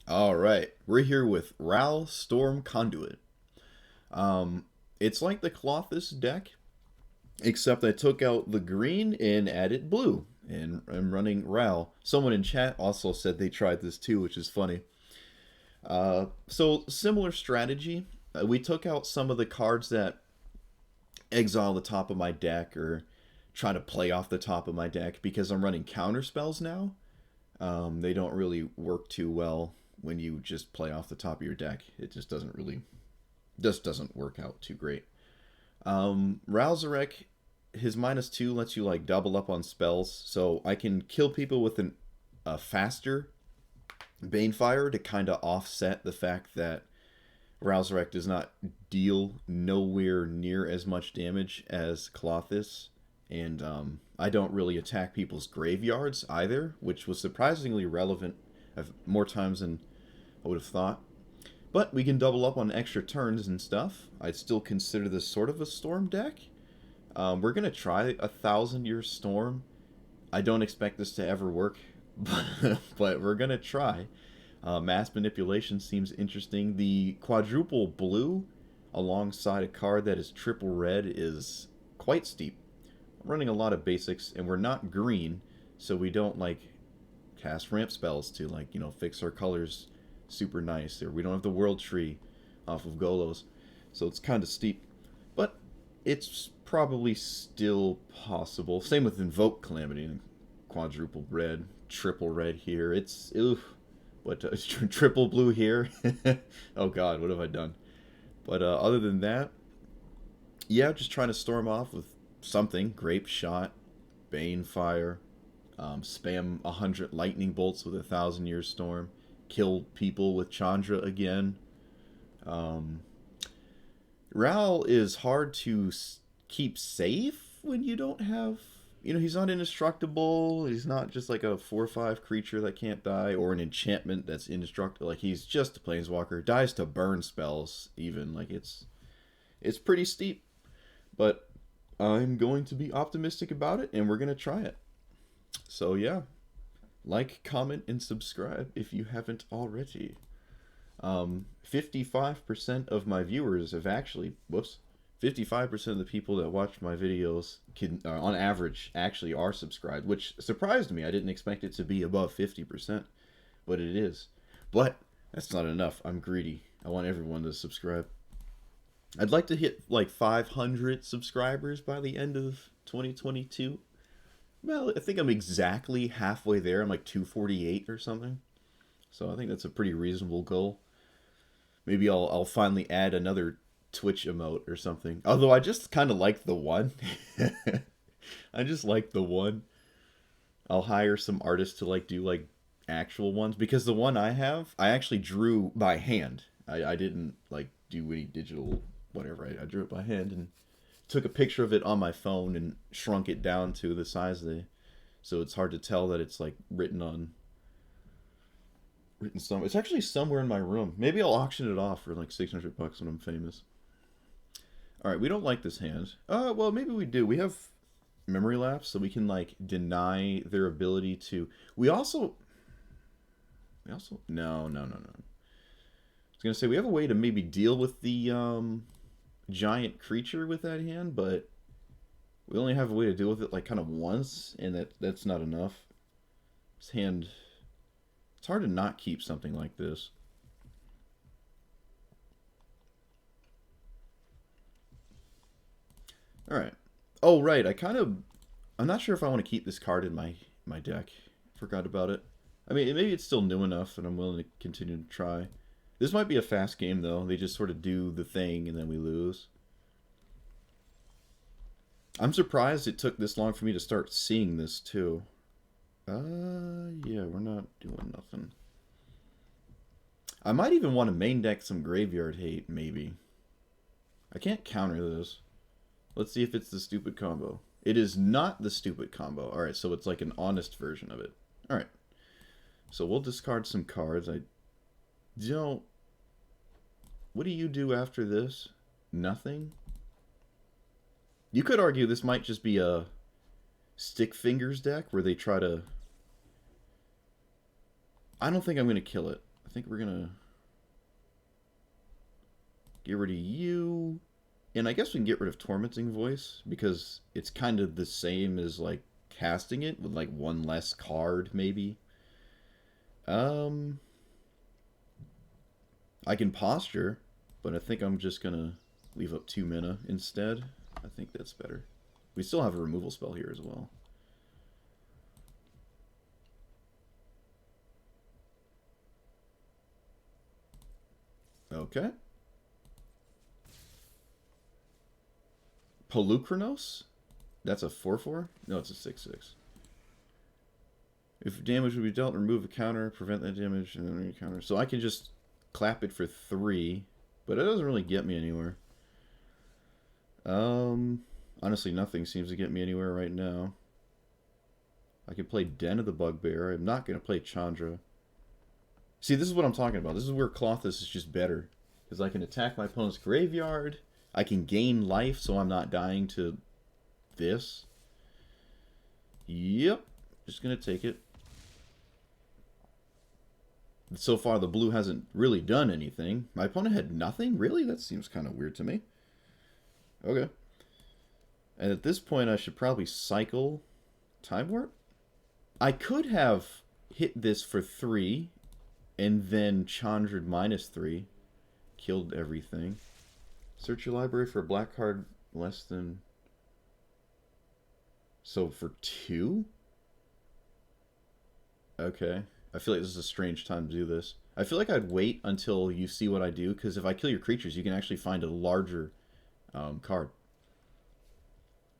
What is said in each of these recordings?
All right, we're here with Ral Storm Conduit. Um, it's like the Colossus deck, except I took out the green and added blue, and I'm running Ral. Someone in chat also said they tried this too, which is funny. So similar strategy. We took out some of the cards that exile the top of my deck or try to play off the top of my deck because I'm running counter spells now. They don't really work too well when you just play off the top of your deck. It just doesn't work out too great. Ralzarek, his -2 lets you like double up on spells, so I can kill people with a faster Banefire to kind of offset the fact that Ralzarek does not deal nowhere near as much damage as Colossus. And I don't really attack people's graveyards either, which was surprisingly relevant more times than I would have thought. But we can double up on extra turns and stuff. I'd still consider this sort of a storm deck. We're going to try a 1,000-year storm. I don't expect this to ever work, but we're going to try. Mass manipulation seems interesting. The quadruple blue alongside a card that is triple red is quite steep. I'm running a lot of basics, and we're not green, so we don't like cast ramp spells to fix our colors super nice. Or we don't have the world tree off of Golos, so it's kind of steep, but it's probably still possible. Same with Invoke Calamity, quadruple red, triple red here. It's what triple blue here. Oh God, what have I done? But other than that, yeah, just trying to storm off with something. Grape Shot, Banefire, spam 100 lightning bolts with a 1,000-year storm, kill people with Chandra again. Um, Ral is hard to keep safe when you don't have. He's not indestructible. He's not just like a 4/5 creature that can't die, or an enchantment that's indestructible. Like, he's just a planeswalker. Dies to burn spells, even. Like, it's pretty steep. But I'm going to be optimistic about it, and we're going to try it. So, yeah. Like, comment, and subscribe if you haven't already. 55% of my viewers have actually, 55% of the people that watch my videos on average, actually are subscribed, which surprised me. I didn't expect it to be above 50%, but it is. But that's not enough. I'm greedy. I want everyone to subscribe. I'd like to hit like 500 subscribers by the end of 2022. Well, I think I'm exactly halfway there. I'm like 248 or something. So I think that's a pretty reasonable goal. Maybe I'll finally add another Twitch emote or something. Although I just kind of like the one. I just like the one. I'll hire some artists to like do like actual ones, because the one I have, I actually drew by hand. I didn't like do any digital whatever. I drew it by hand and took a picture of it on my phone and shrunk it down to the size so it's hard to tell that it's like written somewhere. It's actually somewhere in my room. Maybe I'll auction it off for like $600 when I'm famous. All right, we don't like this hand. Well, maybe we do. We have memory lapse, so we can like deny their ability to. We also. No. I was gonna say we have a way to maybe deal with the giant creature with that hand, but we only have a way to deal with it like kind of once, and that's not enough. This hand. It's hard to not keep something like this. All right. Oh, right. I'm not sure if I want to keep this card in my deck. Forgot about it. I mean, maybe it's still new enough and I'm willing to continue to try. This might be a fast game, though. They just sort of do the thing and then we lose. I'm surprised it took this long for me to start seeing this, too. Yeah, we're not doing nothing. I might even want to main deck some Graveyard Hate, maybe. I can't counter this. Let's see if it's the stupid combo. It is not the stupid combo. Alright, so it's like an honest version of it. Alright. So we'll discard some cards. I don't... What do you do after this? Nothing? You could argue this might just be a Stick Fingers deck where they try to... I don't think I'm going to kill it. think we're gonna get rid of you. And I guess we can get rid of Tormenting Voice, because it's kind of the same as, like, casting it, with, like, one less card, maybe. I can Posture, but I think I'm just gonna leave up 2 mana instead. I think that's better. We still have a removal spell here as well. Okay. Polukranos? That's a 4/4? No, it's a 6/6. If damage would be dealt, remove a counter, prevent that damage, and then counter. So I can just clap it for 3, but it doesn't really get me anywhere. Honestly, nothing seems to get me anywhere right now. I can play Den of the Bugbear. I'm not going to play Chandra. See, this is what I'm talking about. This is where Klothys is just better. Because I can attack my opponent's graveyard. I can gain life so I'm not dying to this. Yep. Just going to take it. So far, the blue hasn't really done anything. My opponent had nothing? Really? That seems kind of weird to me. Okay. And at this point, I should probably cycle Time Warp. I could have hit this for 3 and then Chandra'd -3. Killed everything. Search your library for a black card less than... So for 2? Okay. I feel like this is a strange time to do this. I feel like I'd wait until you see what I do, because if I kill your creatures, you can actually find a larger card.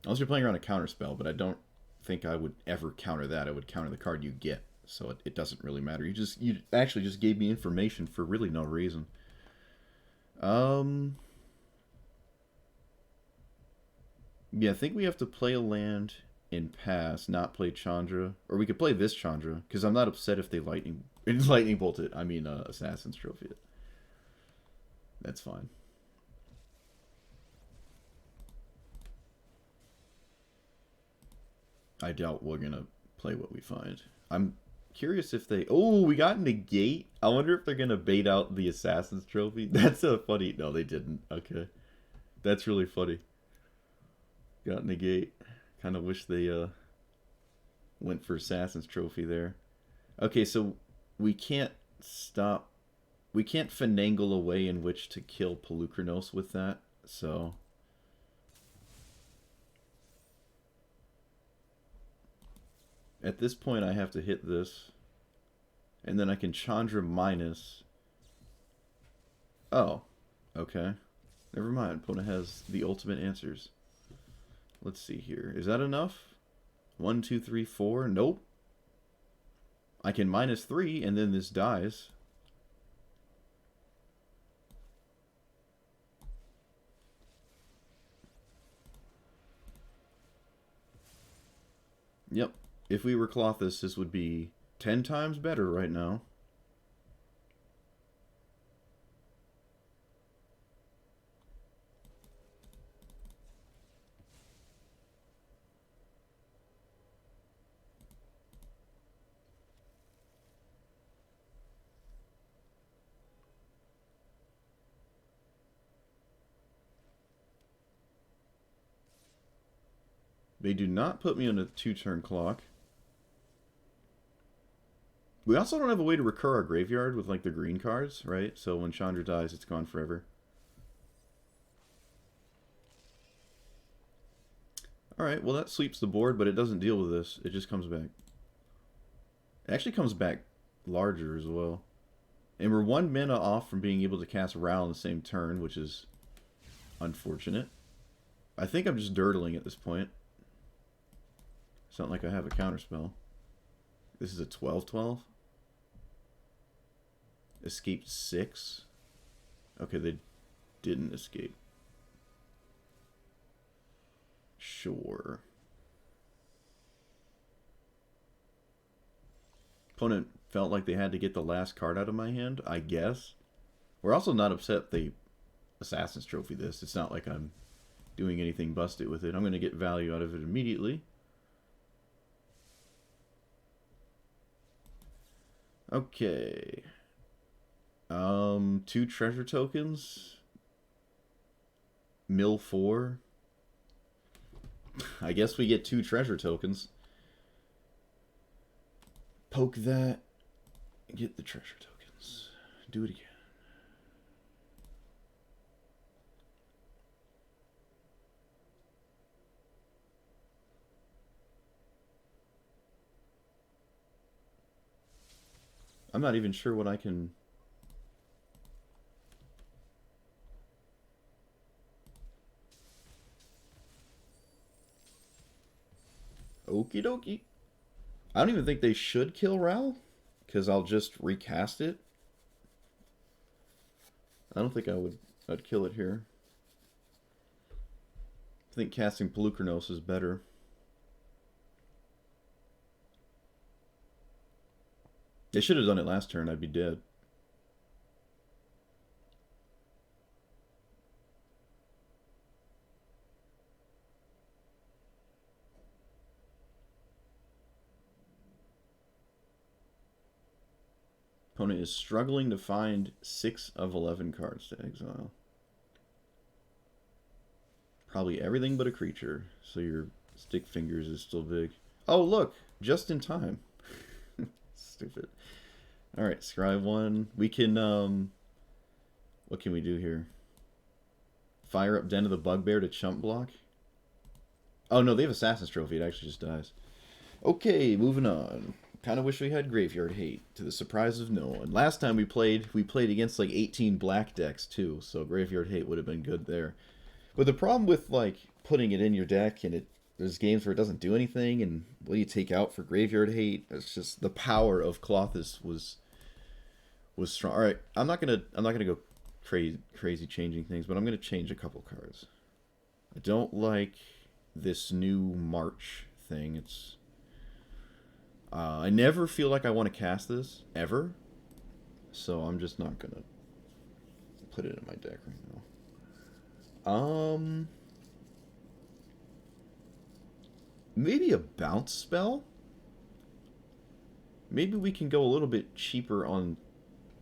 Unless you're playing around a counterspell, but I don't think I would ever counter that. I would counter the card you get, so it doesn't really matter. You actually just gave me information for really no reason. Yeah, I think we have to play a land and pass, not play Chandra. Or we could play this Chandra, because I'm not upset if they lightning bolt it. I mean, Assassin's Trophy it. That's fine. I doubt we're gonna play what we find. I'm curious if they... Oh, we got Negate. I wonder if they're gonna bait out the Assassin's Trophy. That's a funny... No, they didn't. Okay. That's really funny. Got Negate. Kind of wish they went for Assassin's Trophy there. Okay, so we can't stop... We can't finagle a way in which to kill Polukranos with that, so... At this point, I have to hit this. And then I can Chandra minus... Oh. Okay. Never mind. Opponent has the ultimate answers. Let's see here. Is that enough? 1, 2, 3, 4. Nope. I can -3, and then this dies. Yep. If we were Klothys, this would be 10 times better right now. They do not put me on a 2-turn clock. We also don't have a way to recur our graveyard with, like, the green cards, right? So when Chandra dies, it's gone forever. Alright, well that sweeps the board, but it doesn't deal with this. It just comes back. It actually comes back larger as well. And we're 1 mana off from being able to cast Ral in the same turn, which is unfortunate. I think I'm just dirtling at this point. It's not like I have a counterspell. This is a 12/12. Escaped 6. Okay, they didn't escape. Sure. Opponent felt like they had to get the last card out of my hand, I guess. We're also not upset they Assassin's Trophy this. It's not like I'm doing anything busted with it. I'm going to get value out of it immediately. Okay. 2 treasure tokens. Mill 4. I guess we get 2 treasure tokens. Poke that. Get the treasure tokens. Do it again. I'm not even sure what I can... Okie dokie. I don't even think they should kill Ral, because I'll just recast it. I don't think I'd kill it here. I think casting Pelucranos is better. They should have done it last turn, I'd be dead. Opponent is struggling to find 6 of 11 cards to exile. Probably everything but a creature, so your stick fingers is still big. Oh, look! Just in time. Stupid. Alright, scry 1. We can, what can we do here? Fire up Den of the Bugbear to chump block? Oh, no, they have Assassin's Trophy. It actually just dies. Okay, moving on. Kind of wish we had Graveyard Hate, to the surprise of no one. Last time we played against like 18 black decks too, so Graveyard Hate would have been good there. But the problem with like putting it in your deck and there's games where it doesn't do anything, and what do you take out for Graveyard Hate? It's just the power of Clothis was strong. All right, I'm not gonna go crazy changing things, but I'm gonna change a couple cards. I don't like this new March thing. It's I never feel like I want to cast this, ever. So I'm just not going to put it in my deck right now. Maybe a bounce spell? Maybe we can go a little bit cheaper on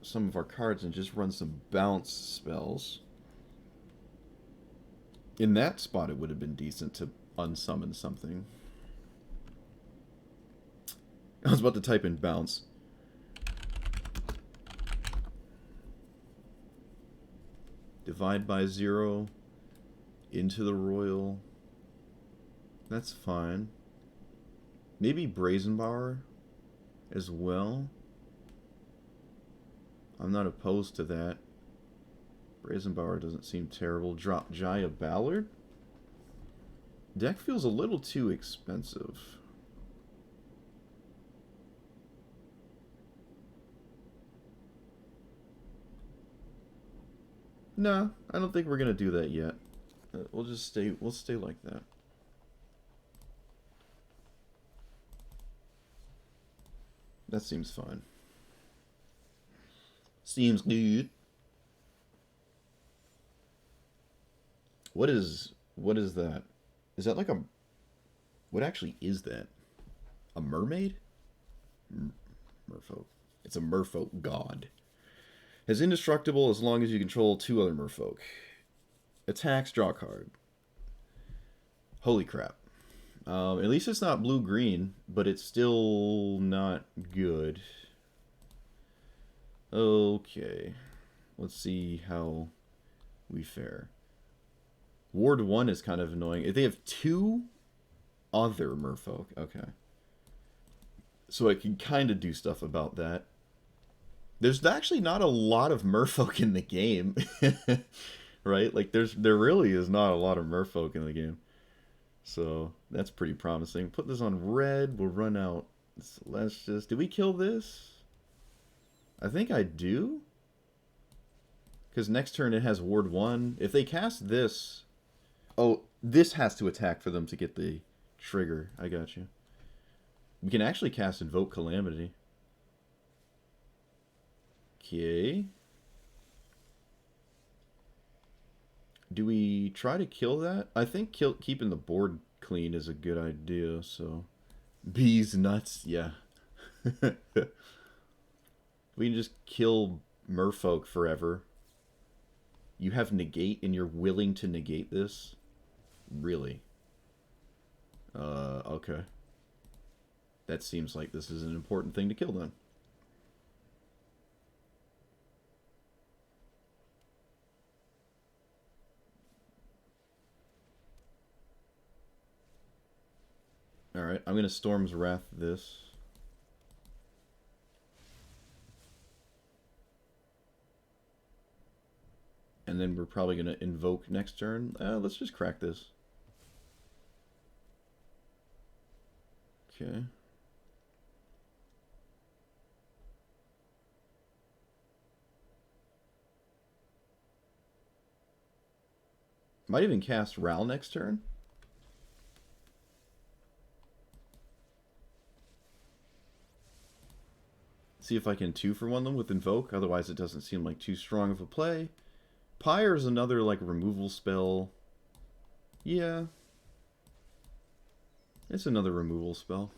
some of our cards and just run some bounce spells. In that spot, it would have been decent to unsummon something. I was about to type in bounce. Divide by 0. Into the Royal. That's fine. Maybe Brazenbauer as well. I'm not opposed to that. Brazenbauer doesn't seem terrible. Drop Jaya Ballard. Deck feels a little too expensive. No, I don't think we're gonna do that yet. We'll stay like that. That seems fine. Seems good. What is that? Is that like a... What actually is that? A mermaid? Merfolk. It's a merfolk god. Is indestructible as long as you control 2 other merfolk. Attacks, draw a card. Holy crap. At least it's not blue-green, but it's still not good. Okay. Let's see how we fare. Ward 1 is kind of annoying. If they have 2 other merfolk, okay. So I can kind of do stuff about that. There's actually not a lot of merfolk in the game. Right? Like, there really is not a lot of merfolk in the game. So, that's pretty promising. Put this on red. We'll run out. So let's just... Did we kill this? I think I do. Because next turn it has Ward 1. If they cast this... Oh, this has to attack for them to get the trigger. I got you. We can actually cast Invoke Calamity. Okay. Do we try to kill that? I think keeping the board clean is a good idea, so... Bees, nuts, yeah. We can just kill Merfolk forever. You have Negate and you're willing to negate this? Really? Okay. That seems like this is an important thing to kill then. Alright, I'm going to Storm's Wrath this. And then we're probably going to invoke next turn. Let's just crack this. Okay. Might even cast Ral next turn. See if I can 2-for-1 them with Invoke. Otherwise it doesn't seem like too strong of a play. Pyre is another like removal spell. Yeah. It's another removal spell.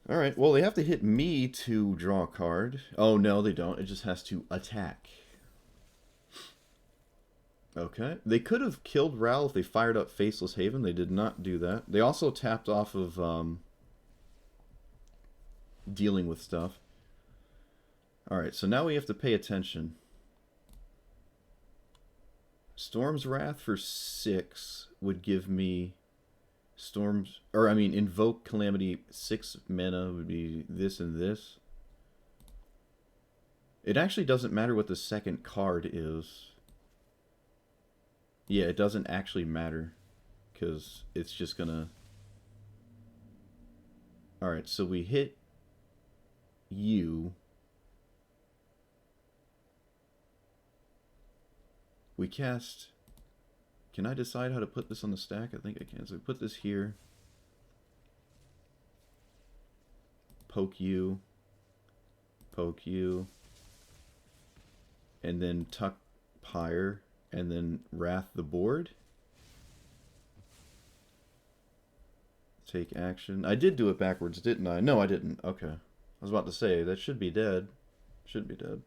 Alright, well they have to hit me to draw a card. Oh no, they don't. It just has to attack. Okay. They could have killed Ral if they fired up Faceless Haven. They did not do that. They also tapped off of dealing with stuff. Alright, so now we have to pay attention. Storm's Wrath for 6 would give me Invoke Calamity. 6 mana would be this and this. It actually doesn't matter what the second card is. Yeah, it doesn't actually matter. Because it's just gonna... Alright, so we hit you. We cast... Can I decide how to put this on the stack? I think I can. So we put this here. Poke you. Poke you. And then tuck Pyre. And then Wrath the board. Take action. I did do it backwards, didn't I? No, I didn't. Okay. I was about to say, that should be dead. Should be dead.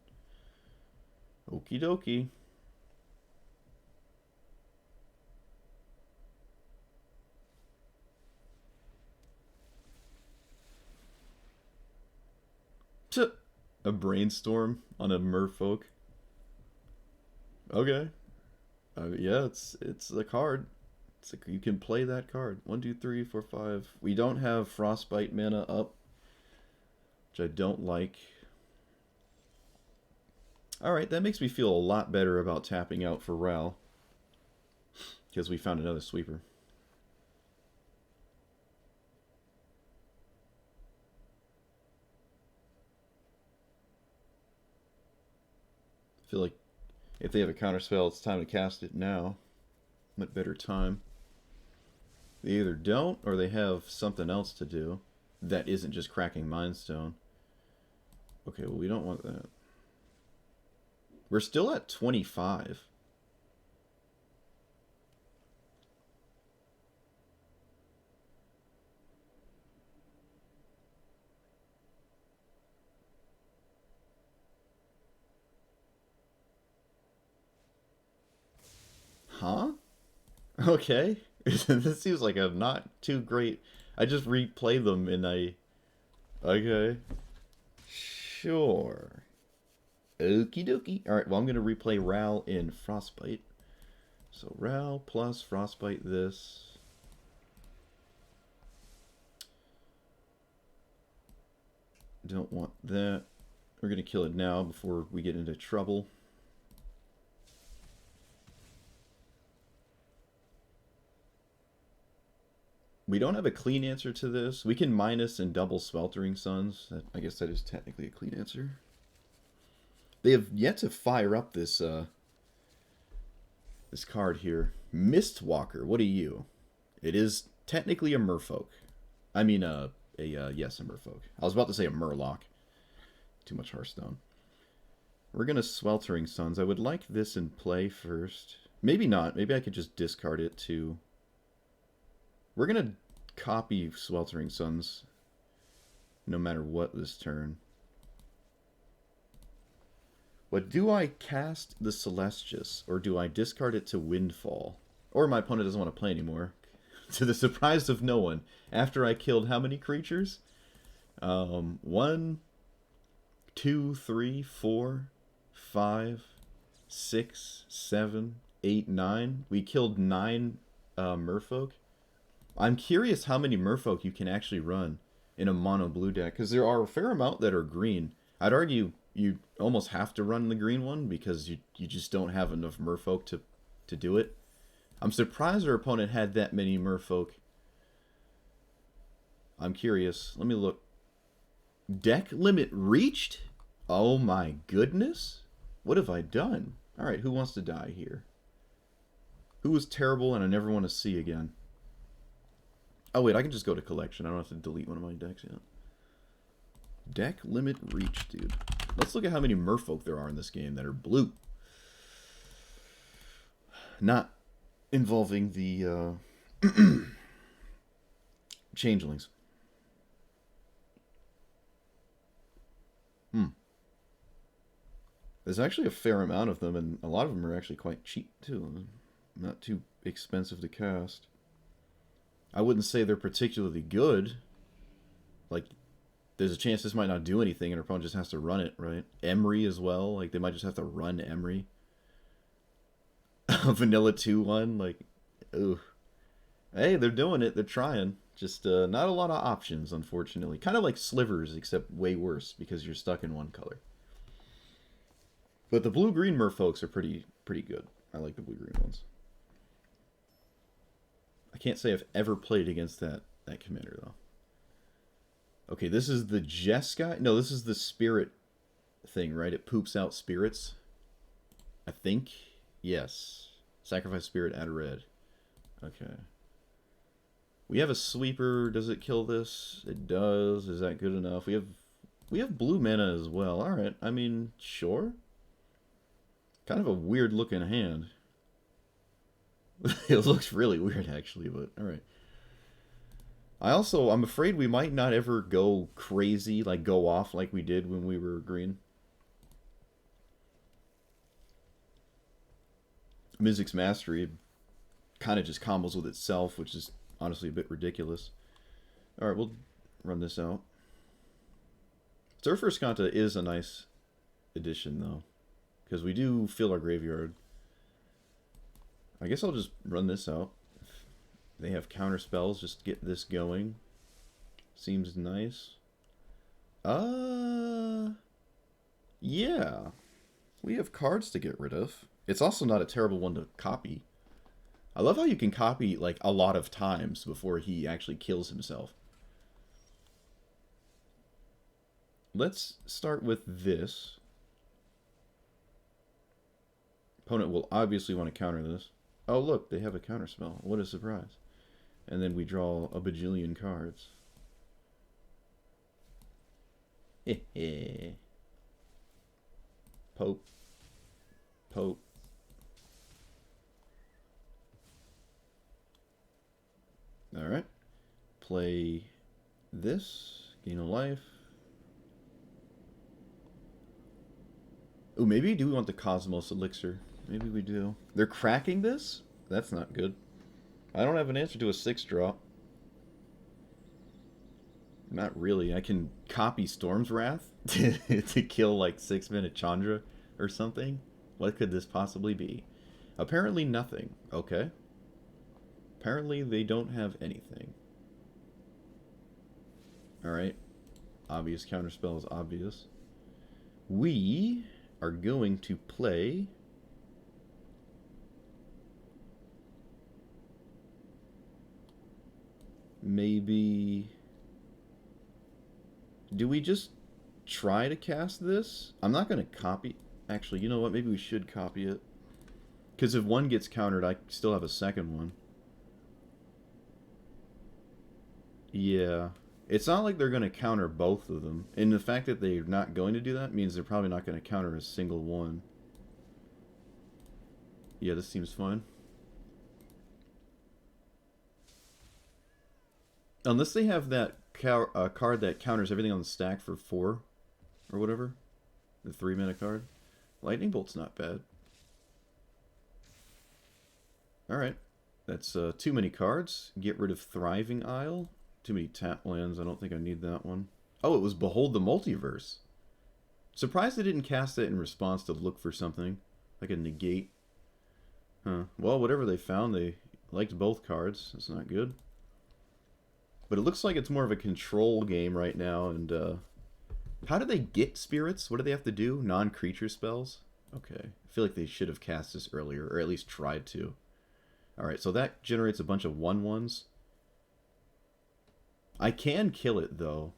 Okie dokie. A brainstorm on a merfolk. Okay. Yeah, it's a card. It's you can play that card. 1, 2, 3, 4, 5. We don't have Frostbite mana up, which I don't like. Alright, that makes me feel a lot better about tapping out for Ral. Because we found another sweeper. I feel like if they have a counterspell, it's time to cast it now. What better time? They either don't, or they have something else to do that isn't just cracking Mindstone. Okay, well, we don't want that. We're still at 25. Huh? Okay. This seems like a not too great... I just replay them and I... Okay. Sure. Okie dokie. Alright, well I'm going to replay Ral in Frostbite. So Ral plus Frostbite this. Don't want that. We're going to kill it now before we get into trouble. We don't have a clean answer to this. We can minus and double Sweltering Suns. I guess that is technically a clean answer. They have yet to fire up this this card here. Mistwalker, what are you? It is technically a merfolk. I mean, yes, a merfolk. I was about to say a murloc. Too much Hearthstone. We're going to Sweltering Suns. I would like this in play first. Maybe not. Maybe I could just discard it to... We're going to copy Sweltering Suns no matter what this turn. But do I cast the Celestius, or do I discard it to Windfall? Or my opponent doesn't want to play anymore. To the surprise of no one. After I killed how many creatures? 1, 2, 3, 4, 5, 6, 7, 8, 9. We killed 9 Merfolk. I'm curious how many Merfolk you can actually run in a mono blue deck, because there are a fair amount that are green. I'd argue you almost have to run the green one because you just don't have enough Merfolk to do it. I'm surprised our opponent had that many Merfolk. I'm curious. Let me look. Deck limit reached? Oh my goodness. What have I done? Alright, who wants to die here? Who was terrible and I never want to see again? Oh wait, I can just go to collection. I don't have to delete one of my decks yet. Deck limit reached, dude. Let's look at how many Merfolk there are in this game that are blue. Not involving the changelings. There's actually a fair amount of them, and a lot of them are actually quite cheap too. Not too expensive to cast. I wouldn't say they're particularly good. Like, there's a chance this might not do anything and our opponent just has to run it, right? Emery as well. Like, they might just have to run Emery. Vanilla 2-1. Like, ooh. Hey, they're doing it. They're trying. Just not a lot of options, unfortunately. Kind of like Slivers, except way worse because you're stuck in one color. But the blue-green Merfolks are pretty good. I like the blue-green ones. I can't say I've ever played against that commander, though. Okay, this is the Jeskai? No, this is the spirit thing, right? It poops out spirits. I think. Yes. Sacrifice spirit, add a red. Okay. We have a sweeper. Does it kill this? It does. Is that good enough? We have blue mana as well. Alright, I mean, sure. Kind of a weird looking hand. It looks really weird, actually, but alright. I'm afraid we might not ever go crazy, like go off like we did when we were green. Mizzix's Mastery kind of just combos with itself, which is honestly a bit ridiculous. Alright, we'll run this out. Surfer Azcanta is a nice addition, though, because we do fill our graveyard. I guess I'll just run this out. If they have counter spells, just get this going. Seems nice. Yeah. We have cards to get rid of. It's also not a terrible one to copy. I love how you can copy, like, a lot of times before he actually kills himself. Let's start with this. Opponent will obviously want to counter this. Oh, look, they have a counterspell. What a surprise. And then we draw a bajillion cards. Pope. Pope. Alright. Play this. Gain a life. Ooh, maybe do we want the Cosmos Elixir? Maybe we do. They're cracking this? That's not good. I don't have an answer to a 6-drop. Not really. I can copy Storm's Wrath to kill like 6-minute Chandra or something. What could this possibly be? Apparently nothing. Okay. Apparently they don't have anything. Alright. Obvious counterspell is obvious. We are going to play... Maybe... Do we just try to cast this? I'm not going to copy... Actually, you know what? Maybe we should copy it. Because if one gets countered, I still have a second one. Yeah. It's not like they're going to counter both of them. And the fact that they're not going to do that means they're probably not going to counter a single one. Yeah, this seems fine. Unless they have that card that counters everything on the stack for 4 or whatever. The 3-mana card. Lightning Bolt's not bad. Alright. That's too many cards. Get rid of Thriving Isle. Too many tap lands. I don't think I need that one. Oh, it was Behold the Multiverse. Surprised they didn't cast it in response to look for something. Like a negate. Huh. Well, whatever they found, they liked both cards. That's not good. But it looks like it's more of a control game right now. And how do they get spirits? What do they have to do? Non-creature spells? Okay. I feel like they should have cast this earlier, or at least tried to. Alright, so that generates a bunch of 1/1s. I can kill it, though.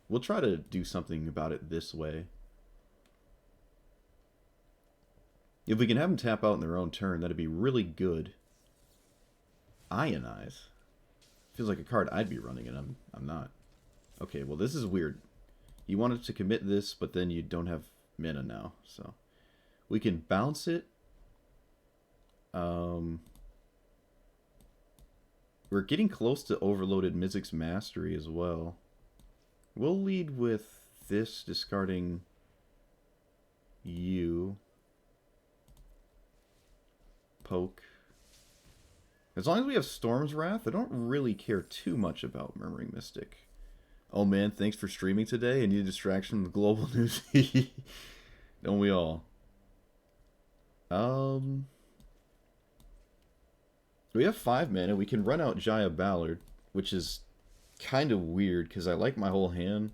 We'll try to do something about it this way. If we can have them tap out in their own turn, that'd be really good. Ionize. Feels like a card I'd be running, and I'm not. Okay, well, this is weird. You wanted to commit this, but then you don't have mana now, so we can bounce it. We're getting close to overloaded Mizzix Mastery as well. We'll lead with this, discarding you. Poke. As long as we have Storm's Wrath, I don't really care too much about Murmuring Mystic. Oh man, thanks for streaming today. I need a distraction from the global news. Don't we all? We have 5 mana. We can run out Jaya Ballard, which is kind of weird because I like my whole hand.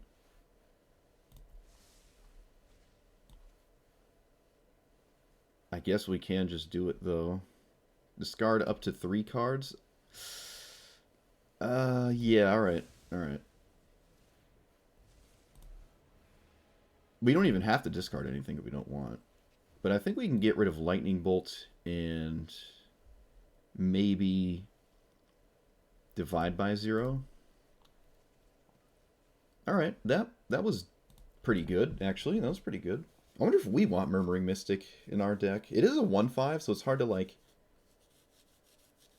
I guess we can just do it though. Discard up to 3 cards. Yeah, alright. Alright. We don't even have to discard anything if we don't want. But I think we can get rid of Lightning Bolt and maybe divide by 0. Alright, that was pretty good, actually. That was pretty good. I wonder if we want Murmuring Mystic in our deck. It is a 1/5, so it's hard to, like...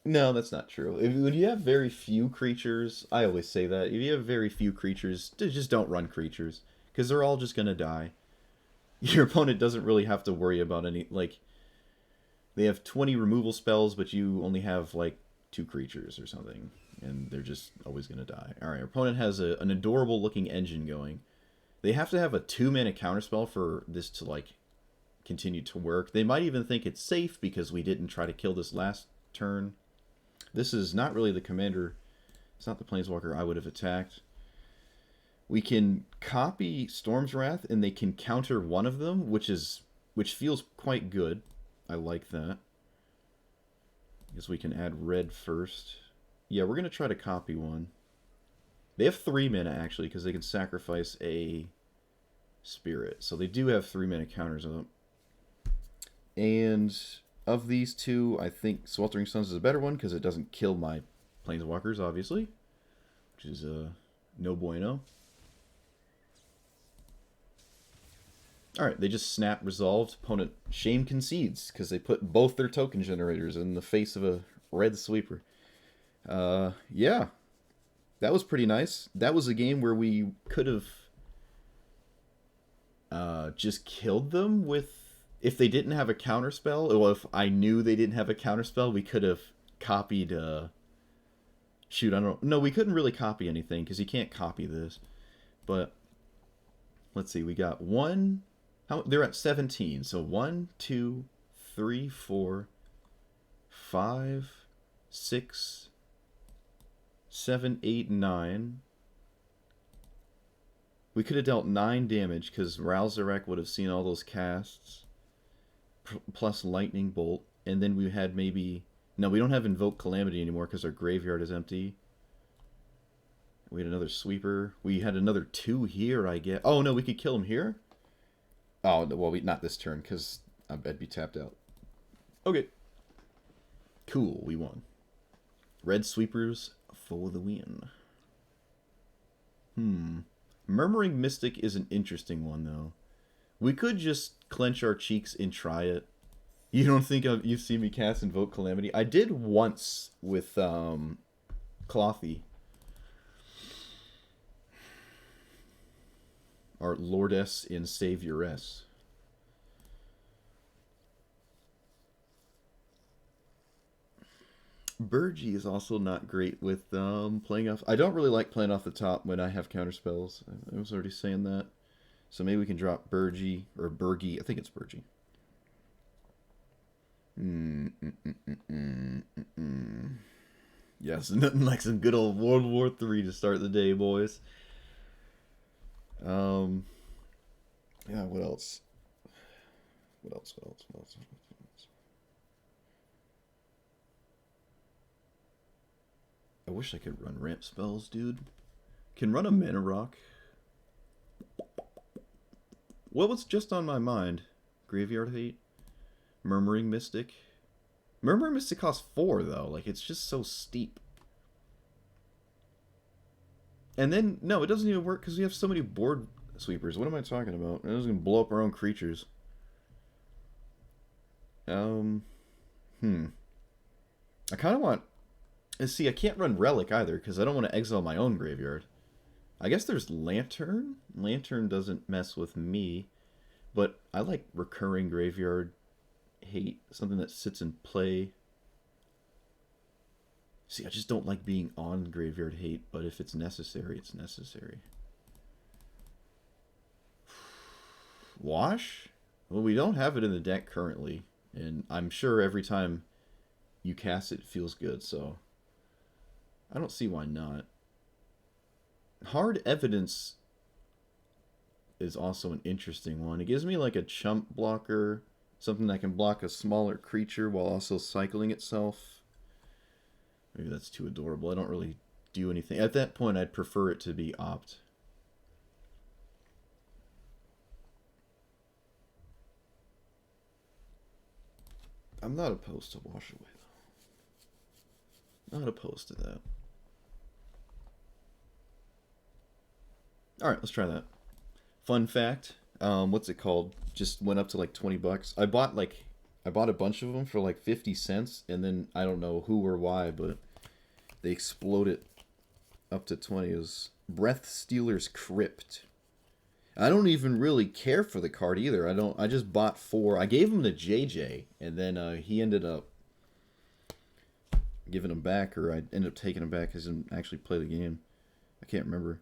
No, that's not true. When you have very few creatures, I always say that. If you have very few creatures, just don't run creatures. Because they're all just going to die. Your opponent doesn't really have to worry about any, like... They have 20 removal spells, but you only have, like, 2 creatures or something. And they're just always going to die. Alright, our opponent has an adorable-looking engine going. They have to have a 2-mana counterspell for this to, like, continue to work. They might even think it's safe because we didn't try to kill this last turn. This is not really the commander. It's not the planeswalker I would have attacked. We can copy Storm's Wrath, and they can counter one of them, which feels quite good. I like that. I guess we can add red first. Yeah, we're going to try to copy one. They have 3 mana, actually, because they can sacrifice a spirit. So they do have 3 mana counters up. And of these two, I think Sweltering Suns is a better one, because it doesn't kill my planeswalkers, obviously. Which is no bueno. Alright, they just snap resolved. Opponent shame concedes, because they put both their token generators in the face of a red sweeper. Yeah. That was pretty nice. That was a game where we could have just killed them with... If they didn't have a counterspell, or if I knew they didn't have a counterspell, we could have copied... Shoot, I don't know. No, we couldn't really copy anything, because you can't copy this. But, let's see, we got 1... They're at 17, so 1, 2, 3, 4, 5, 6, 7, 8, 9. We could have dealt 9 damage, because Ralzarek would have seen all those casts, plus Lightning Bolt, and then we had maybe... No, we don't have Invoke Calamity anymore, because our graveyard is empty. We had another sweeper. We had another 2 here, I guess. Oh, no, we could kill him here? Oh, well, not this turn, because I'd be tapped out. Okay. Cool, we won. Red sweepers for the win. Murmuring Mystic is an interesting one, though. We could just clench our cheeks and try it. You don't think you've seen me cast Invoke Calamity? I did once with Clothy. Our Lordess and Savioress. Burgee is also not great with playing off. I don't really like playing off the top when I have counterspells. I was already saying that. So maybe we can drop Burgee or Burgee. I think it's Burgee. Yes, nothing like some good old World War III to start the day, boys. Yeah, what else? What else? I wish I could run ramp spells, dude. Can run a mana rock. What was just on my mind? Graveyard Hate? Murmuring Mystic? Murmuring Mystic costs 4, though. Like, it's just so steep. And then, no, it doesn't even work because we have so many board sweepers. What am I talking about? It doesn't blow up our own creatures. I kind of want... See, I can't run Relic either because I don't want to exile my own graveyard. I guess there's Lantern. Lantern doesn't mess with me. But I like recurring Graveyard Hate. Something that sits in play. See, I just don't like being on Graveyard Hate. But if it's necessary, it's necessary. Wash? Well, we don't have it in the deck currently. And I'm sure every time you cast it, it feels good. So I don't see why not. Hard Evidence is also an interesting one. It gives me like a chump blocker, something that can block a smaller creature while also cycling itself. Maybe that's too adorable. I don't really do anything. At that point, I'd prefer it to be opt. I'm not opposed to Wash Away, though. Not opposed to that. Alright, let's try that. Fun fact, what's it called? Just went up to like 20 bucks. I bought a bunch of them for like 50 cents, and then I don't know who or why, but they exploded up to 20. It was Breath Stealer's Crypt. I don't even really care for the card either. I just bought 4. I gave them to JJ, and then he ended up giving them back, or I ended up taking them back because he didn't actually play the game. I can't remember.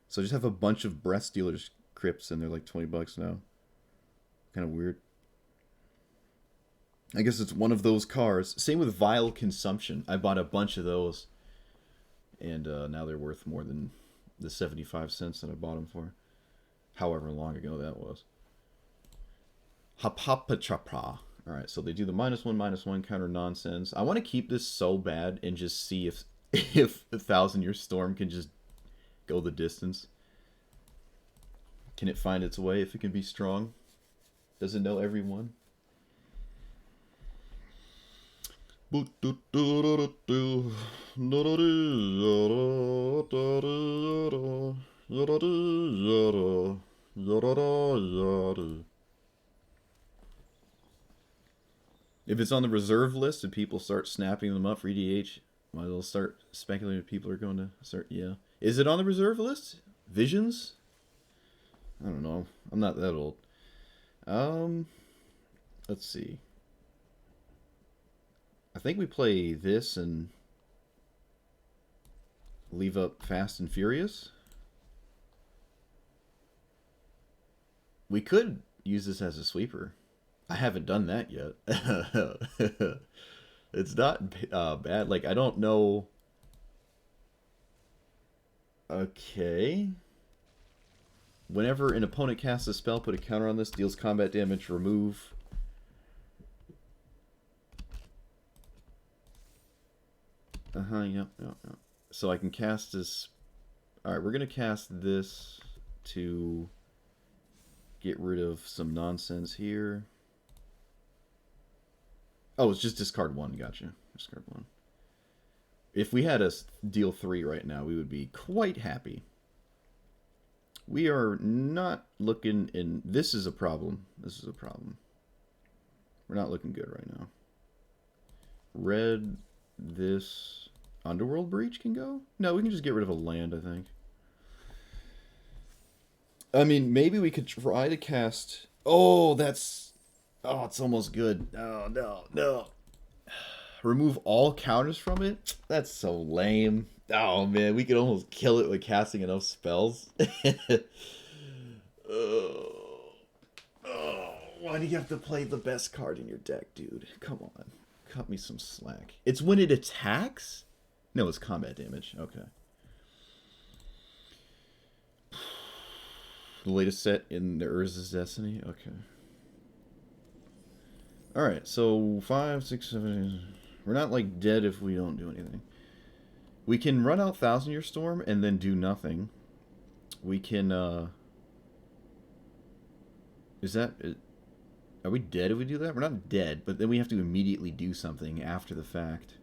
So I just have a bunch of Breath Stealer's Crypts, and they're like 20 bucks now. Kind of weird. I guess it's one of those cards. Same with Vile Consumption. I bought a bunch of those, and now they're worth more than the 75 cents that I bought them for. However long ago that was. Hapapachapa. Alright, so they do the -1/-1 counter nonsense. I want to keep this so bad and just see if the 1,000-Year Storm can just go the distance. Can it find its way if it can be strong? Does it know everyone? If it's on the reserve list and people start snapping them up for EDH, well, they'll start speculating if people are going to start, yeah. Is it on the reserve list? Visions? I don't know. I'm not that old. Let's see. I think we play this and leave up Fast and Furious. We could use this as a sweeper. I haven't done that yet. It's not bad. Like, I don't know. Okay. Whenever an opponent casts a spell, put a counter on this, deals combat damage, remove. Yep. So I can cast this. Alright, we're going to cast this to get rid of some nonsense here. Oh, it's just discard 1. Gotcha. Discard 1. If we had a deal 3 right now, we would be quite happy. We are not looking in... This is a problem. This is a problem. We're not looking good right now. Red, this... Underworld Breach can go? No, we can just get rid of a land, I think. I mean, maybe we could try to cast... Oh, that's... Oh, it's almost good. Oh, no. Remove all counters from it? That's so lame. Oh man, we could almost kill it with casting enough spells. Why do you have to play the best card in your deck, dude? Come on. Cut me some slack. It's when it attacks? No, it's combat damage. Okay. The latest set in the Urza's Destiny? Okay. Alright, so 5, 6, 7... We're not, like, dead if we don't do anything. We can run out Thousand Year Storm and then do nothing. We can, Is that... Are we dead if we do that? We're not dead, but then we have to immediately do something after the fact.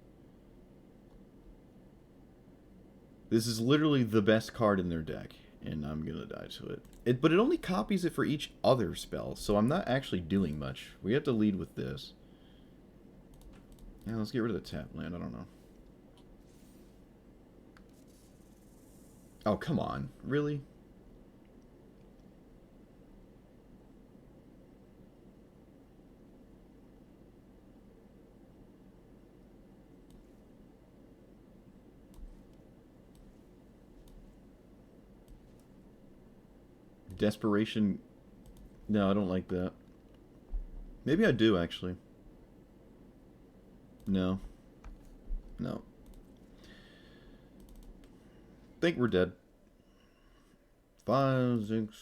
This is literally the best card in their deck, and I'm gonna die to it. But it only copies it for each other spell, so I'm not actually doing much. We have to lead with this. Yeah, let's get rid of the tap land. I don't know. Oh, come on. Really? Desperation. No, I don't like that. Maybe I do, actually. No. No. Think we're dead. 5, 6,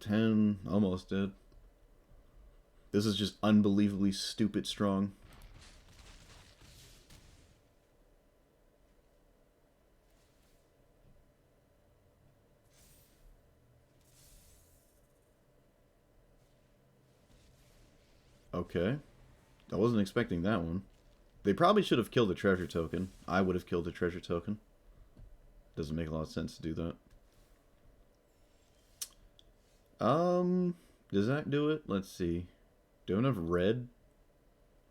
10. Almost dead. This is just unbelievably stupid strong. Okay. I wasn't expecting that one. They probably should have killed a treasure token. I would have killed a treasure token. Doesn't make a lot of sense to do that. Does that do it? Let's see. Don't have red.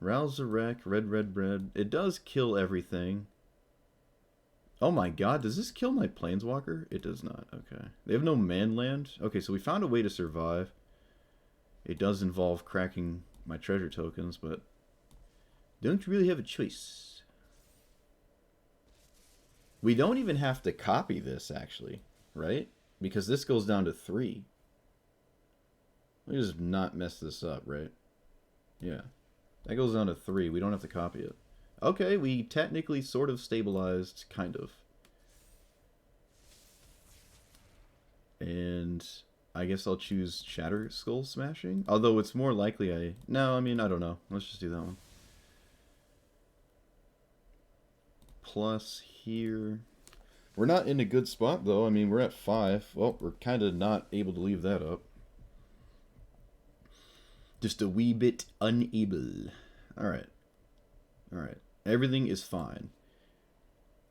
Rouse the Wreck, red, red, red. It does kill everything. Oh my god, does this kill my Planeswalker? It does not. Okay. They have no manland. Okay, so we found a way to survive. It does involve cracking my treasure tokens, but don't really have a choice. We don't even have to copy this, actually, right? Because this goes down to 3. Let me just not mess this up, right? Yeah. That goes down to 3. We don't have to copy it. Okay, we technically sort of stabilized, kind of. And I guess I'll choose Shatter Skull Smashing. Although it's more likely I... No, I mean, I don't know. Let's just do that one. Plus here. We're not in a good spot, though. I mean, we're at 5. Well, we're kind of not able to leave that up. Just a wee bit unable. Alright. Alright. Everything is fine.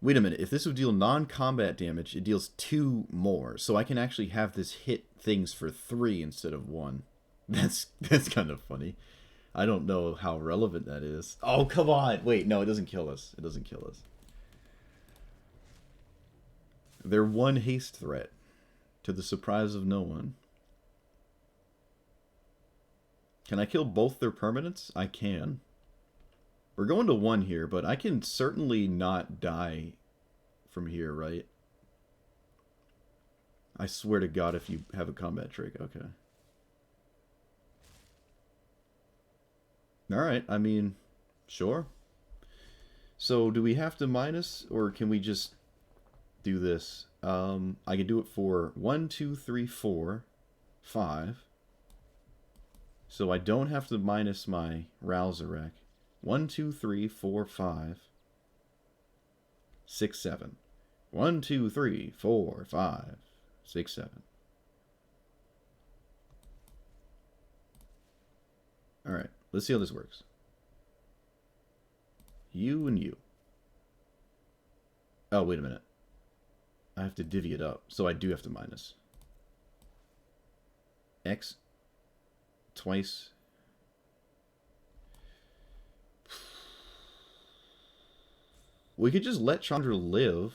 Wait a minute. If this would deal non-combat damage, it deals 2 more. So I can actually have this hit things for 3 instead of 1. That's kind of funny. I don't know how relevant that is. Oh, come on. Wait, no, it doesn't kill us. It doesn't kill us. They're 1 haste threat, to the surprise of no one. Can I kill both their permanents? I can. We're going to 1 here, but I can certainly not die from here, right? I swear to God if you have a combat trick. Okay. Alright, I mean, sure. So, do we have to minus, or can we just do this? I can do it for 1, 2, 3, 4, 5. So I don't have to minus my Rousarek. 1, 2, 3, 4, 5, 6, 7. 1, 2, 3, 4, 5, 6, 7. Alright, let's see how this works. You and you. Oh, wait a minute. I have to divvy it up, so I do have to minus. X twice. We could just let Chandra live.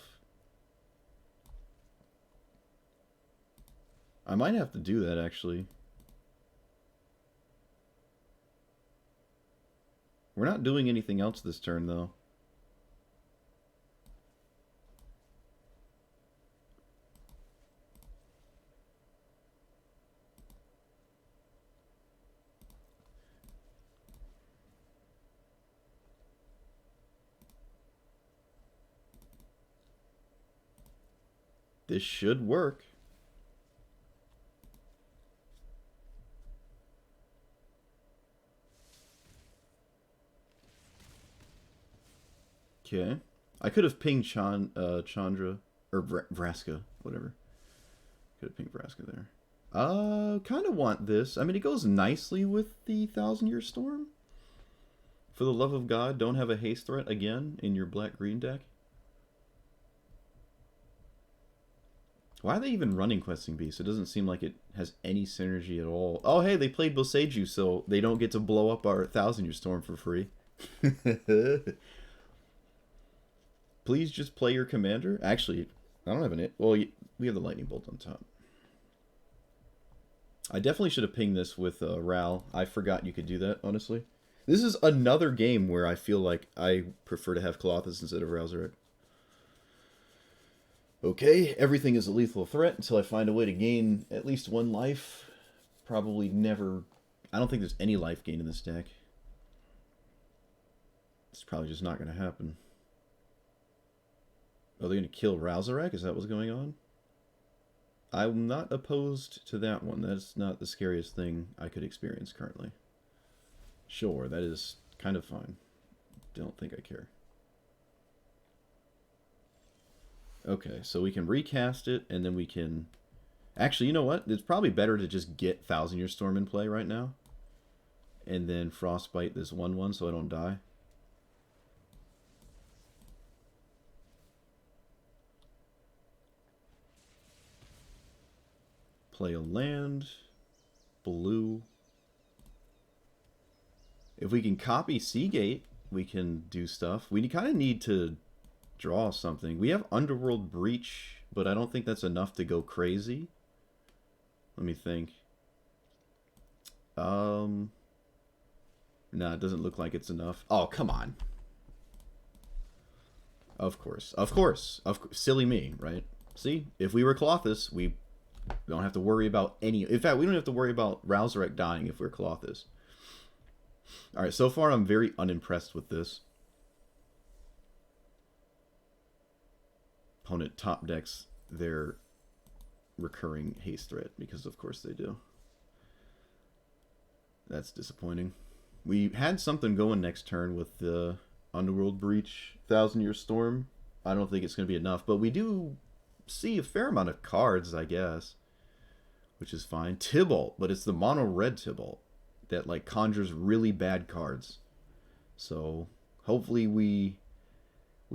I might have to do that, actually. We're not doing anything else this turn, though. This should work. Okay. I could have pinged Chandra, or Vraska, whatever. Could have pinged Vraska there. Kind of want this. I mean, it goes nicely with the 1,000-Year Storm. For the love of God, don't have a haste threat again in your black-green deck. Why are they even running Questing Beast? It doesn't seem like it has any synergy at all. Oh, hey, they played Boseiju, so they don't get to blow up our 1,000-Year Storm for free. Please just play your commander. Actually, I don't have an... Well, we have the Lightning Bolt on top. I definitely should have pinged this with Ral. I forgot you could do that, honestly. This is another game where I feel like I prefer to have Colossus instead of Razorek. Okay, everything is a lethal threat until I find a way to gain at least one life. Probably never... I don't think there's any life gain in this deck. It's probably just not going to happen. Oh, they're going to kill Razorek? Is that what's going on? I'm not opposed to that one. That's not the scariest thing I could experience currently. Sure, that is kind of fine. Don't think I care. Okay, so we can recast it, and then we can... Actually, you know what? It's probably better to just get 1,000-Year Storm in play right now. And then Frostbite this 1/1 so I don't die. Play a land. Blue. If we can copy Seagate, we can do stuff. We kind of need to draw something. We have Underworld Breach, but I don't think that's enough to go crazy. Let me think. No, it doesn't look like it's enough. Oh, come on. Of course. Of course. Silly me, right? See? If we were Colossus, we don't have to worry about any... In fact, we don't have to worry about Razorek dying if we're Colossus. Alright, so far I'm very unimpressed with this. Opponent top decks their recurring haste threat, because of course they do. That's disappointing. We had something going next turn with the Underworld Breach, 1,000-Year Storm. I don't think it's going to be enough, but we do see a fair amount of cards, I guess, which is fine. Tibalt, but it's the mono-red Tibalt that like conjures really bad cards. So hopefully we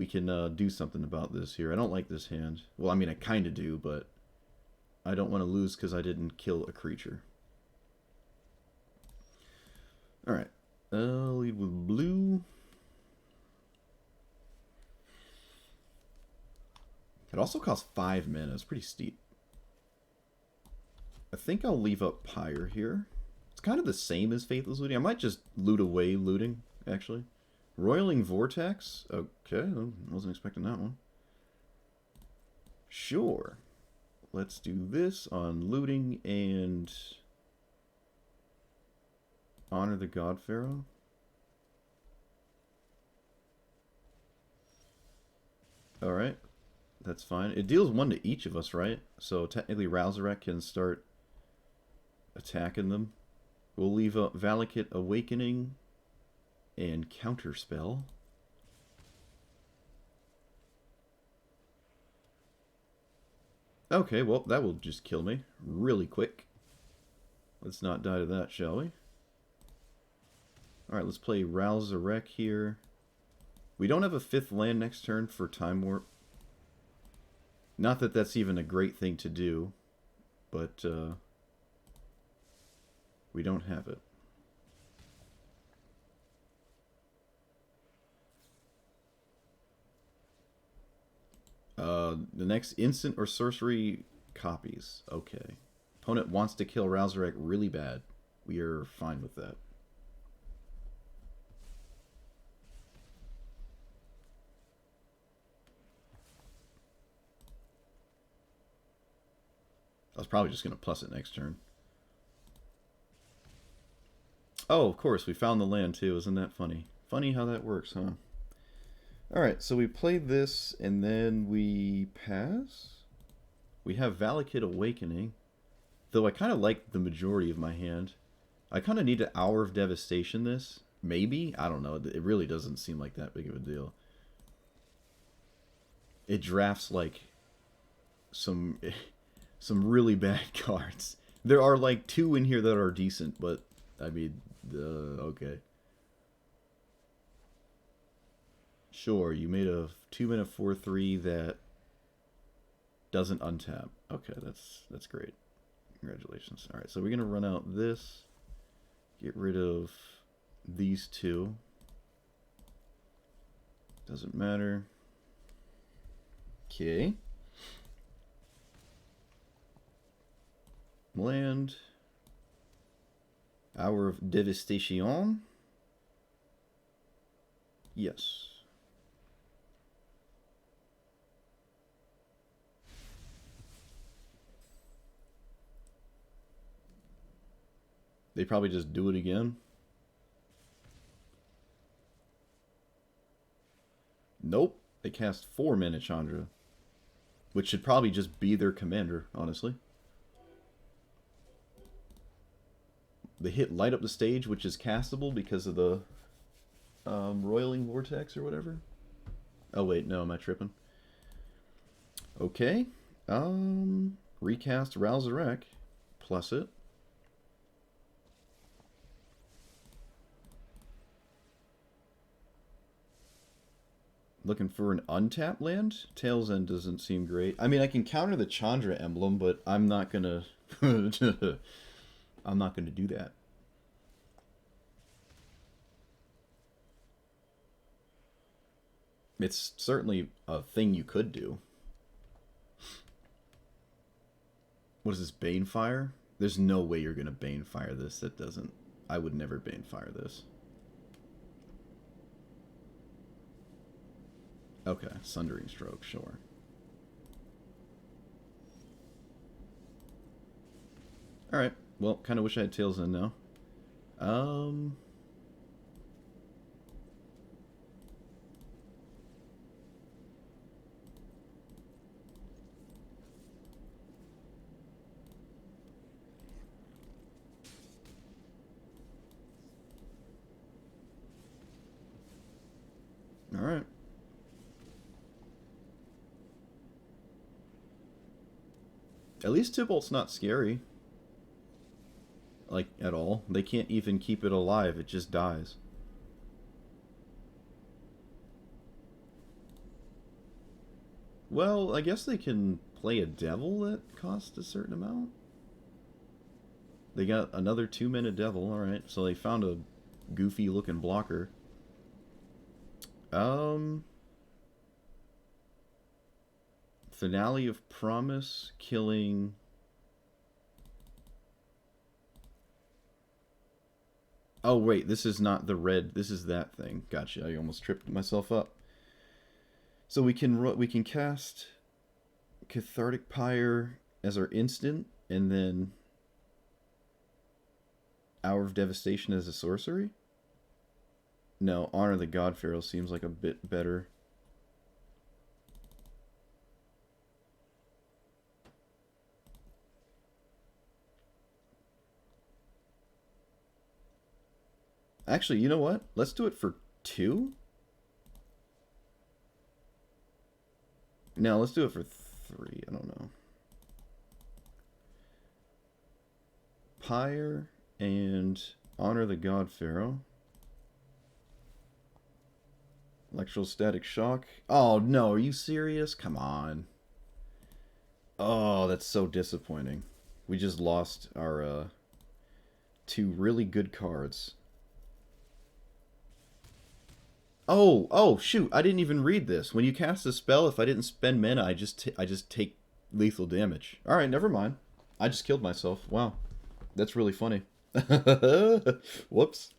can do something about this here. I don't like this hand. Well, I mean, I kind of do, but I don't want to lose because I didn't kill a creature. Alright. Lead with blue. It also costs 5 mana. It's pretty steep. I think I'll leave up Pyre here. It's kind of the same as Faithless Looting. I might just loot away looting, actually. Roiling Vortex. Okay, I wasn't expecting that one. Sure. Let's do this on looting and honor the God Pharaoh. Alright. That's fine. It deals 1 to each of us, right? So technically Razorek can start attacking them. We'll leave up Valakut Awakening and Counterspell. Okay, well, that will just kill me really quick. Let's not die to that, shall we? Alright, let's play Razorek here. We don't have a 5th land next turn for Time Warp. Not that that's even a great thing to do, but we don't have it. The next instant or sorcery copies. Okay. Opponent wants to kill Razorek really bad. We are fine with that. was probably just going to plus it next turn. Oh, of course, we found the land too. Isn't that funny? Funny how that works, huh? Alright, so we played this, and then we pass. We have Valakut Awakening. Though I kind of like the majority of my hand. I kind of need an Hour of Devastation this. Maybe? I don't know. It really doesn't seem like that big of a deal. It drafts, like, some really bad cards. There are, like, 2 in here that are decent, but, I mean, okay. Sure, you made a 2-mana 4/3 that doesn't untap. Okay, that's great. Congratulations. Alright, so we're going to run out this. Get rid of these 2. Doesn't matter. Okay. Land. Hour of Devastation. Yes. They probably just do it again. Nope. They cast 4 mana Chandra. Which should probably just be their commander, honestly. They hit Light Up the Stage, which is castable because of the Roiling Vortex or whatever. Oh wait, no, am I tripping? Okay. Recast Ralzarek. Plus it. Looking for an untapped land? Tail's End doesn't seem great. I mean, I can counter the Chandra emblem, but I'm not gonna... I'm not gonna do that. It's certainly a thing you could do. What is this, Banefire? There's no way you're gonna Banefire this. That doesn't... I would never Banefire this. Okay, Sundering Stroke, sure. Alright, well, kind of wish I had Tails End now. Alright. At least Tybalt's not scary. Like, at all. They can't even keep it alive, it just dies. Well, I guess they can play a Devil that costs a certain amount. They got another 2-mana Devil, alright. So they found a goofy looking blocker. Finale of Promise, killing... Oh, wait, this is not the red. This is that thing. Gotcha, I almost tripped myself up. So we can cast Cathartic Pyre as our instant, and then Hour of Devastation as a sorcery? No, Honor the God-Pharaoh seems like a bit better. Actually, you know what? Let's do it for 2? No, let's do it for 3. I don't know. Pyre and Honor the God-Pharaoh. Electrostatic Shock. Oh, no. Are you serious? Come on. Oh, that's so disappointing. We just lost our 2 really good cards. Oh, shoot. I didn't even read this. When you cast a spell, if I didn't spend mana, I just take lethal damage. Alright, never mind. I just killed myself. Wow. That's really funny. Whoops.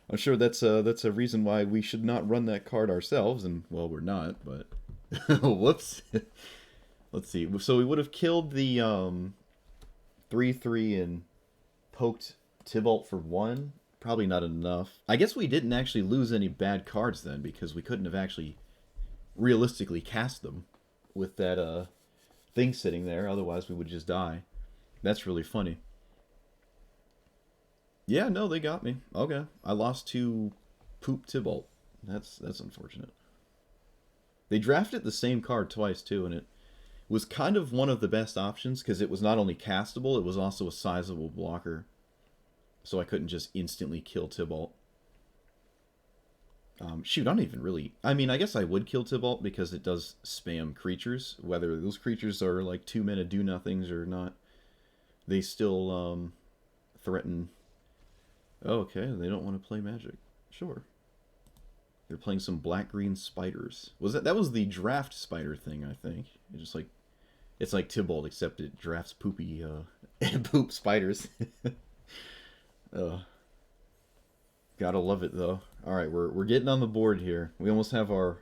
I'm sure that's a reason why we should not run that card ourselves, and, well, we're not, but... Whoops. Let's see. So we would have killed the 3/3 and poked Tibalt for 1. Probably not enough. I guess we didn't actually lose any bad cards then, because we couldn't have actually realistically cast them with that thing sitting there. Otherwise, we would just die. That's really funny. Yeah, no, they got me. Okay. I lost to Poop Tibalt. That's unfortunate. They drafted the same card twice, too, and it was kind of one of the best options, because it was not only castable, it was also a sizable blocker. So I couldn't just instantly kill Tibalt. Shoot, I don't even really... I mean, I guess I would kill Tibalt because it does spam creatures. Whether those creatures are like 2-mana do-nothings or not, they still threaten... Oh, okay, they don't want to play Magic. Sure. They're playing some black-green spiders. That was the draft spider thing, I think. It's like Tibalt, except it drafts poopy poop spiders. Gotta love it though. All right, we're getting on the board here. We almost have our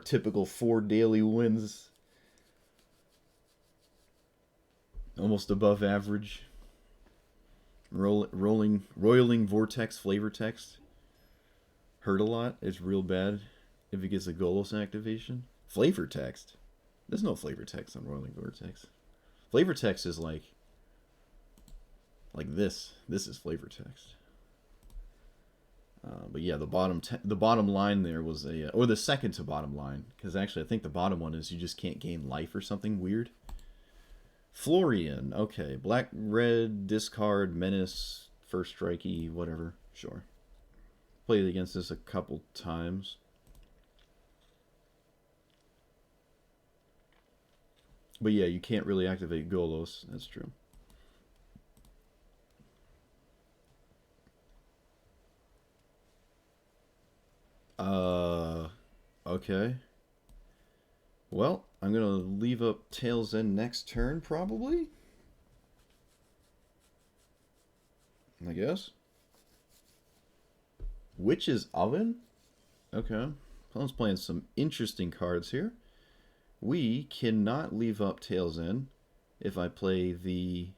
typical 4 daily wins. Almost above average. Roiling Vortex flavor text. Hurt a lot. It's real bad if it gets a Golos activation. Flavor text. There's no flavor text on Roiling Vortex. Flavor text is like this. This is flavor text. But yeah, the bottom line there was or the second to bottom line, because actually I think the bottom one is you just can't gain life or something weird. Florian, okay, black red discard menace first strikey whatever, sure. Played against this a couple times. But yeah, you can't really activate Golos. That's true. Okay. Well, I'm gonna leave up Tail's End next turn, probably. I guess. Witch's Oven? Okay. Opponent's playing some interesting cards here. We cannot leave up Tail's End if I play the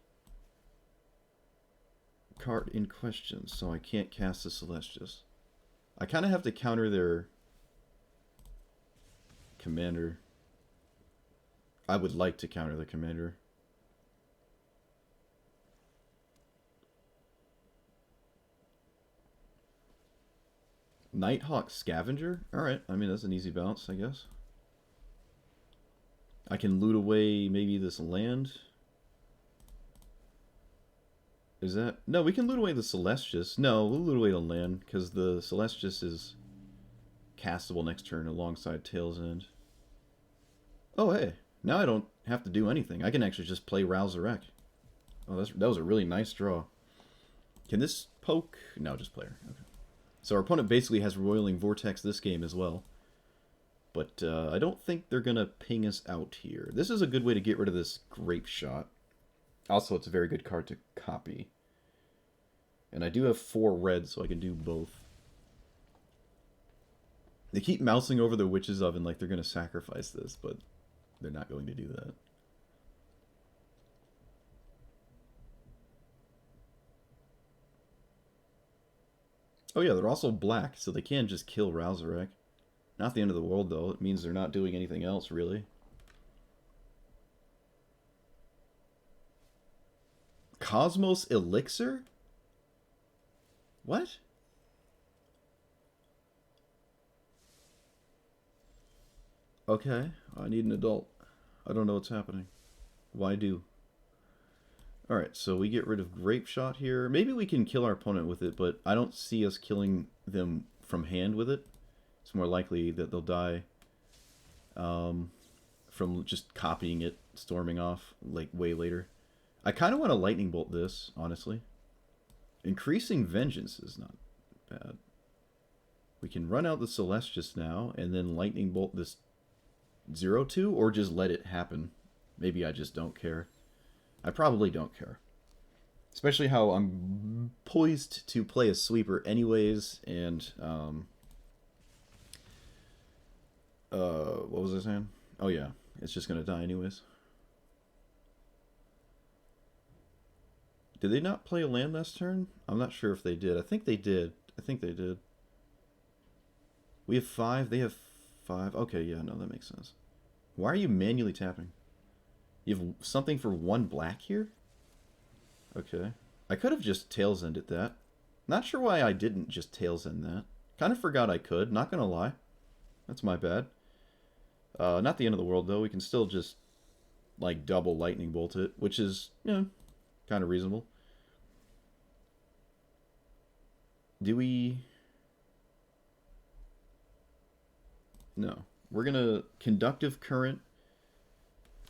card in question, so I can't cast the Celestius. I kind of have to counter their commander. I would like to counter the commander. Nighthawk Scavenger? Alright, I mean, that's an easy bounce, I guess. I can loot away maybe this land. Is that... No, we can loot away the Celestius. No, we'll loot away the land, because the Celestius is castable next turn alongside Tail's End. Oh, hey. Now I don't have to do anything. I can actually just play Ralzarek. Oh, that was a really nice draw. Can this poke? No, just player. Okay. So our opponent basically has Roiling Vortex this game as well. But I don't think they're going to ping us out here. This is a good way to get rid of this Grape Shot. Also, it's a very good card to copy. And I do have 4 red, so I can do both. They keep mousing over the Witch's Oven like they're going to sacrifice this, but they're not going to do that. Oh yeah, they're also black, so they can just kill Ralzarek. Not the end of the world, though. It means they're not doing anything else, really. Cosmos Elixir? What? Okay, I need an adult. I don't know what's happening. Why do? Alright, so we get rid of Grape Shot here. Maybe we can kill our opponent with it, but I don't see us killing them from hand with it. It's more likely that they'll die from just copying it, storming off like way later. I kind of want to Lightning Bolt this, honestly. Increasing Vengeance is not bad. We can run out the Celestius now and then Lightning Bolt this 0/2, or just let it happen. Maybe I just don't care. I probably don't care. Especially how I'm poised to play a sweeper anyways, and what was I saying? Oh yeah, it's just gonna die anyways. Did they not play a land last turn? I'm not sure if they did. I think they did. I think they did. We have 5. They have 5. Okay, yeah, no, that makes sense. Why are you manually tapping? You have something for 1 black here? Okay. I could have just Tails Ended that. Not sure why I didn't just Tails End that. Kind of forgot I could, not gonna lie. That's my bad. Not the end of the world, though. We can still just, like, double Lightning Bolt it, which is, you know, kind of reasonable. Do we... No. We're gonna Conductive Current.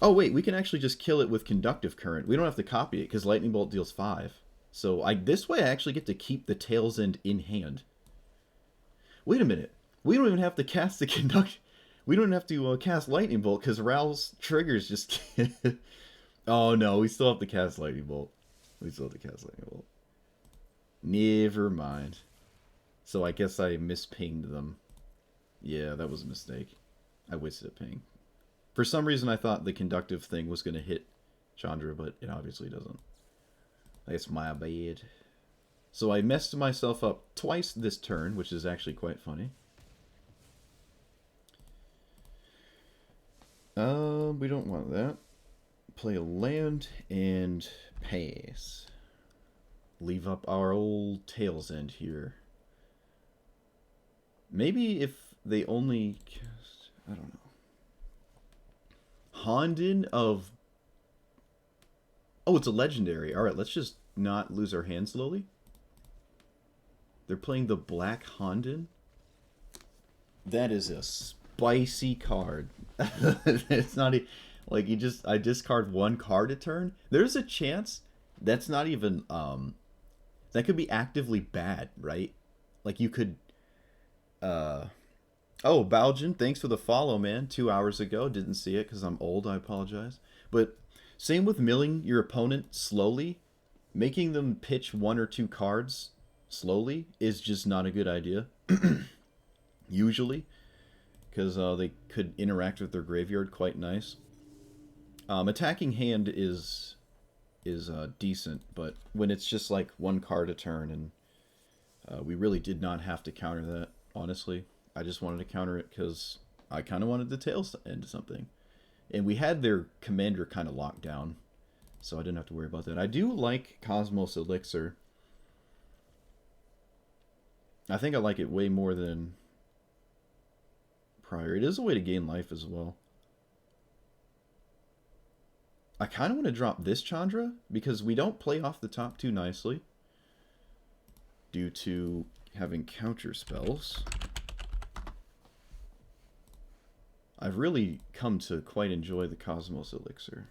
Oh, wait, we can actually just kill it with Conductive Current. We don't have to copy it, because Lightning Bolt deals 5. So this way I actually get to keep the Tails End in hand. Wait a minute. We don't even have to cast the Conduct... We don't have to cast Lightning Bolt, because Ral's triggers just... Oh, no, we still have to cast Lightning Bolt. We still have to cast Lightning Bolt. Never mind. So I guess I mispinged them. Yeah, that was a mistake. I wasted a ping. For some reason, I thought the conductive thing was going to hit Chandra, but it obviously doesn't. That's my bad. So I messed myself up twice this turn, which is actually quite funny. We don't want that. Play a land and pass. Leave up our old Tails End here. Maybe if they only cast... I don't know. Honden of... Oh, it's a legendary. Alright, let's just not lose our hand slowly. They're playing the Black Honden. That is a spicy card. It's not like I discard 1 card a turn. There's a chance that's not even that could be actively bad, right? Like you could oh, Baljan, thanks for the follow, man. 2 hours ago, didn't see it because I'm old, I apologize. But same with milling your opponent slowly. Making them pitch 1 or 2 cards slowly is just not a good idea. Usually. Because they could interact with their graveyard quite nice. Attacking hand is decent, but when it's just like 1 card a turn, and we really did not have to counter that, honestly. I just wanted to counter it because I kind of wanted the Tails End something. And we had their commander kind of locked down, so I didn't have to worry about that. I do like Cosmos Elixir. I think I like it way more than Prior. It is a way to gain life as well. I kind of want to drop this Chandra because we don't play off the top too nicely due to having counter spells. I've really come to quite enjoy the Cosmos Elixir.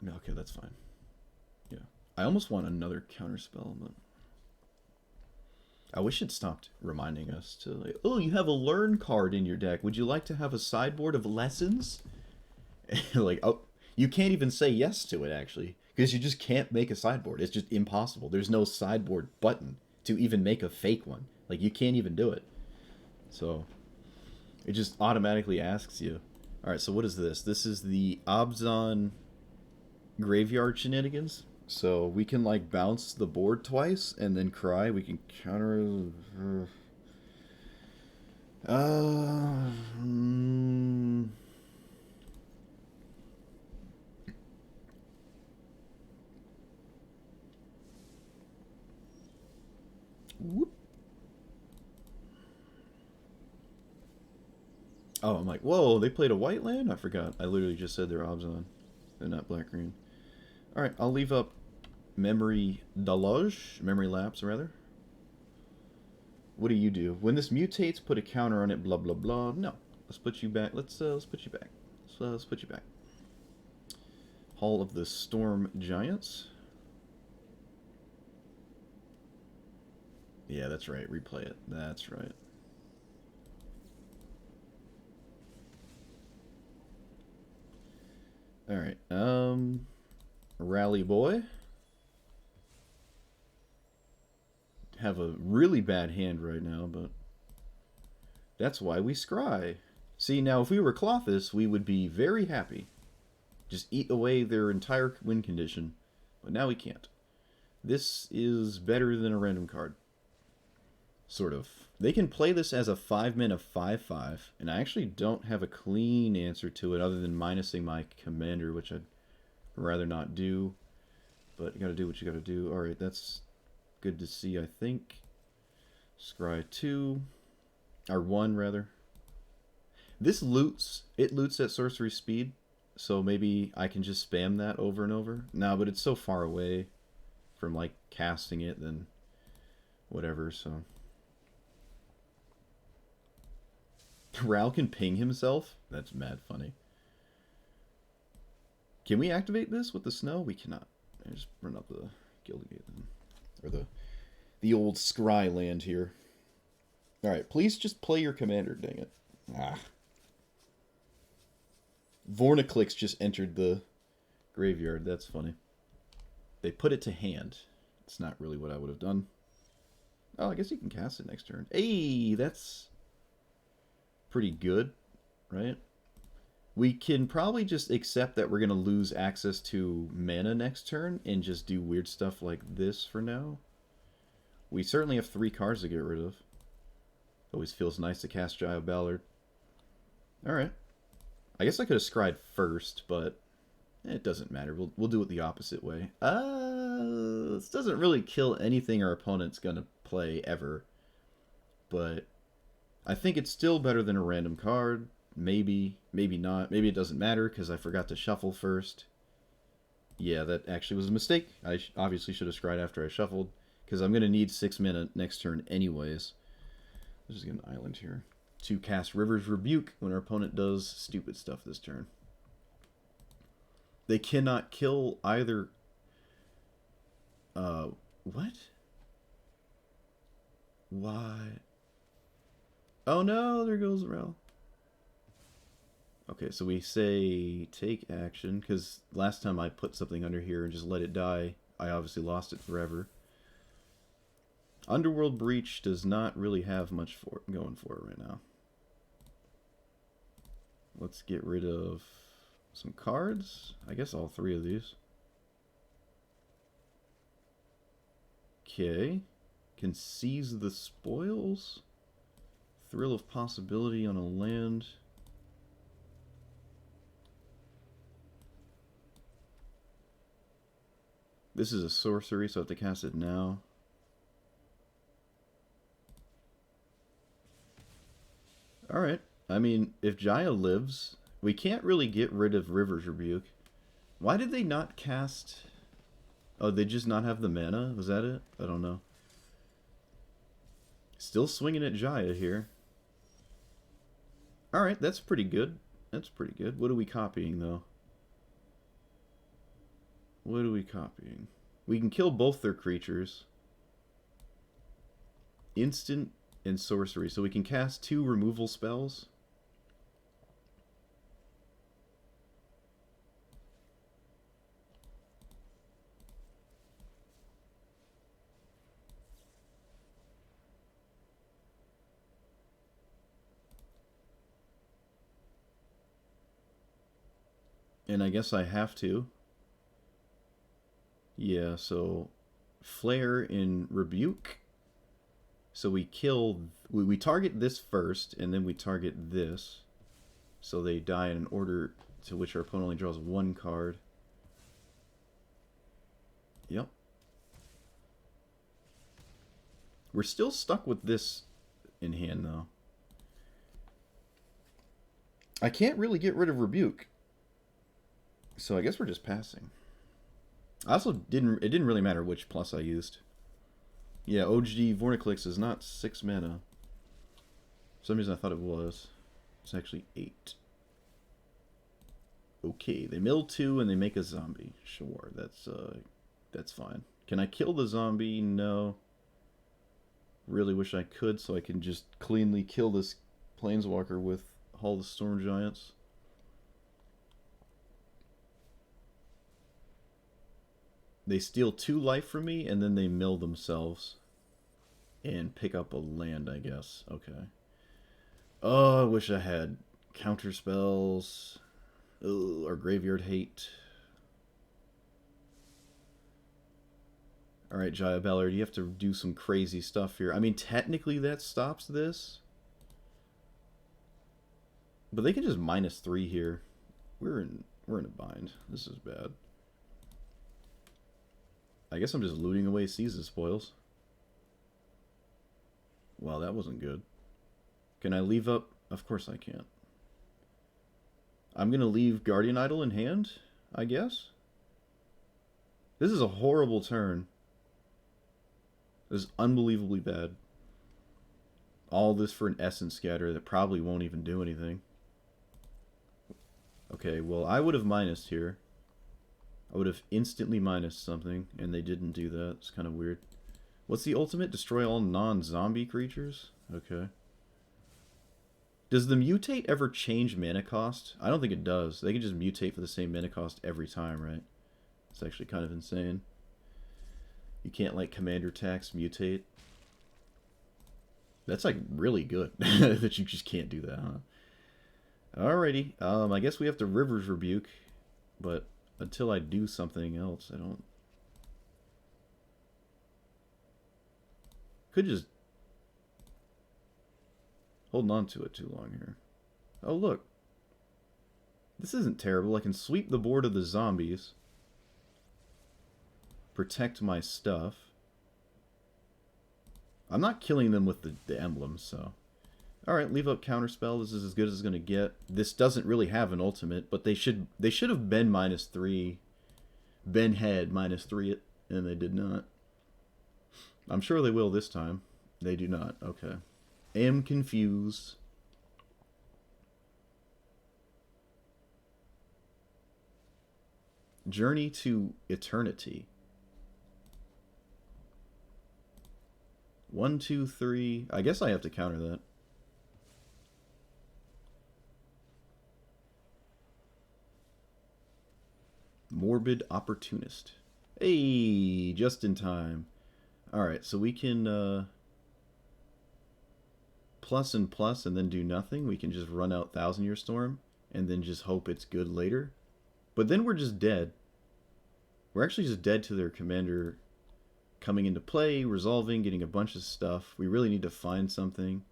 Okay, that's fine. Yeah. I almost want another counterspell, but I wish it stopped reminding us to, like, oh, you have a learn card in your deck. Would you like to have a sideboard of lessons? Like, oh, you can't even say yes to it, actually, because you just can't make a sideboard. It's just impossible. There's no sideboard button to even make a fake one. Like, you can't even do it. So, it just automatically asks you. Alright, so what is this? This is the Abzan Graveyard Shenanigans. So we can like bounce the board twice and then cry. We can counter. Whoop. Oh, I'm like, whoa, they played a white land? I forgot. I literally just said they're Abzan. They're not black-green. Alright, I'll leave up Memory Deluge. Memory Lapse, rather. What do you do? When this mutates, put a counter on it, blah, blah, blah. No. Let's put you back. Let's put you back. Let's put you back. Hall of the Storm Giants. Yeah, that's right. Replay it. That's right. Alright, Rally Boy. Have a really bad hand right now, but That's why we scry. See, now if we were Clothis, we would be very happy. Just eat away their entire win condition. But now we can't. This is better than a random card. Sort of. They can play this as a 5-mana 5/5, and I actually don't have a clean answer to it other than minusing my commander, which I'd rather not do. But you gotta do what you gotta do. Alright, that's good to see, I think. Scry 2. Or 1, rather. This loots. It loots at sorcery speed, so maybe I can just spam that over and over. No, but it's so far away from, like, casting it, then whatever, so... Ral can ping himself? That's mad funny. Can we activate this with the snow? We cannot. I just run up the Guildgate then. Or the old scry land here. Alright, please just play your commander, dang it. Ah. Vorniclix just entered the graveyard. That's funny. They put it to hand. It's not really what I would have done. Oh, I guess you can cast it next turn. Hey, that's pretty good, right? We can probably just accept that we're going to lose access to mana next turn and just do weird stuff like this for now. We certainly have 3 cards to get rid of. Always feels nice to cast Jaya Ballard. Alright. I guess I could have scried first, but it doesn't matter. We'll do it the opposite way. This doesn't really kill anything our opponent's going to play ever. But I think it's still better than a random card. Maybe, maybe not. Maybe it doesn't matter because I forgot to shuffle first. Yeah, that actually was a mistake. I obviously should have scried after I shuffled because I'm going to need 6 mana next turn anyways. Let's just get an island here to cast River's Rebuke when our opponent does stupid stuff this turn. They cannot kill either... what? Why? Oh no, there goes Rel. Okay, so we say take action, because last time I put something under here and just let it die, I obviously lost it forever. Underworld Breach does not really have much going for it right now. Let's get rid of some cards. I guess all 3 of these. Okay. Can seize the spoils. Thrill of Possibility on a land. This is a sorcery, so I have to cast it now. Alright. I mean, if Jaya lives, we can't really get rid of River's Rebuke. Why did they not cast... Oh, they just not have the mana? Was that it? I don't know. Still swinging at Jaya here. Alright, that's pretty good. That's pretty good. What are we copying, though? What are we copying? We can kill both their creatures. Instant and sorcery. So we can cast 2 removal spells. And I guess I have to. Yeah, so Flare in Rebuke. So we kill... We target this first, and then we target this. So they die in an order to which our opponent only draws 1 card. Yep. We're still stuck with this in hand, though. I can't really get rid of Rebuke. So I guess we're just passing. I also didn't... It didn't really matter which plus I used. Yeah, OG Vorniclix is not 6 mana. For some reason I thought it was. It's actually 8. Okay, they mill 2 and they make a zombie. Sure, that's fine. Can I kill the zombie? No. Really wish I could so I can just cleanly kill this Planeswalker with Hall of Storm Giants. They steal 2 life from me, and then they mill themselves. And pick up a land, I guess. Okay. Oh, I wish I had counterspells. Ugh, or graveyard hate. Alright, Jaya Ballard, you have to do some crazy stuff here. I mean, technically that stops this. But they can just -3 here. We're in a bind. This is bad. I guess I'm just looting away season spoils. Wow, that wasn't good. Can I leave up? Of course I can't. I'm going to leave Guardian Idol in hand, I guess. This is a horrible turn. This is unbelievably bad. All this for an Essence Scatter that probably won't even do anything. Okay, well, I would have minused here. I would have instantly minused something, and they didn't do that. It's kind of weird. What's the ultimate? Destroy all non-zombie creatures? Okay. Does the mutate ever change mana cost? I don't think it does. They can just mutate for the same mana cost every time, right? It's actually kind of insane. You can't, like, commander tax mutate. That's, like, really good that you just can't do that, huh? Alrighty. I guess we have to River's Rebuke, but until I do something else, I don't... Could just... Holding on to it too long here. Oh, look. This isn't terrible. I can sweep the board of the zombies. Protect my stuff. I'm not killing them with the emblems, so... Alright, leave up Counterspell. This is as good as it's going to get. This doesn't really have an ultimate, but they should have been -3. Ben had -3 and they did not. I'm sure they will this time. They do not. Okay. Am confused. Journey to Eternity. 1, 2, 3. I guess I have to counter that. Morbid Opportunist. Hey, just in time. Alright, so we can plus and plus and then do nothing. We can just run out Thousand Year Storm and then just hope it's good later. But then we're just dead. We're actually just dead to their commander coming into play, resolving, getting a bunch of stuff. We really need to find something.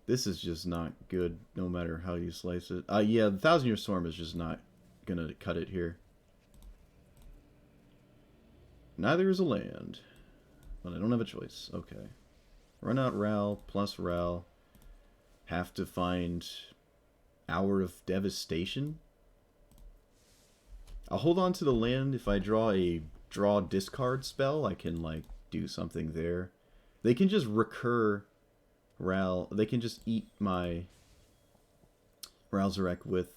This is just not good, no matter how you slice it. Yeah, the Thousand Year Storm is just not gonna cut it here. Neither is a land. But I don't have a choice. Okay. Run out Ral, plus Ral. Have to find Hour of Devastation. I'll hold on to the land. If I draw a discard spell, I can, like, do something there. They can just recur Ral. They can just eat my Ralzarek with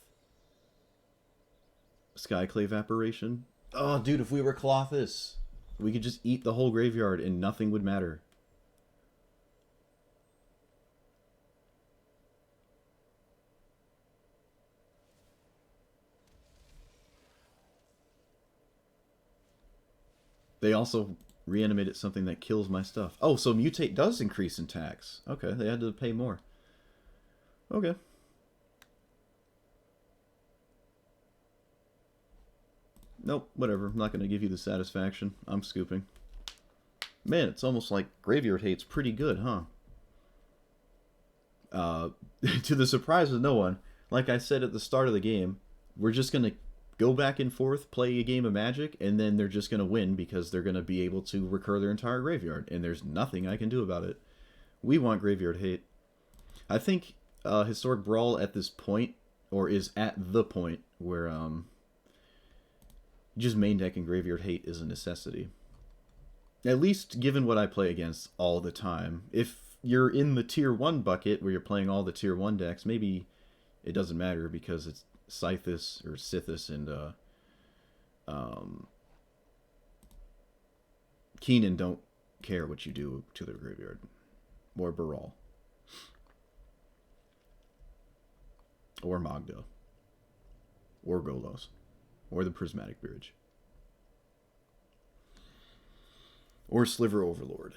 Skyclave Apparition. Oh, dude, if we were Colossus, we could just eat the whole graveyard and nothing would matter. They also reanimated something that kills my stuff. Oh, so mutate does increase in tax. Okay, they had to pay more. Okay. Nope, whatever. I'm not going to give you the satisfaction. I'm scooping. Man, it's almost like Graveyard Hate's pretty good, huh? To the surprise of no one, like I said at the start of the game, we're just going to go back and forth, play a game of Magic, and then they're just going to win because they're going to be able to recur their entire graveyard, and there's nothing I can do about it. We want Graveyard Hate. I think Historic Brawl at this point, or is at the point, where just main decking Graveyard Hate is a necessity. At least given what I play against all the time. If you're in the Tier 1 bucket, where you're playing all the Tier 1 decks, maybe it doesn't matter because it's Scythus or Sithis and Keenan don't care what you do to their graveyard. Or Brawl. Or Magda. Or Golos. Or the Prismatic Bridge. Or Sliver Overlord.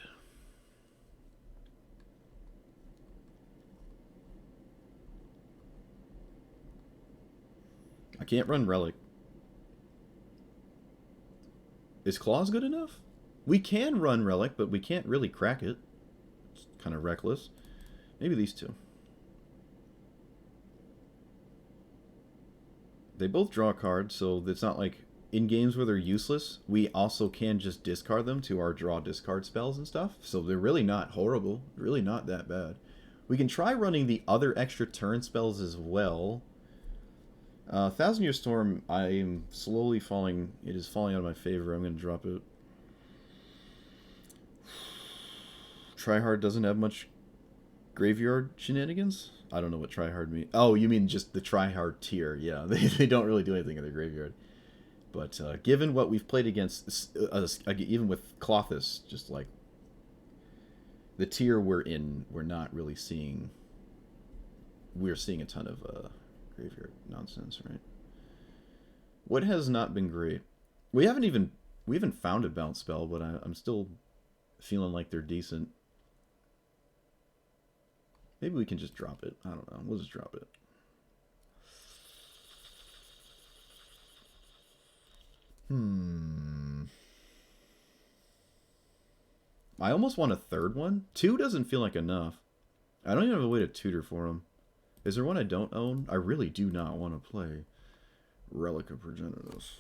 I can't run Relic. Is Claws good enough? We can run Relic, but we can't really crack it. It's kind of reckless. Maybe these two. They both draw a card, so it's not like in games where they're useless, we also can just discard them to our draw discard spells and stuff. So they're really not horrible. Really not that bad. We can try running the other extra turn spells as well. Thousand Year Storm, I am slowly falling. It is falling out of my favor. I'm going to drop it. Tryhard doesn't have much graveyard shenanigans. I don't know what Tryhard means. Oh, you mean just the Tryhard tier? Yeah, they don't really do anything in their graveyard. But given what we've played against, even with Klothys, just like the tier we're in, we're not really seeing. We're seeing a ton of graveyard nonsense, right? What has not been great? We haven't found a bounce spell, but I'm still feeling like they're decent. Maybe we can just drop it. I don't know. We'll just drop it. I almost want a third one. 2 doesn't feel like enough. I don't even have a way to tutor for them. Is there one I don't own? I really do not want to play Relic of Progenitus.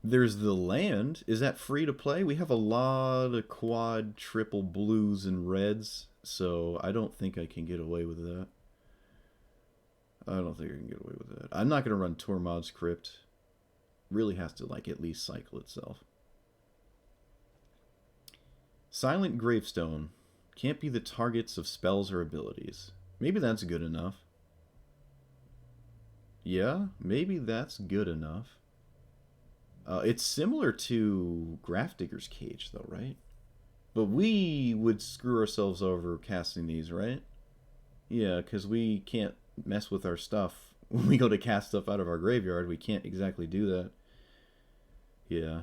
There's the land. Is that free to play? We have a lot of quad, triple blues and reds, so I don't think I can get away with that. I don't think I can get away with that. I'm not going to run Tormod's Crypt. Really has to, like, at least cycle itself. Silent Gravestone. Can't be the targets of spells or abilities. Maybe that's good enough. Yeah, maybe that's good enough. It's similar to Grafdigger's Cage, though, right? But we would screw ourselves over casting these, right? Yeah, because we can't mess with our stuff. When we go to cast stuff out of our graveyard, we can't exactly do that. Yeah.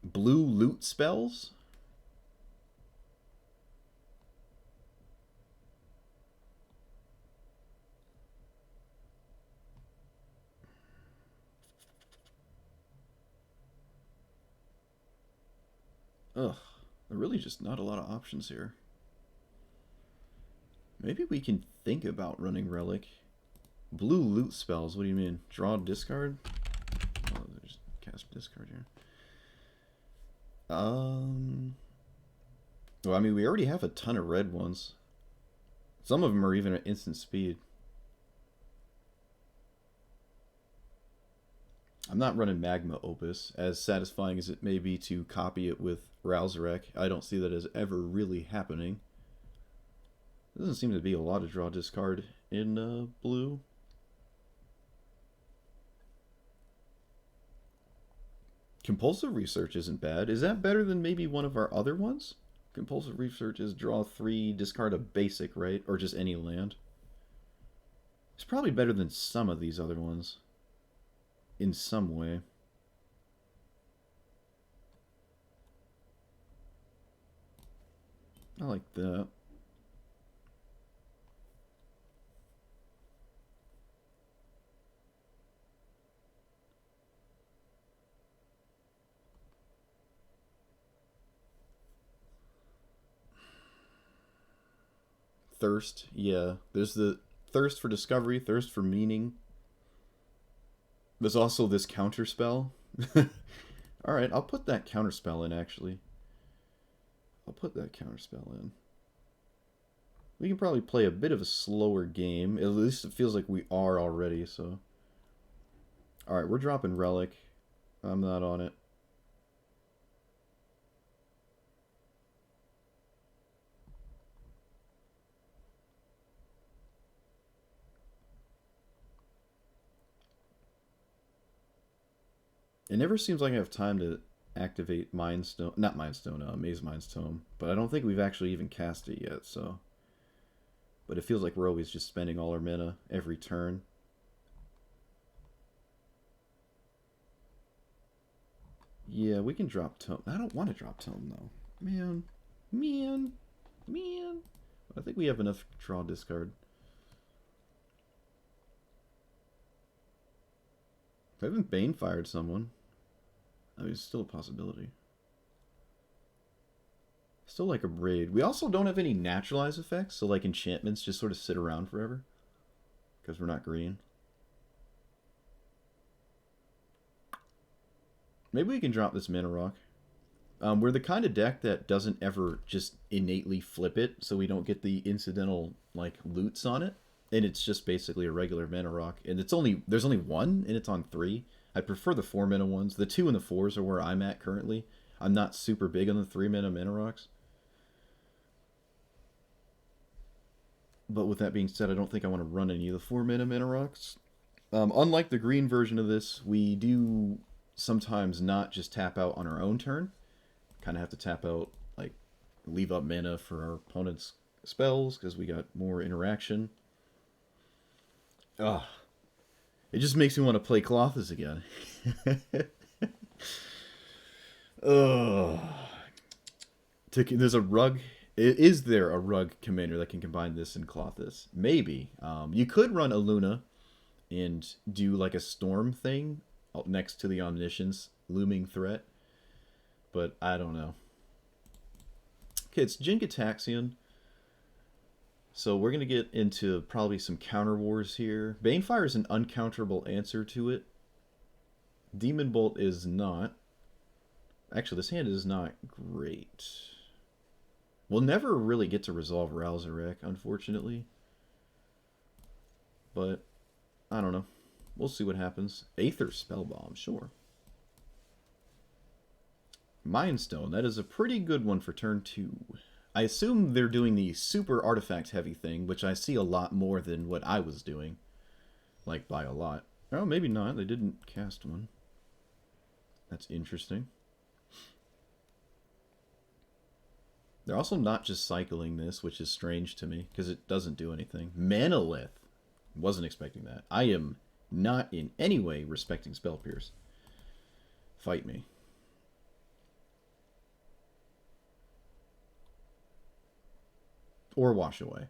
Blue loot spells? Ugh, there are really just not a lot of options here. Maybe we can think about running Relic. Blue loot spells, what do you mean? Draw, discard? Oh, there's cast discard here. Well, I mean, we already have a ton of red ones. Some of them are even at instant speed. I'm not running Magma Opus, as satisfying as it may be to copy it with Ralzarek. I don't see that as ever really happening. There doesn't seem to be a lot of draw discard in blue. Compulsive Research isn't bad. Is that better than maybe one of our other ones? Compulsive Research is draw 3, discard a basic, right? Or just any land. It's probably better than some of these other ones. In some way. I like that. Thirst, yeah. There's the thirst for discovery, thirst for meaning. There's also this counterspell. Alright, I'll put that counterspell in, actually. I'll put that counterspell in. We can probably play a bit of a slower game. At least it feels like we are already, so. Alright, we're dropping Relic. I'm not on it. It never seems like I have time to activate Mindstone. Not Mindstone, Maze Mind's Tome. But I don't think we've actually even cast it yet, so. But it feels like we're always just spending all our mana every turn. Yeah, we can drop Tome. I don't want to drop Tome, though. Man. Man. Man. I think we have enough draw discard. I haven't Banefired someone. I mean, it's still a possibility. Still like Abrade. We also don't have any naturalize effects, so like enchantments just sort of sit around forever. Because we're not green. Maybe we can drop this Mana Rock. We're the kind of deck that doesn't ever just innately flip it, so we don't get the incidental like loots on it. And it's just basically a regular Mana Rock. And there's only one, and it's on 3. I prefer the 4-mana ones. The 2 and the 4s are where I'm at currently. I'm not super big on the 3-mana Mana Rocks. But with that being said, I don't think I want to run any of the 4-mana Mana Rocks. Unlike the green version of this, we do sometimes not just tap out on our own turn. Kind of have to tap out, like, leave up mana for our opponent's spells, because we got more interaction. Ugh. It just makes me want to play Colossus again. Ugh. There's a rug. Is there a rug commander that can combine this and Colossus? Maybe. You could run a Luna and do like a storm thing next to the Omniscience looming threat. But I don't know. Okay, it's Jin-Gitaxian. So we're going to get into probably some counter wars here. Banefire is an uncounterable answer to it. Demon Bolt is not. Actually, this hand is not great. We'll never really get to resolve Ralzarek, unfortunately. But, I don't know. We'll see what happens. Aether Spellbomb, sure. Mindstone, that is a pretty good one for turn 2. I assume they're doing the super artifact heavy thing, which I see a lot more than what I was doing. Like, by a lot. Oh, maybe not. They didn't cast one. That's interesting. They're also not just cycling this, which is strange to me, because it doesn't do anything. Manolith. Wasn't expecting that. I am not in any way respecting Spell Pierce. Fight me. Or Wash Away.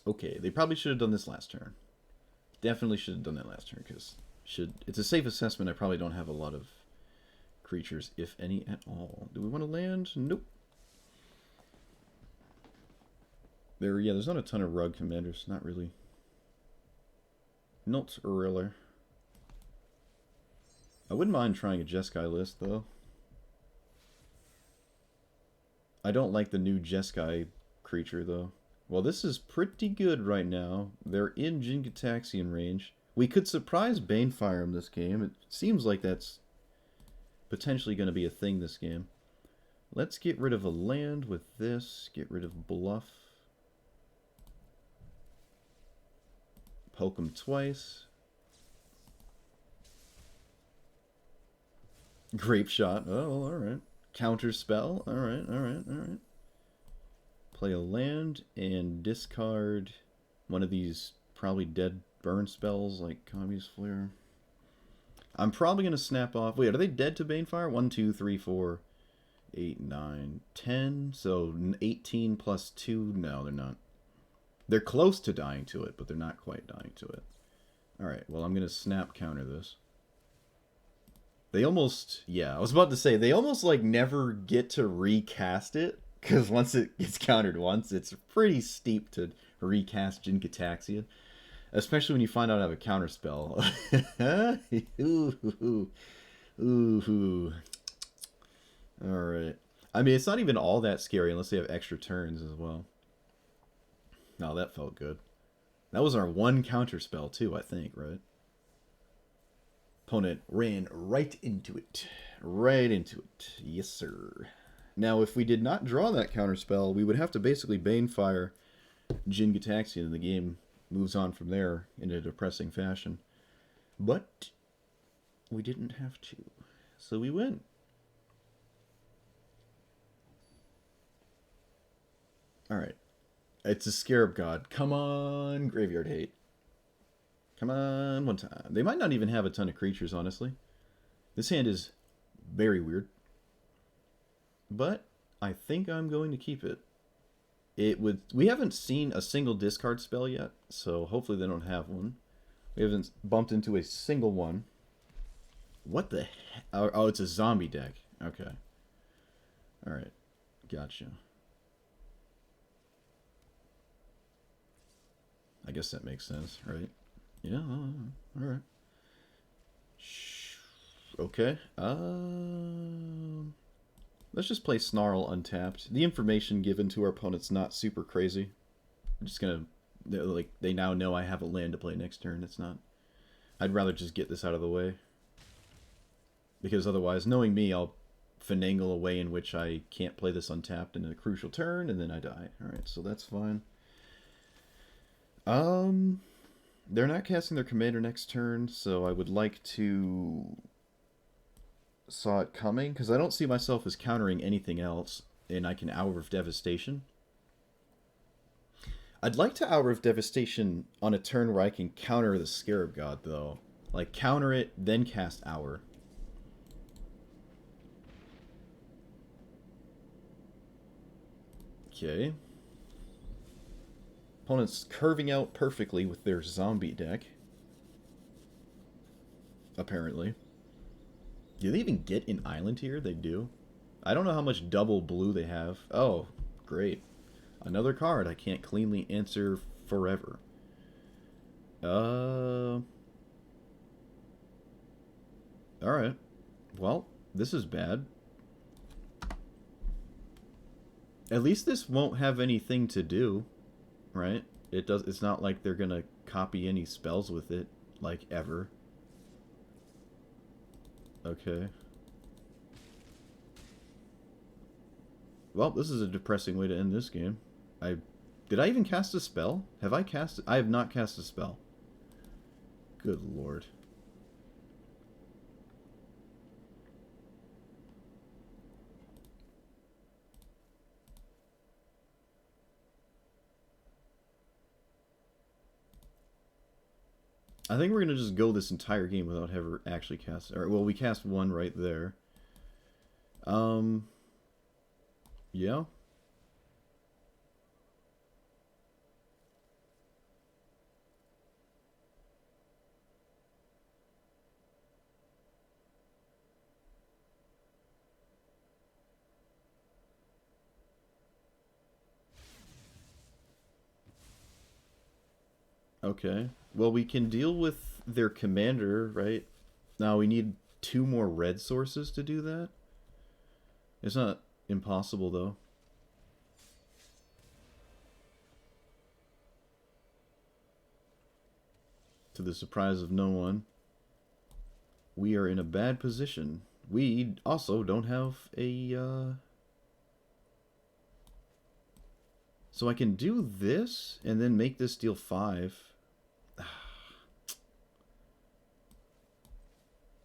Okay, they probably should have done this last turn. Definitely should have done that last turn, because it's a safe assessment. I probably don't have a lot of creatures, if any at all. Do we want to land? Nope. There's not a ton of rug commanders. Not really. Not really. I wouldn't mind trying a Jeskai list, though. I don't like the new Jeskai creature, though. Well, this is pretty good right now. They're in Jin-Gitaxian range. We could surprise Banefire in this game. It seems like that's potentially going to be a thing this game. Let's get rid of a land with this. Get rid of Bluff. Poke him twice. Grape Shot. Oh, alright. Counterspell. Alright. Play a land and discard one of these probably dead burn spells like Kami's Flare. I'm probably going to snap off. Wait, are they dead to Banefire? 1, 2, 3, 4, 8, 9, 10. So 18 plus 2. No, they're not. They're close to dying to it, but they're not quite dying to it. Alright, well, I'm going to snap counter this. They almost, yeah, I was about to say, they almost like never get to recast it, because once it gets countered once, it's pretty steep to recast Jin-Gitaxian, especially when you find out I have a counterspell. Ooh. Alright. I mean, it's not even all that scary unless they have extra turns as well. No, that felt good. That was our one counterspell too, I think, right? Opponent ran right into it. Right into it. Yes, sir. Now, if we did not draw that counterspell, we would have to basically Banefire Jin-Gitaxian, and the game moves on from there in a depressing fashion. But we didn't have to. So we win. Alright. It's a Scarab God. Come on, Graveyard Hate. Come on, one time. They might not even have a ton of creatures, honestly. This hand is very weird. But I think I'm going to keep it. We haven't seen a single discard spell yet, so hopefully they don't have one. We haven't bumped into a single one. What the heck? Oh, it's a zombie deck. Okay. Alright. Gotcha. I guess that makes sense, right? Yeah, alright. Okay. Let's just play Snarl untapped. The information given to our opponent's not super crazy. I'm just gonna... Like, they now know I have a land to play next turn. It's not... I'd rather just get this out of the way. Because otherwise, knowing me, I'll finagle a way in which I can't play this untapped in a crucial turn, and then I die. Alright, so that's fine. They're not casting their commander next turn, so I would like to... saw it coming, because I don't see myself as countering anything else, and I can Hour of Devastation. I'd like to Hour of Devastation on a turn where I can counter the Scarab God, though. Like, counter it, then cast Hour. Okay. Opponent's curving out perfectly with their zombie deck. Apparently. Do they even get an island here? They do. I don't know how much double blue they have. Oh, great. Another card I can't cleanly answer forever. Alright. Well, this is bad. At least this won't have anything to do, right? It's not like they're gonna copy any spells with it, like, ever. Okay. Well, this is a depressing way to end this game. Did I even cast a spell? Have I cast... I have not cast a spell. Good lord. I think we're going to just go this entire game without ever actually casting... Or, well, we cast one right there. Yeah. Okay. Well, we can deal with their commander, right? Now we need 2 more red sources to do that. It's not impossible, though. To the surprise of no one, we are in a bad position. We also don't have a... So I can do this, and then make this deal 5.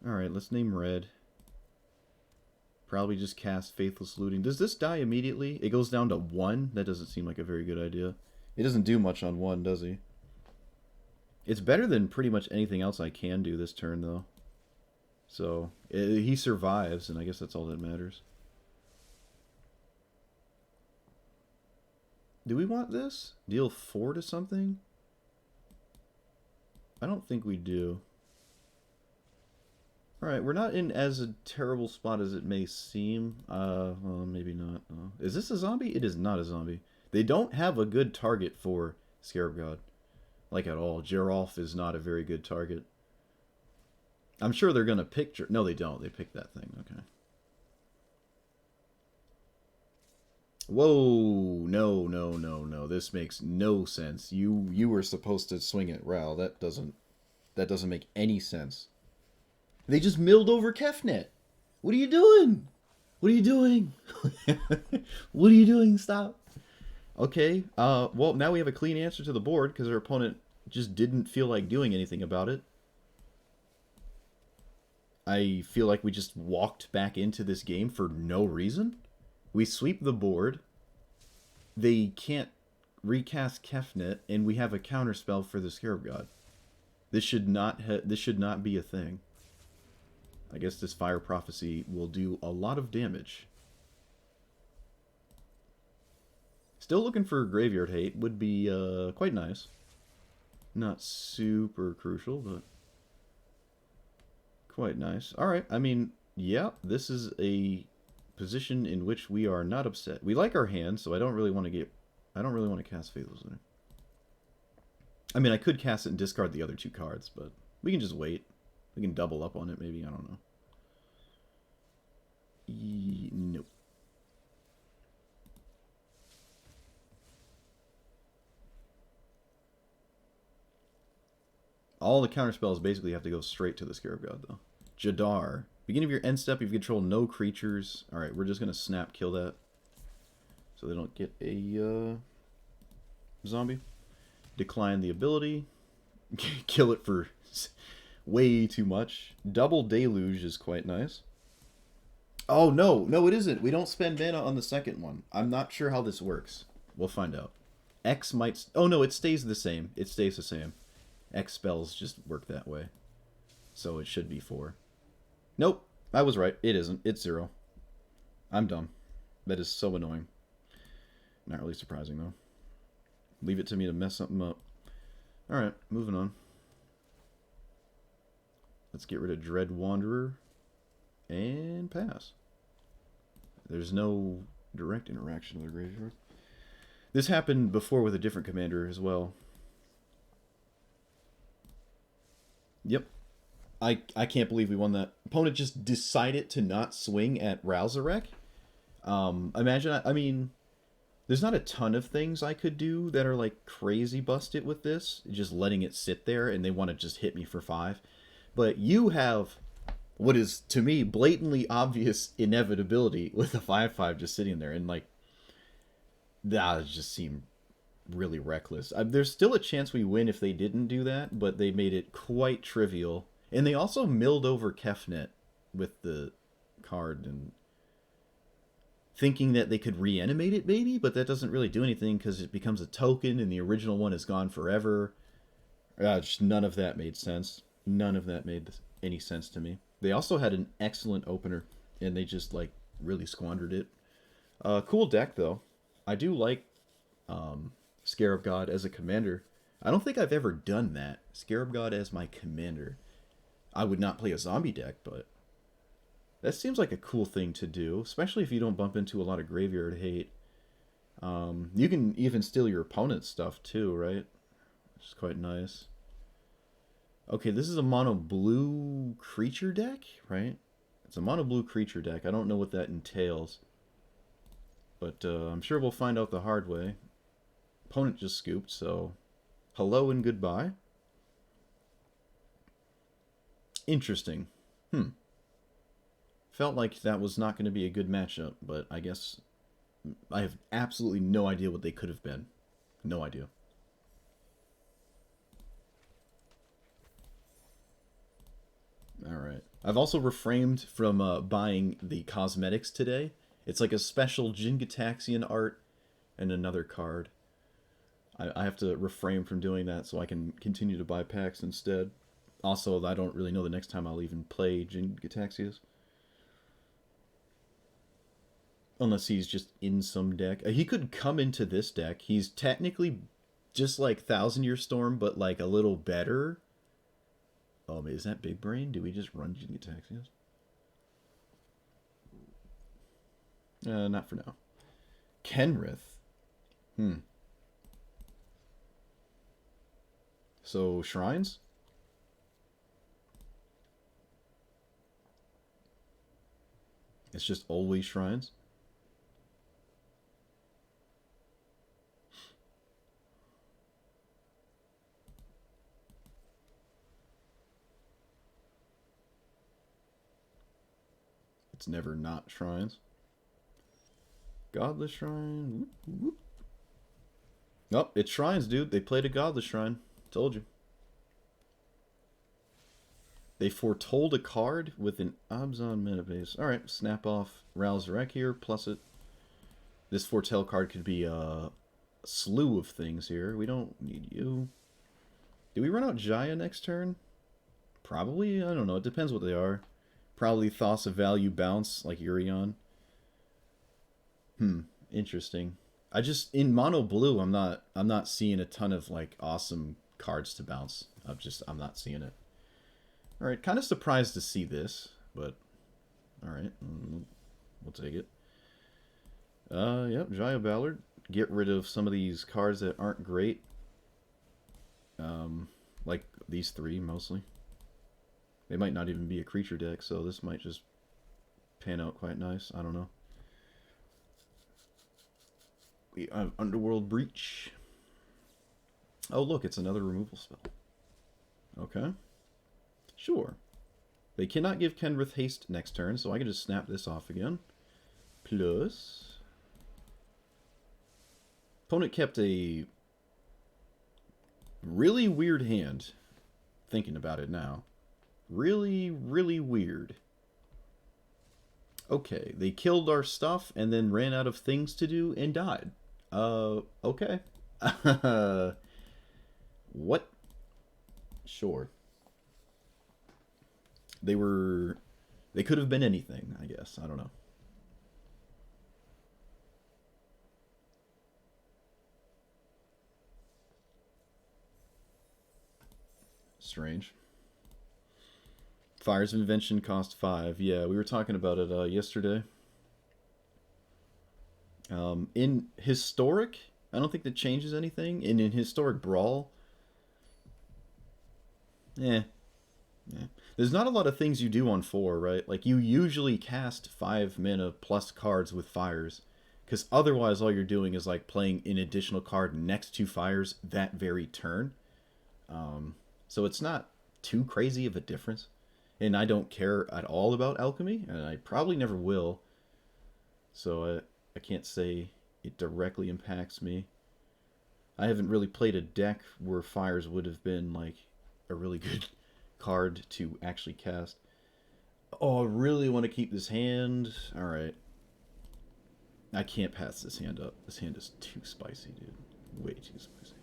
Alright, let's name red. Probably just cast Faithless Looting. Does this die immediately? It goes down to 1? That doesn't seem like a very good idea. He doesn't do much on 1, does he? It's better than pretty much anything else I can do this turn, though. So, he survives, and I guess that's all that matters. Do we want this? Deal 4 to something? I don't think we do. Alright, we're not in as a terrible spot as it may seem. Well, maybe not. Is this a zombie? It is not a zombie. They don't have a good target for Scarab God. Like, at all. Geralf is not a very good target. I'm sure they're going to pick... No, they don't. They pick that thing. Okay. Whoa. No, no, no, no. This makes no sense. You were supposed to swing at Ral. That doesn't make any sense. They just milled over Kefnet. What are you doing? What are you doing? What are you doing? Stop. Okay. Well, now we have a clean answer to the board because our opponent just didn't feel like doing anything about it. I feel like we just walked back into this game for no reason. We sweep the board. They can't recast Kefnet, and we have a counterspell for the Scarab God. This should not be a thing. I guess this Fire Prophecy will do a lot of damage. Still looking for Graveyard Hate. Would be quite nice. Not super crucial, but quite nice. Alright, I mean, yeah, this is a position in which we are not upset. We like our hand, so I don't really want to cast Faithless Looter. I mean, I could cast it and discard the other two cards, but we can just wait. We can double up on it, maybe. I don't know. Nope. All the counterspells basically have to go straight to the Scarab God, though. Jadar. Beginning of your end step, you control no creatures. Alright, we're just going to snap kill that. So they don't get a zombie. Decline the ability. Kill it for way too much. Double Deluge is quite nice. Oh, no. No, it isn't. We don't spend mana on the second one. I'm not sure how this works. We'll find out. X might... Oh, no, it stays the same. It stays the same. X spells just work that way. So it should be 4. Nope. I was right. It isn't. It's 0. I'm dumb. That is so annoying. Not really surprising, though. Leave it to me to mess something up. Alright, moving on. Let's get rid of Dread Wanderer. And pass. There's no direct interaction with the graveyard. This happened before with a different commander as well. Yep. I can't believe we won that. Opponent just decided to not swing at Ralzarek. Imagine, I mean, there's not a ton of things I could do that are like crazy busted with this. Just letting it sit there and they want to just hit me for 5. But you have what is, to me, blatantly obvious inevitability with a 5/5 just sitting there. And like, that just seemed really reckless. There's still a chance we win if they didn't do that, but they made it quite trivial. And they also milled over Kefnet with the card and thinking that they could reanimate it maybe, but that doesn't really do anything because it becomes a token and the original one is gone forever. Just none of that made sense. None of that made any sense to me. They also had an excellent opener and they just like really squandered it. Cool deck though. I do like Scarab God as a commander. I don't think I've ever done that. Scarab God as my commander. I would not play a zombie deck, but that seems like a cool thing to do, especially if you don't bump into a lot of graveyard hate. You can even steal your opponent's stuff too, right? Which is quite nice. Okay, this is a mono blue creature deck, right? It's a mono blue creature deck. I don't know what that entails, but I'm sure we'll find out the hard way. Opponent just scooped, so hello and goodbye. Interesting. Felt like that was not going to be a good matchup, but I guess I have absolutely no idea what they could have been. No idea. Alright. I've also refrained from buying the cosmetics today. It's like a special Jin-Gitaxian art and another card. I have to refrain from doing that so I can continue to buy packs instead. Also, I don't really know the next time I'll even play Jin-Gitaxias. Unless he's just in some deck. He could come into this deck. He's technically just like Thousand Year Storm, but like a little better. Oh, is that Big Brain? Do we just run Jin-Gitaxias? Not for now. Kenrith. So, Shrines? It's just always Shrines? It's never not Shrines. Godless Shrine. Whoop, whoop. Nope, it's Shrines, dude. They played a Godless Shrine. Told you. They foretold a card with an Abzan mana base. Alright, snap off Ralzarek here, plus it. This foretell card could be a slew of things here. We don't need you. Do we run out Jaya next turn? Probably. I don't know. It depends what they are. Probably Thos of Value bounce like Urion. Interesting. I just in mono blue I'm not seeing a ton of like awesome cards to bounce. I'm not seeing it. Alright, kind of surprised to see this, but alright. We'll take it. Yep, Jaya Ballard. Get rid of some of these cards that aren't great. Like these three mostly. They might not even be a creature deck, so this might just pan out quite nice. I don't know. We have Underworld Breach. Oh, look, it's another removal spell. Okay. Sure. They cannot give Kenrith haste next turn, so I can just snap this off again. Plus... Opponent kept a really weird hand. Thinking about it now. Really, really weird. Okay, they killed our stuff and then ran out of things to do and died. Okay. What? Sure. They could have been anything, I guess. I don't know. Strange. Fires of Invention cost 5. Yeah, we were talking about it yesterday. In Historic, I don't think that changes anything. And in Historic Brawl, yeah. There's not a lot of things you do on 4, right? Like, you usually cast 5 mana plus cards with fires. Because otherwise all you're doing is, like, playing an additional card next to fires that very turn. So it's not too crazy of a difference. And I don't care at all about alchemy, and I probably never will. So I can't say it directly impacts me. I haven't really played a deck where fires would have been like a really good card to actually cast. Oh, I really want to keep this hand. Alright. I can't pass this hand up. This hand is too spicy, dude. Way too spicy.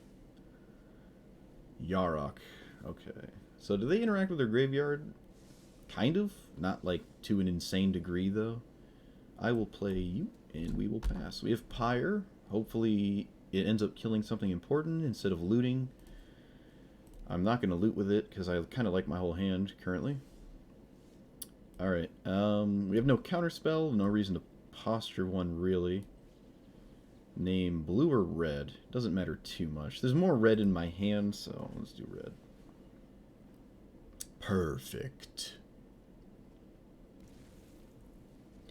Yarok. Okay. So do they interact with their graveyard? Kind of. Not like to an insane degree, though. I will play you, and we will pass. We have Pyre. Hopefully it ends up killing something important instead of looting. I'm not going to loot with it, because I kind of like my whole hand currently. Alright. We have no Counterspell. No reason to posture one, really. Name blue or red. Doesn't matter too much. There's more red in my hand, so let's do red. Perfect.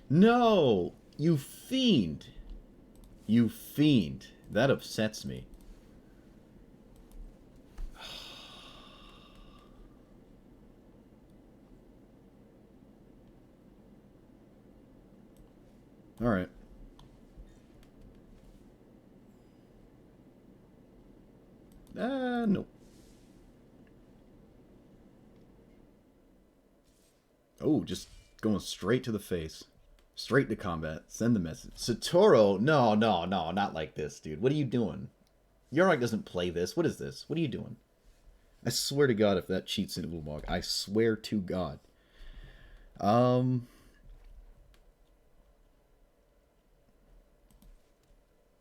No! You fiend! You fiend. That upsets me. Alright. No. Oh, just going straight to the face. Straight to combat. Send the message. Satoru, no, not like this, dude. What are you doing? Yarok doesn't play this. What is this? What are you doing? I swear to God if that cheats in Ulamog. I swear to God. Alright,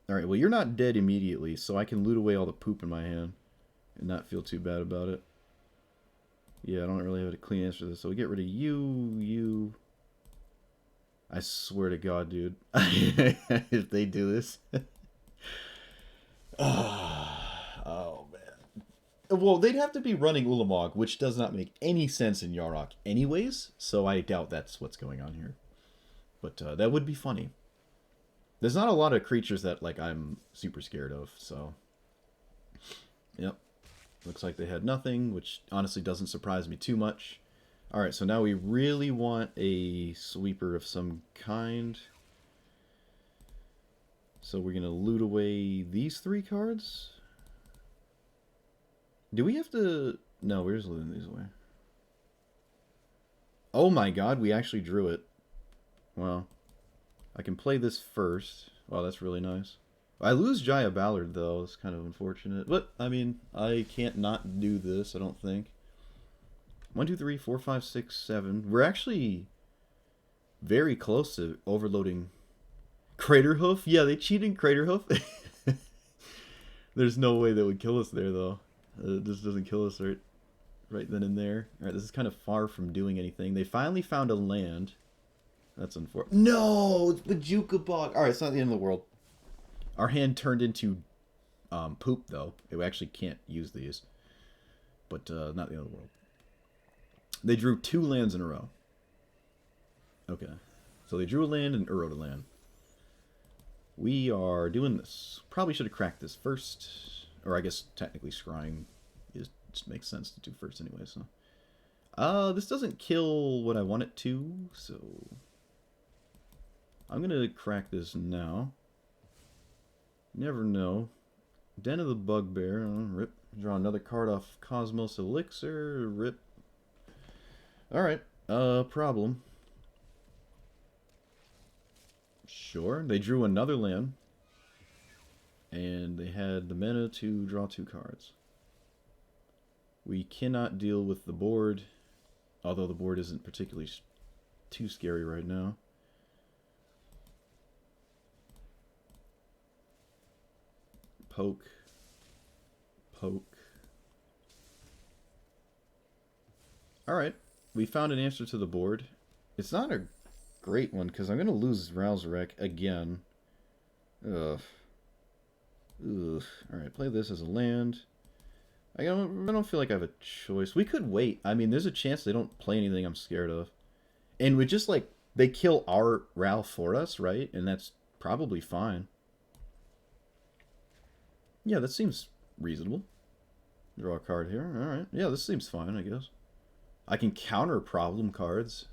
well, you're not dead immediately, so I can loot away all the poop in my hand and not feel too bad about it. Yeah, I don't really have a clean answer to this, so we get rid of you. I swear to God, dude. If they do this. Oh, man. Well, they'd have to be running Ulamog, which does not make any sense in Yarok anyways, so I doubt that's what's going on here. But that would be funny. There's not a lot of creatures that like I'm super scared of, so... Yep. Looks like they had nothing, which honestly doesn't surprise me too much. Alright, so now we really want a sweeper of some kind. So we're going to loot away these 3 cards? Do we have to... No, we're just looting these away. Oh my god, we actually drew it. Well, I can play this first. Wow, that's really nice. I lose Jaya Ballard, though. It's kind of unfortunate. But, I mean, I can't not do this, I don't think. 1, 2, 3, 4, 5, 6, 7. We're actually very close to overloading Craterhoof. Yeah, they cheated Craterhoof. There's no way that would kill us there, though. This doesn't kill us right then and there. Alright, this is kind of far from doing anything. They finally found a land. That's unfortunate. No! It's Bajuka Bog! Alright, it's not the end of the world. Our hand turned into poop, though. We actually can't use these. But not the end of the world. They drew 2 lands in a row. Okay. So they drew a land and Uroed a land. We are doing this. Probably should have cracked this first. Or I guess technically scrying just makes sense to do first anyway, so. This doesn't kill what I want it to, so I'm gonna crack this now. Never know. Den of the Bugbear. Rip. Draw another card off Cosmos Elixir. Rip. Alright. Problem. Sure. They drew another land. And they had the mana to draw 2 cards. We cannot deal with the board. Although the board isn't particularly too scary right now. Poke. Poke. Alright. We found an answer to the board. It's not a great one, because I'm going to lose Ralzarek again. Ugh. Ugh. Alright, play this as a land. I don't feel like I have a choice. We could wait. I mean, there's a chance they don't play anything I'm scared of. And we just, like, they kill our Ral for us, right? And that's probably fine. Yeah, that seems reasonable. Draw a card here. Alright. Yeah, this seems fine, I guess. I can counter problem cards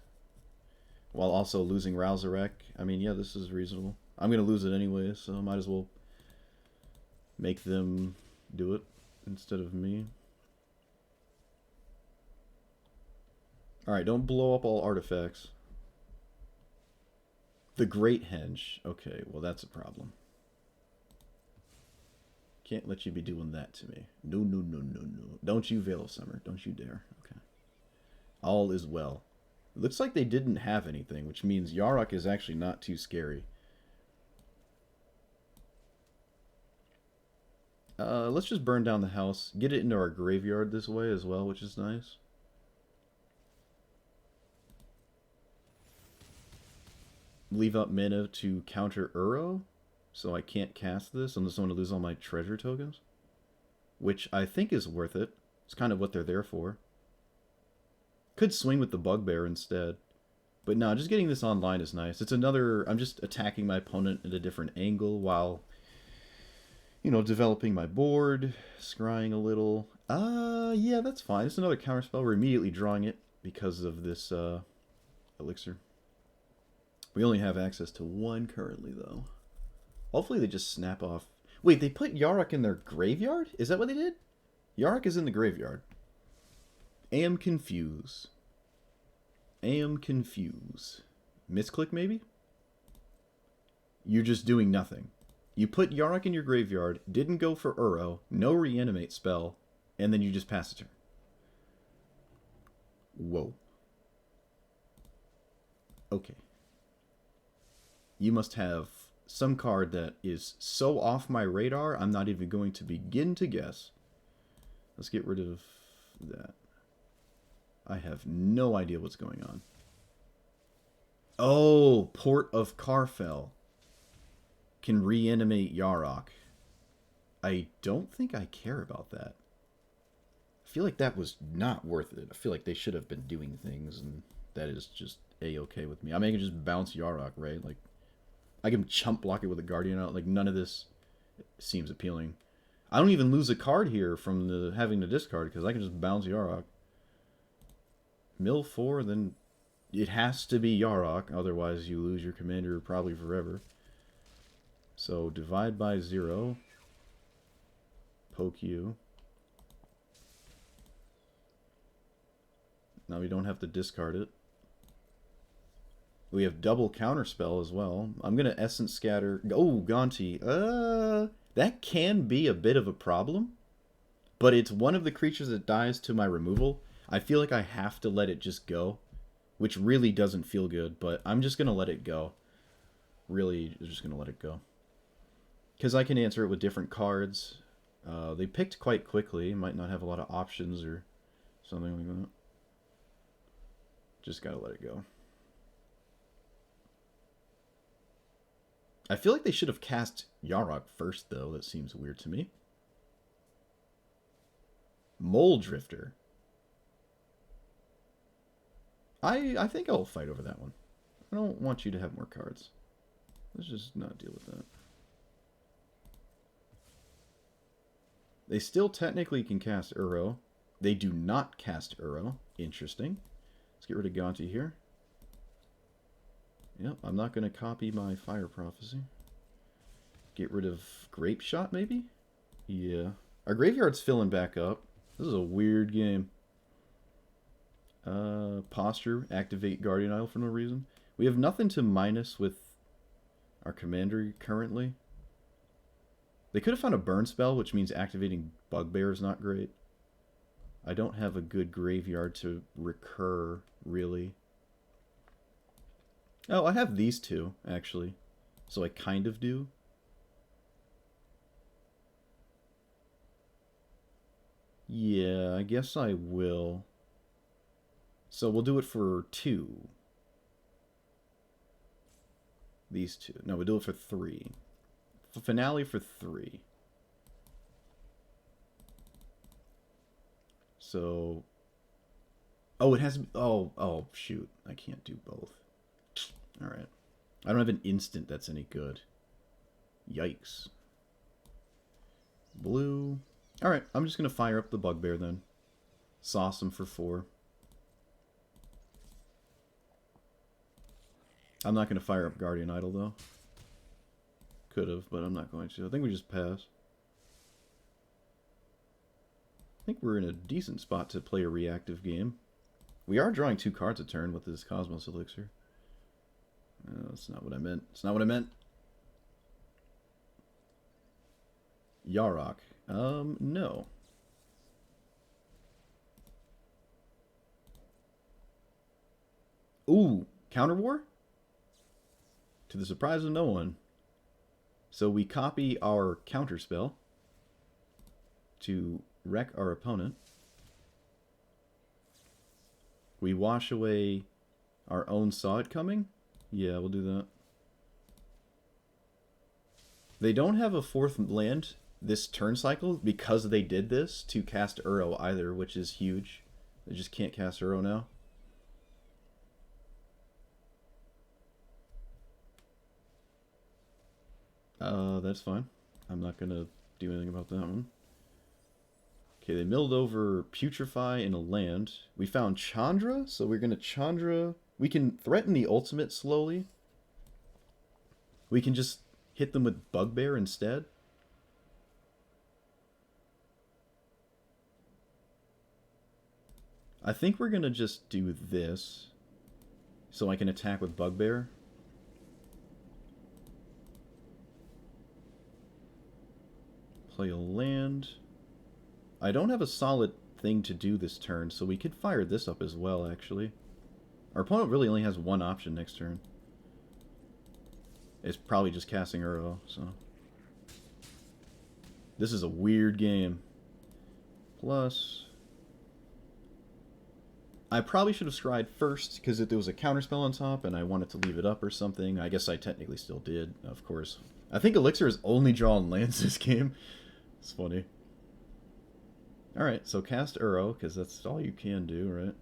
while also losing Ralzarek. I mean, yeah, this is reasonable. I'm going to lose it anyway, so I might as well make them do it instead of me. Alright, don't blow up all artifacts. The Great Henge. Okay, well, that's a problem. Can't let you be doing that to me. No, no, no, no, no. Don't you, Veil of Summer. Don't you dare. Okay. All is well. It looks like they didn't have anything, which means Yarok is actually not too scary. Let's just burn down the house. Get it into our graveyard this way as well, which is nice. Leave up mana to counter Uro, so I can't cast this unless I want to lose all my treasure tokens. Which I think is worth it. It's kind of what they're there for. Could swing with the Bugbear instead. But no, just getting this online is nice. It's another... I'm just attacking my opponent at a different angle while, you know, developing my board, scrying a little. Yeah, that's fine. It's another counterspell. We're immediately drawing it because of this elixir. We only have access to 1 currently, though. Hopefully they just snap off. Wait, they put Yarok in their graveyard? Is that what they did? Yarok is in the graveyard. Am confused. Am confused. Misclick, maybe? You're just doing nothing. You put Yarok in your graveyard, didn't go for Uro, no reanimate spell, and then you just pass the turn. Whoa. Okay. You must have some card that is so off my radar, I'm not even going to begin to guess. Let's get rid of that. I have no idea what's going on. Oh, Port of Carfell can reanimate Yarok. I don't think I care about that. I feel like that was not worth it. I feel like they should have been doing things, and that is just A-okay with me. I mean, I can just bounce Yarok, right? Like, I can chump block it with a Guardian out. Like, none of this seems appealing. I don't even lose a card here from the having to discard, because I can just bounce Yarok. Mill 4, then it has to be Yarok, otherwise you lose your commander probably forever. So divide by 0. Poke you. Now we don't have to discard it. We have double Counterspell as well. I'm going to Essence Scatter. Oh, Gonti. That can be a bit of a problem. But it's one of the creatures that dies to my removal. I feel like I have to let it just go. Which really doesn't feel good. But I'm just going to let it go. Really, just going to let it go. Because I can answer it with different cards. They picked quite quickly. Might not have a lot of options or something like that. Just got to let it go. I feel like they should have cast Yarok first, though. That seems weird to me. Mole Drifter. I think I'll fight over that one. I don't want you to have more cards. Let's just not deal with that. They still technically can cast Uro. They do not cast Uro. Interesting. Let's get rid of Gonti here. Yep, I'm not going to copy my Fire Prophecy. Get rid of Grape Shot, maybe? Yeah. Our graveyard's filling back up. This is a weird game. Posture, activate Guardian Idol for no reason. We have nothing to minus with our commander currently. They could have found a burn spell, which means activating Bugbear is not great. I don't have a good graveyard to recur, really. Oh, I have these two, actually. So I kind of do. Yeah, I guess I will. So we'll do it for 2. These two. No, we'll do it for 3. Finale for 3. So... Oh, it has... Oh, shoot. I can't do both. Alright. I don't have an instant that's any good. Yikes. Blue. Alright, I'm just going to fire up the Bugbear then. Sauce him for 4. I'm not going to fire up Guardian Idol, though. Could have, but I'm not going to. I think we just pass. I think we're in a decent spot to play a reactive game. We are drawing 2 cards a turn with this Cosmos Elixir. No, that's not what I meant. It's not what I meant. Yarok. No. Ooh, Counter War? To the surprise of no one. So we copy our Counterspell to wreck our opponent. We wash away our own Saw It Coming. Yeah, we'll do that. They don't have a 4th land this turn cycle because they did this to cast Uro either, which is huge. They just can't cast Uro now. That's fine. I'm not going to do anything about that one. Okay, they milled over Putrefy in a land. We found Chandra, so we're going to Chandra. We can threaten the ultimate slowly. We can just hit them with Bugbear instead. I think we're going to just do this so I can attack with Bugbear. Play a land. I don't have a solid thing to do this turn, so we could fire this up as well, actually. Our opponent really only has one option next turn. It's probably just casting Uro, so... This is a weird game. Plus... I probably should have scryed first, because if there was a counterspell on top and I wanted to leave it up or something, I guess I technically still did, of course. I think Elixir is only drawing lands this game. It's funny. Alright, so cast Uro, because that's all you can do, right?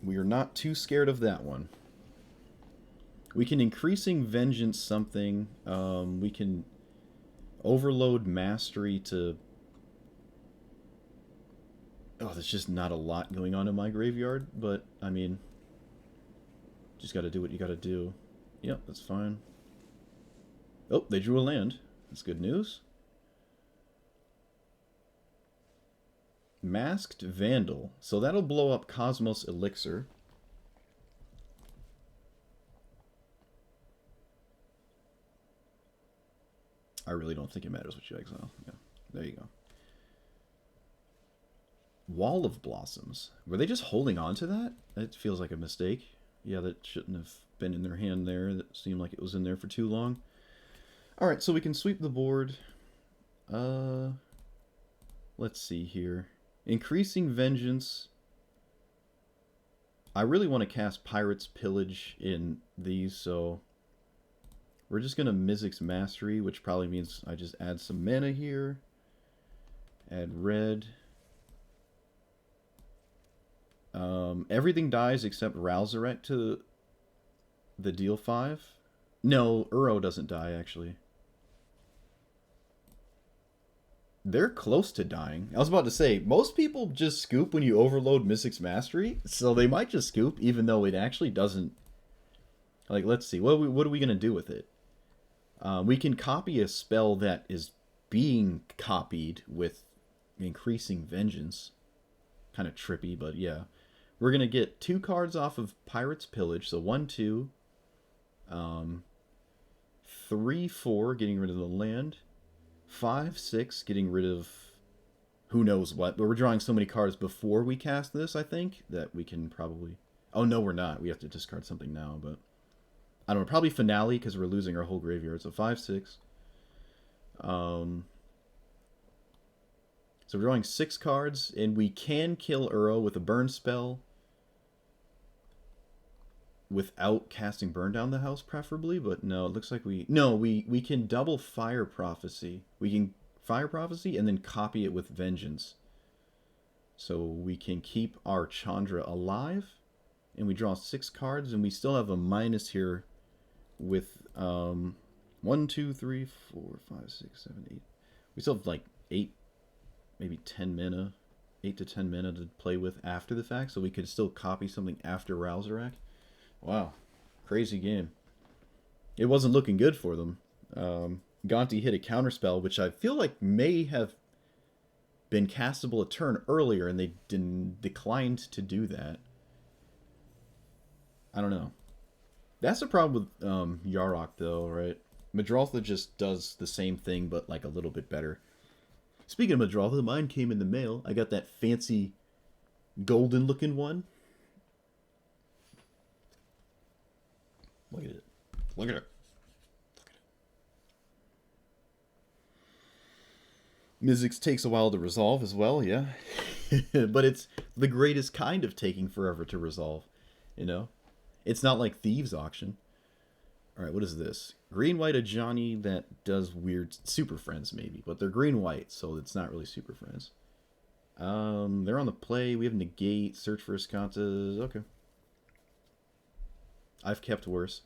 We are not too scared of that one. We can Increasing Vengeance something. We can overload Mastery to... Oh, there's just not a lot going on in my graveyard, but, I mean... Just gotta do what you gotta do. Yep, that's fine. Oh, they drew a land. That's good news. Masked Vandal. So that'll blow up Cosmos Elixir. I really don't think it matters what you exile. Yeah, there you go. Wall of Blossoms. Were they just holding on to that? It feels like a mistake. Yeah, that shouldn't have been in their hand there. That seemed like it was in there for too long. Alright, so we can sweep the board. Let's see here. Increasing Vengeance. I really want to cast Pirate's Pillage in these, so we're just going to Mizzix Mastery, which probably means I just add some mana here. Add red. Everything dies except Ralzarek to the deal 5. No, Uro doesn't die, actually. They're close to dying. I was about to say, most people just scoop when you overload Mystic's Mastery, so they might just scoop, even though it actually doesn't... Like, let's see, what are we going to do with it? We can copy a spell that is being copied with Increasing Vengeance. Kind of trippy, but yeah. We're going to get 2 cards off of Pirate's Pillage, so 1, 2. 3, 4, getting rid of the land. 5, 6, getting rid of who knows what. But we're drawing so many cards before we cast this, I think, that we can probably... Oh, no, we're not. We have to discard something now, but... I don't know, probably Finale, because we're losing our whole graveyard. So 5, 6. So we're drawing 6 cards, and we can kill Uro with a burn spell without casting Burn Down the House, preferably, but no, it looks like we... No, we can double Fire Prophecy. We can Fire Prophecy and then copy it with Vengeance. So we can keep our Chandra alive, and we draw 6 cards, and we still have a minus here with 1, 2, 3, 4, 5, 6, 7, 8. We still have like 8, maybe 10 mana, 8 to 10 mana to play with after the fact, so we could still copy something after Ralzarek. Wow, crazy game. It wasn't looking good for them. Gonti hit a counterspell, which I feel like may have been castable a turn earlier, and they declined to do that. I don't know. That's the problem with Yarok, though, right? Madrotha just does the same thing, but like a little bit better. Speaking of Madrotha, mine came in the mail. I got that fancy golden-looking one. Look at it. Look at it. Look at it. Mizzix takes a while to resolve as well, yeah. But it's the greatest kind of taking forever to resolve, you know? It's not like Thieves' Auction. Alright, what is this? Green-white Ajani that does weird... Super Friends, maybe. But they're green-white, so it's not really Super Friends. They're on the play. We have Negate, Search for Azcanta. Okay. I've kept worse.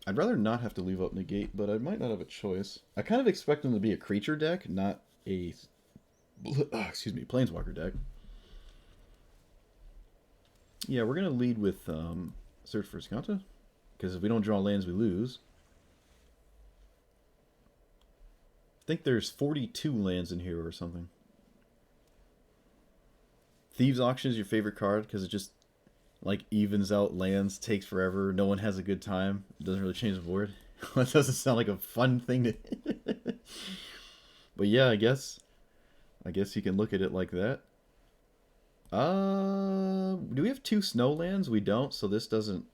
I'd rather not have to leave up Negate, but I might not have a choice. I kind of expect them to be a creature deck, not a... excuse me, Planeswalker deck. Yeah, we're going to lead with Search for Azcanta, because if we don't draw lands, we lose. I think there's 42 lands in here or something. Thieves' Auction is your favorite card, because it just, like, evens out lands, takes forever, no one has a good time, it doesn't really change the board. That doesn't sound like a fun thing to... But yeah, I guess you can look at it like that. Do we have 2 snow lands? We don't, so this doesn't...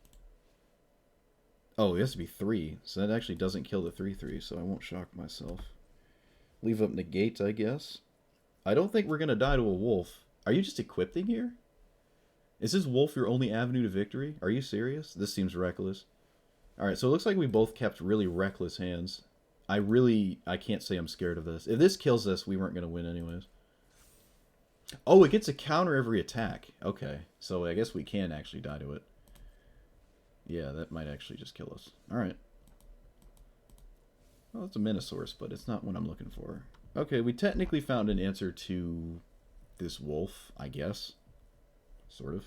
Oh, it has to be 3, so that actually doesn't kill the 3/3, so I won't shock myself. Leave up Negate, I guess. I don't think we're going to die to a wolf. Are you just equipping here? Is this wolf your only avenue to victory? Are you serious? This seems reckless. Alright, so it looks like we both kept really reckless hands. I can't say I'm scared of this. If this kills us, we weren't going to win anyways. Oh, it gets a counter every attack. Okay, so I guess we can actually die to it. Yeah, that might actually just kill us. Alright. Well, it's a Minosaurus, but it's not what I'm looking for. Okay, we technically found an answer to this wolf, I guess. Sort of.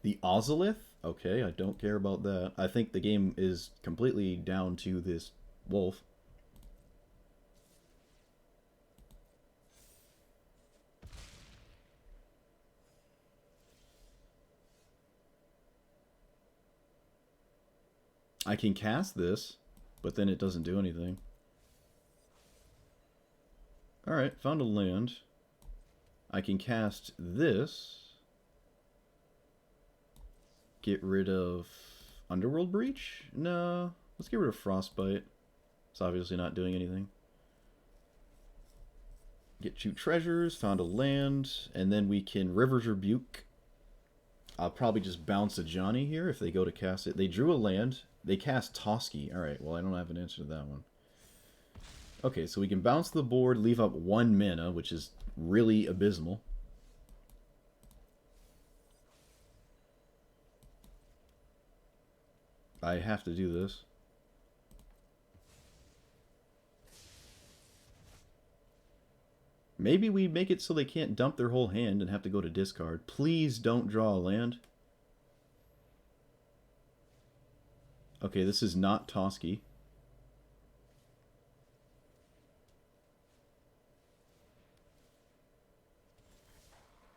The Ozolith? Okay, I don't care about that. I think the game is completely down to this wolf. I can cast this, but then it doesn't do anything. Alright, found a land. I can cast this. Get rid of Underworld Breach? No. Let's get rid of Frostbite. It's obviously not doing anything. Get 2 treasures, found a land, and then we can River's Rebuke. I'll probably just bounce a Johnny here if they go to cast it. They drew a land. They cast Toski. Alright, well I don't have an answer to that one. Okay, so we can bounce the board, leave up 1 mana, which is really abysmal. I have to do this. Maybe we make it so they can't dump their whole hand and have to go to discard. Please don't draw a land. Okay, this is not Toski.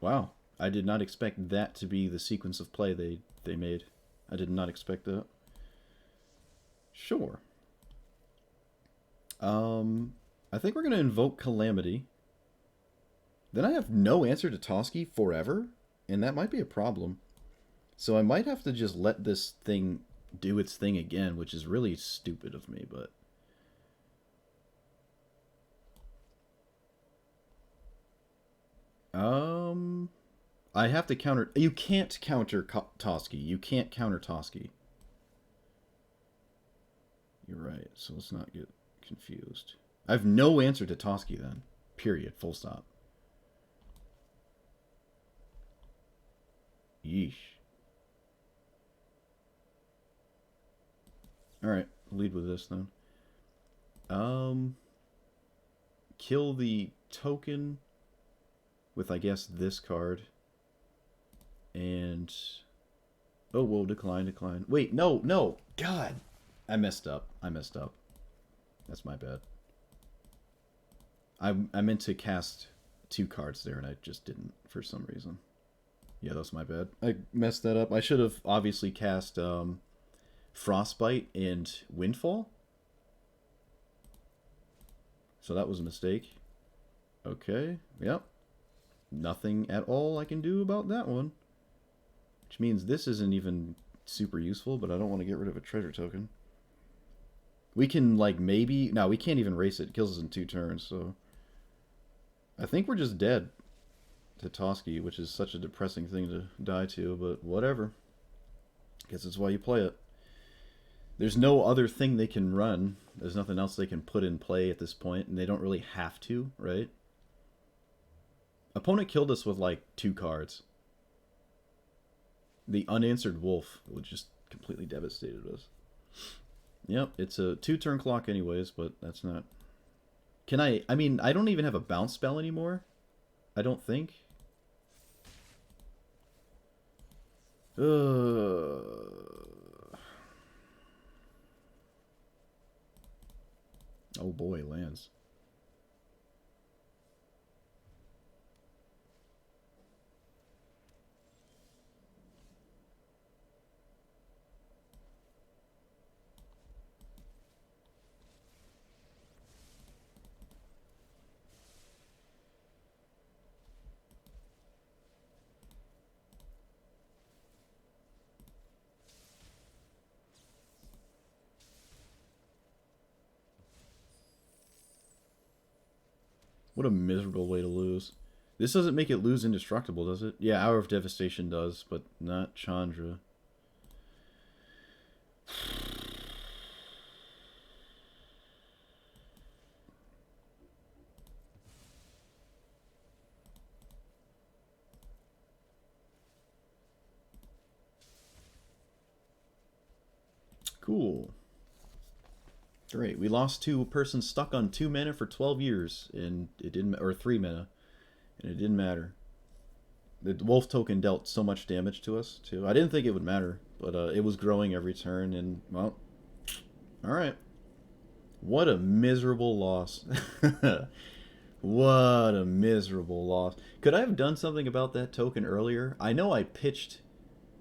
Wow, I did not expect that to be the sequence of play they made. I did not expect that. Sure. I think we're going to invoke Calamity. Then I have no answer to Toski forever, and that might be a problem. So I might have to just let this thing do its thing again, which is really stupid of me, but... I have to counter... You can't counter Toski. You can't counter Toski. You're right, so let's not get confused. I have no answer to Toski then. Period. Full stop. Yeesh. Alright, lead with this then. Kill the token with, I guess, this card. And... Oh, whoa, decline. Wait, no! God! I messed up. That's my bad. I meant to cast 2 cards there, and I just didn't for some reason. Yeah, that's my bad. I messed that up. I should have obviously cast Frostbite and Windfall. So that was a mistake. Okay, yep. Nothing at all I can do about that one. Which means this isn't even super useful, but I don't want to get rid of a treasure token. We can, like, maybe... No, we can't even race it. It kills us in 2 turns, so... I think we're just dead to Toski, which is such a depressing thing to die to, but whatever. Guess that's why you play it. There's no other thing they can run. There's nothing else they can put in play at this point, and they don't really have to, right? Opponent killed us with, like, 2 cards. The Unanswered Wolf, which just completely devastated us. Yep, it's a 2-turn clock anyways, but that's not... Can I mean, I don't even have a bounce spell anymore. I don't think. Oh boy, lands. What a miserable way to lose. This doesn't make it lose indestructible, does it? Yeah, Hour of Devastation does, but not Chandra. Cool. Great. We lost to a person stuck on 2 mana for 12 years, and it didn't, or 3 mana, and it didn't matter. The wolf token dealt so much damage to us too. I didn't think it would matter, but it was growing every turn, and well, all right. What a miserable loss. What a miserable loss. Could I have done something about that token earlier? I know I pitched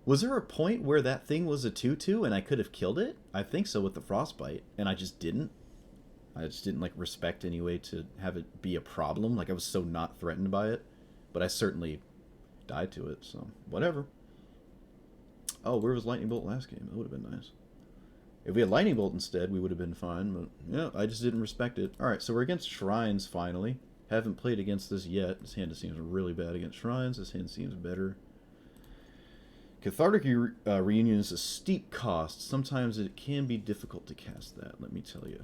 Was there a point where that thing was a 2/2 and I could have killed it? I think so with the Frostbite, and I just didn't. I just didn't like respect any way to have it be a problem. Like I was so not threatened by it, but I certainly died to it. So whatever. Oh, where was Lightning Bolt last game? That would have been nice. If we had Lightning Bolt instead, we would have been fine. But yeah, I just didn't respect it. All right, so we're against Shrines finally. Haven't played against this yet. This hand seems really bad against Shrines. This hand seems better. Cathartic Reunion is a steep cost. Sometimes it can be difficult to cast that, let me tell you.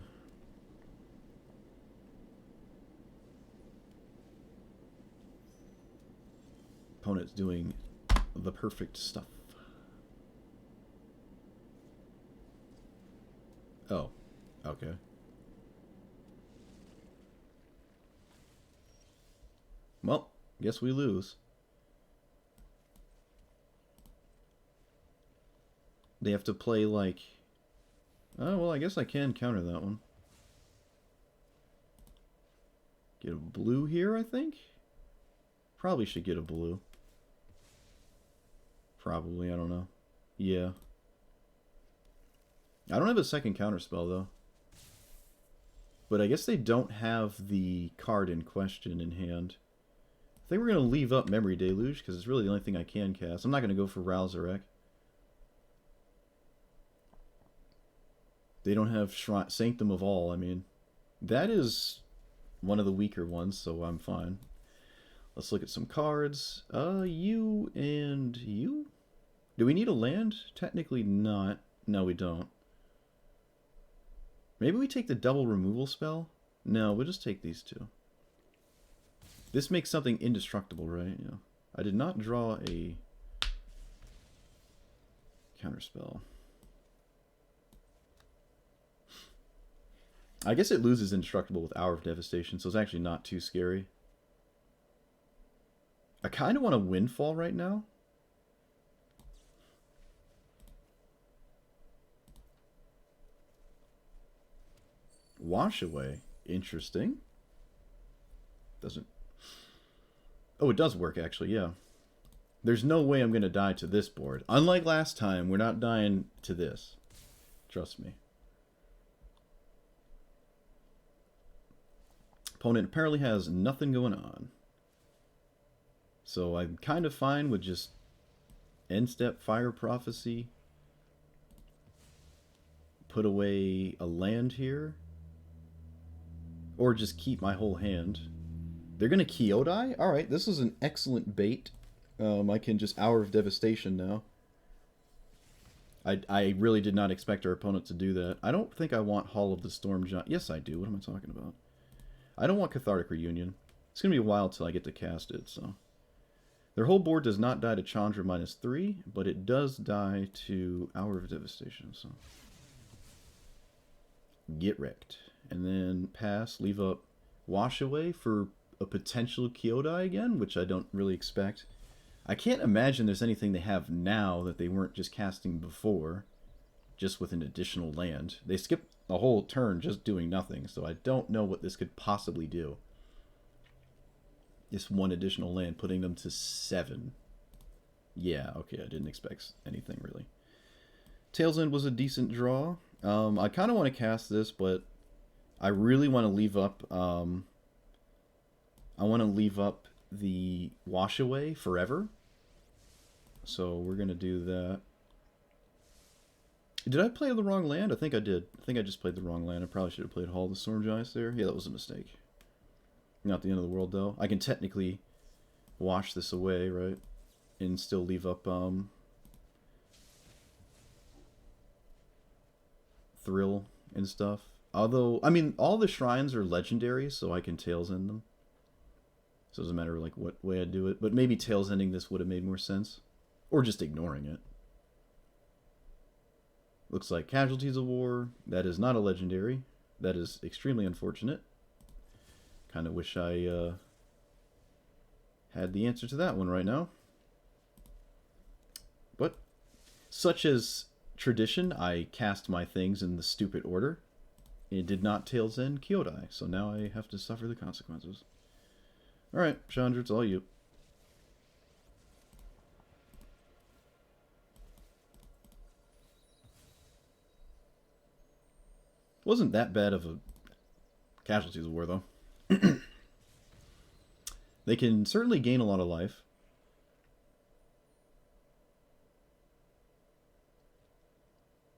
Opponent's doing the perfect stuff. Oh, okay. Well, guess we lose. They have to play like... Oh, well, I guess I can counter that one. Get a blue here, I think? Probably should get a blue. Probably, I don't know. Yeah. I don't have a second counterspell, though. But I guess they don't have the card in question in hand. I think we're going to leave up Memory Deluge, because it's really the only thing I can cast. I'm not going to go for Ralzarek. They don't have Sanctum of All, I mean. That is one of the weaker ones, so I'm fine. Let's look at some cards. You and you? Do we need a land? Technically not. No, we don't. Maybe we take the double removal spell? No, we'll just take these two. This makes something indestructible, right? Yeah. I did not draw a counterspell. I guess it loses indestructible with Hour of Devastation, so it's actually not too scary. I kind of want a Windfall right now. Wash Away. Interesting. Doesn't... Oh, it does work, actually, yeah. There's no way I'm going to die to this board. Unlike last time, we're not dying to this. Trust me. Opponent apparently has nothing going on. So I'm kind of fine with just end step Fire Prophecy. Put away a land here. Or just keep my whole hand. They're going to Kyodai? Alright, this is an excellent bait. I can just Hour of Devastation now. I really did not expect our opponent to do that. I don't think I want Hall of the Storm Giant. Yes, I do. What am I talking about? I don't want Cathartic Reunion. It's going to be a while till I get to cast it, so... Their whole board does not die to Chandra -3, but it does die to Hour of Devastation, so... Get wrecked. And then pass, leave up Wash Away for a potential Kyodai again, which I don't really expect. I can't imagine there's anything they have now that they weren't just casting before, just with an additional land. They skipped a whole turn just doing nothing, so I don't know what this could possibly do. This one additional land, putting them to 7. Yeah, okay, I didn't expect anything, really. Tail's End was a decent draw. I kind of want to cast this, but I really want to leave up... I want to leave up the Wash Away forever. So we're going to do that. Did I play the wrong land? I think I did. I think I just played the wrong land. I probably should have played Hall of the Storm Giants there. Yeah, that was a mistake. Not the end of the world, though. I can technically wash this away, right? And still leave up Thrill and stuff. Although, I mean, all the shrines are legendary, so I can Tails End them. So it doesn't matter like what way I do it. But maybe Tails Ending this would have made more sense. Or just ignoring it. Looks like Casualties of War. That is not a legendary. That is extremely unfortunate. Kind of wish I had the answer to that one right now. But, such as tradition, I cast my things in the stupid order. It did not Tails End Kyodai, so now I have to suffer the consequences. Alright, Chandra, it's all you. Wasn't that bad of a Casualties of War, though. They can certainly gain a lot of life.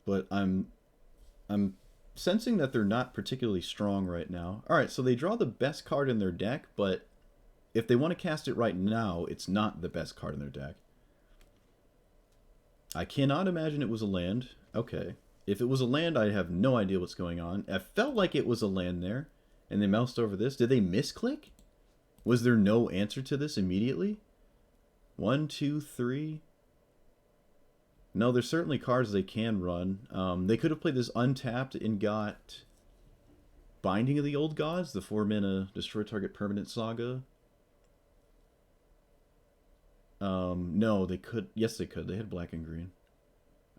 But I'm sensing that they're not particularly strong right now. Alright, so they draw the best card in their deck, but if they want to cast it right now, it's not the best card in their deck. I cannot imagine it was a land. Okay. If it was a land, I have no idea what's going on. I felt like it was a land there, and they moused over this. Did they misclick? Was there no answer to this immediately? 1, 2, 3. No, there's certainly cards they can run. They could have played this untapped and got Binding of the Old Gods, the 4-mana destroy target permanent saga. No, they could. Yes, they could. They had black and green.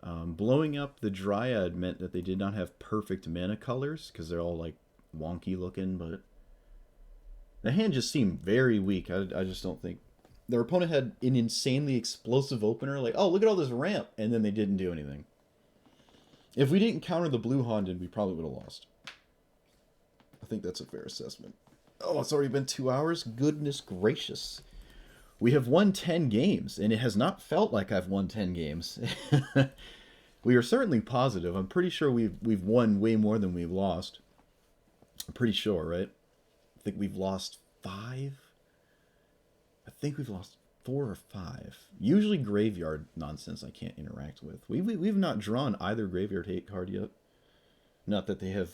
Blowing up the Dryad meant that they did not have perfect mana colors, because they're all, like, wonky looking, but the hand just seemed very weak. I just don't think... Their opponent had an insanely explosive opener, like, oh, look at all this ramp, and then they didn't do anything. If we didn't counter the blue Honden, we probably would have lost. I think that's a fair assessment. Oh, it's already been 2 hours? Goodness gracious. We have won 10 games, and it has not felt like I've won 10 games. We are certainly positive. I'm pretty sure we've won way more than we've lost. I'm pretty sure, right? I think we've lost 5? I think we've lost 4 or 5. Usually graveyard nonsense I can't interact with. We've not drawn either graveyard hate card yet. Not that they have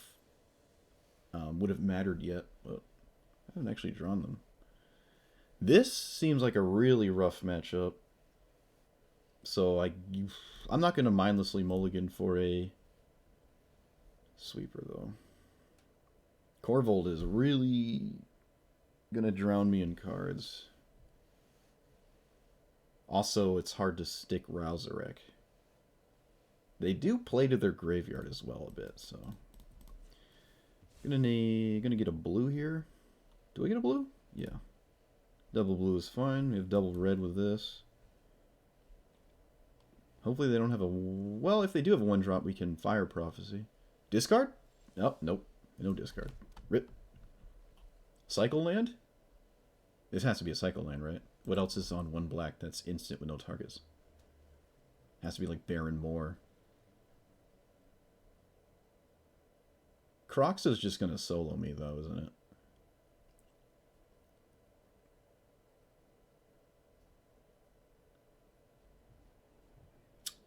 would have mattered yet, but I haven't actually drawn them. This seems like a really rough matchup. So I'm not going to mindlessly mulligan for a sweeper, though. Corvold is really going to drown me in cards. Also, it's hard to stick Rousarek. They do play to their graveyard as well a bit, so... Gonna get a blue here. Do I get a blue? Yeah. Double blue is fine. We have double red with this. Hopefully they don't have a... Well, if they do have a 1-drop, we can Fire Prophecy. Discard? Oh, nope. No discard. Rip. Cycle land? This has to be a cycle land, right? What else is on 1 black that's instant with no targets? Has to be like Baron Moor. Crocs is just going to solo me, though, isn't it?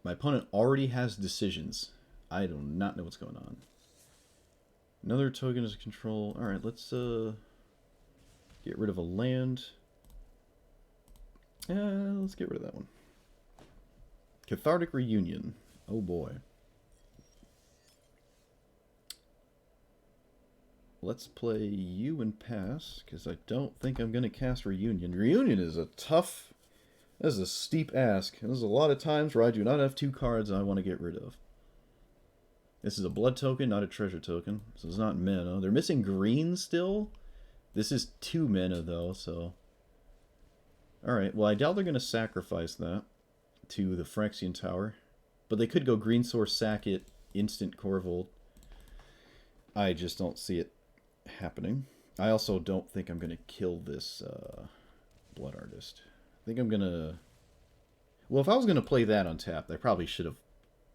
My opponent already has decisions. I do not know what's going on. Another token is control. Alright, let's get rid of a land. Let's get rid of that one. Cathartic Reunion. Oh boy. Let's play you and pass, because I don't think I'm going to cast Reunion. Reunion is a tough... That is a steep ask. There's a lot of times where I do not have 2 cards I want to get rid of. This is a blood token, not a treasure token. So it's not mana. They're missing green still. This is 2 mana, though, so... Alright, well, I doubt they're going to sacrifice that to the Phyrexian Tower. But they could go green source, sack it, instant Corvold. I just don't see it happening. I also don't think I'm going to kill this Blood Artist. I think I'm going to... Well, if I was going to play that on tap, I probably should have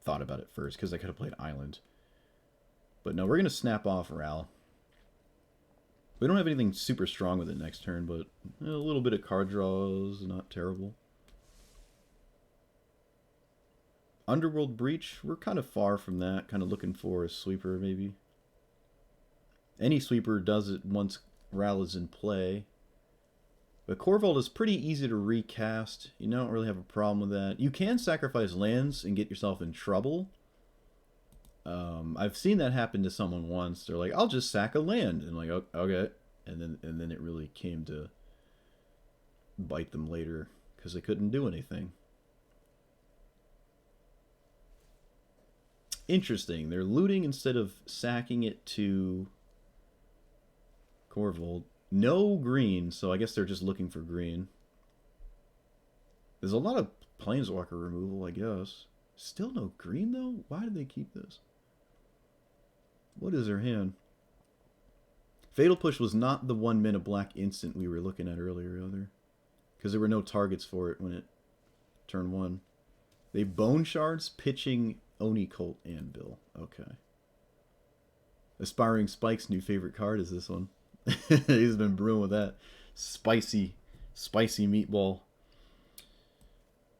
thought about it first, because I could have played Island. But no, we're going to snap off Ral. We don't have anything super strong with it next turn, but a little bit of card draw is not terrible. Underworld Breach, we're kind of far from that. Kind of looking for a sweeper, maybe. Any sweeper does it once Ral is in play. But Corvold is pretty easy to recast. You don't really have a problem with that. You can sacrifice lands and get yourself in trouble. I've seen that happen to someone once. They're like, I'll just sack a land. And like, oh, okay. And then it really came to bite them later because they couldn't do anything. Interesting. They're looting instead of sacking it to Corvold. No green, so I guess they're just looking for green. There's a lot of Planeswalker removal, I guess. Still no green, though? Why did they keep this? What is her hand? Fatal Push was not the 1 mana black instant we were looking at earlier, either. Because there were no targets for it when it turn 1. They Bone Shards, pitching Oni Cult Anvil. Okay. Aspiring Spike's new favorite card is this one. He's been brewing with that. Spicy meatball.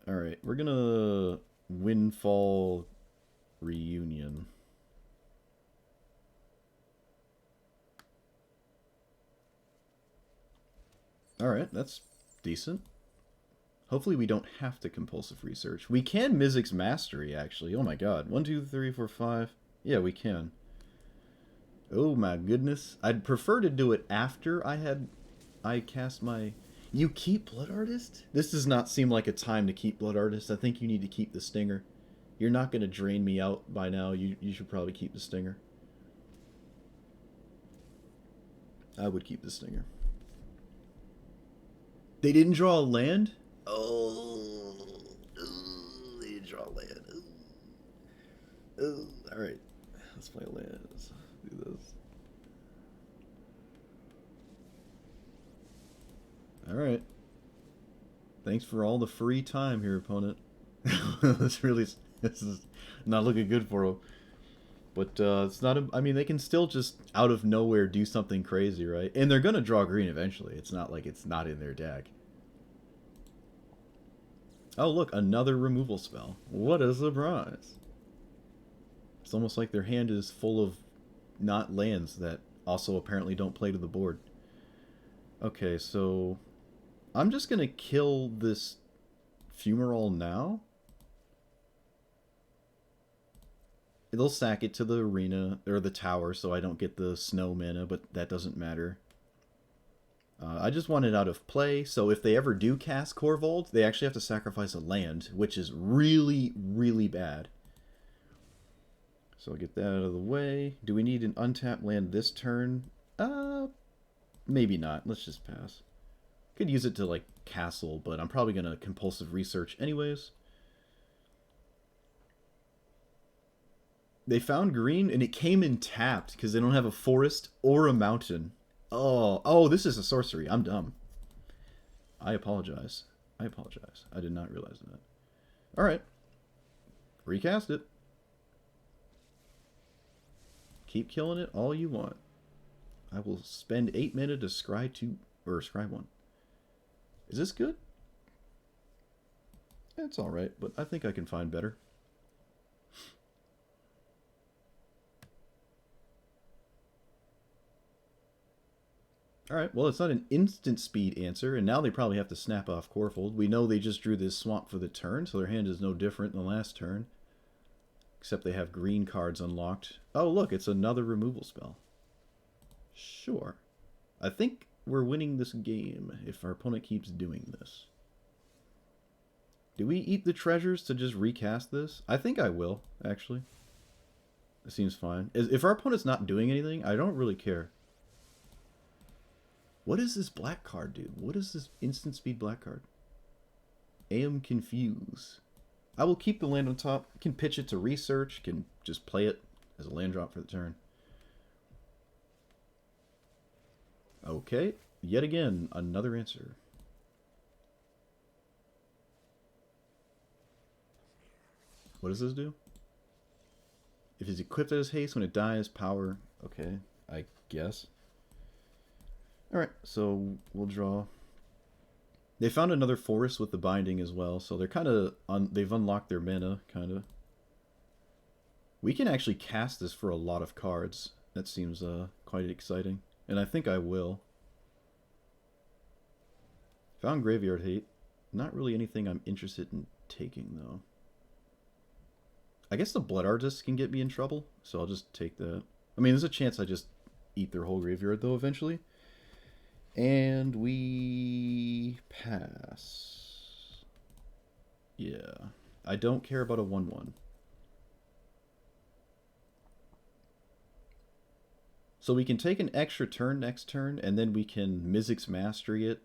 Alright, we're gonna Windfall Reunion. Alright, that's decent. Hopefully we don't have to compulsive research. We can Mizzix Mastery, actually. Oh my god. 1, 2, 3, 4, 5. Yeah, we can. Oh my goodness. I'd prefer to do it after I cast my... You keep Blood Artist? This does not seem like a time to keep Blood Artist. I think you need to keep the Stinger. You're not going to drain me out by now. You should probably keep the Stinger. I would keep the Stinger. They didn't draw a land? Oh, they didn't draw a land. Alright. Let's play a land. Let's do this. Alright. Thanks for all the free time here, opponent. This is not looking good for them. But it's not. I mean, they can still just out of nowhere do something crazy, right? And they're gonna draw green eventually. It's not like it's not in their deck. Oh look, another removal spell. What a surprise! It's almost like their hand is full of not lands that also apparently don't play to the board. Okay, so I'm just gonna kill this Fumarole now. They'll sack it to the arena, or the tower, so I don't get the snow mana, but that doesn't matter. I just want it out of play, so if they ever do cast Corvold, they actually have to sacrifice a land, which is really, really bad. So I'll get that out of the way. Do we need an untapped land this turn? Maybe not. Let's just pass. Could use it to, like, castle, but I'm probably going to compulsive research anyways. They found green, and it came in tapped, because they don't have a forest or a mountain. Oh, this is a sorcery. I'm dumb. I apologize. I did not realize that. Alright. Recast it. Keep killing it all you want. I will spend 8 mana to scry 2, or scry 1. Is this good? It's alright, but I think I can find better. Alright, well, it's not an instant speed answer, and now they probably have to snap off Corvold. We know they just drew this swamp for the turn, so their hand is no different than the last turn. Except they have green cards unlocked. Oh, look, it's another removal spell. Sure. I think we're winning this game if our opponent keeps doing this. Do we eat the treasures to just recast this? I think I will, actually. It seems fine. If our opponent's not doing anything, I don't really care. What does this black card do? What is this instant speed black card? Am Confuse. I will keep the land on top. Can pitch it to research. Can just play it as a land drop for the turn. Okay. Yet again, another answer. What does this do? If it's equipped as haste when it dies, power. Okay, I guess. Alright, so we'll draw. They found another forest with the binding as well, so they're kind of... they've unlocked their mana, kind of. We can actually cast this for a lot of cards. That seems quite exciting. And I think I will. Found Graveyard Hate. Not really anything I'm interested in taking, though. I guess the Blood Artist can get me in trouble, so I'll just take that. I mean, there's a chance I just eat their whole graveyard, though, eventually. And we pass. Yeah. I don't care about a 1/1. So we can take an extra turn next turn, and then we can Mizzix Mastery it.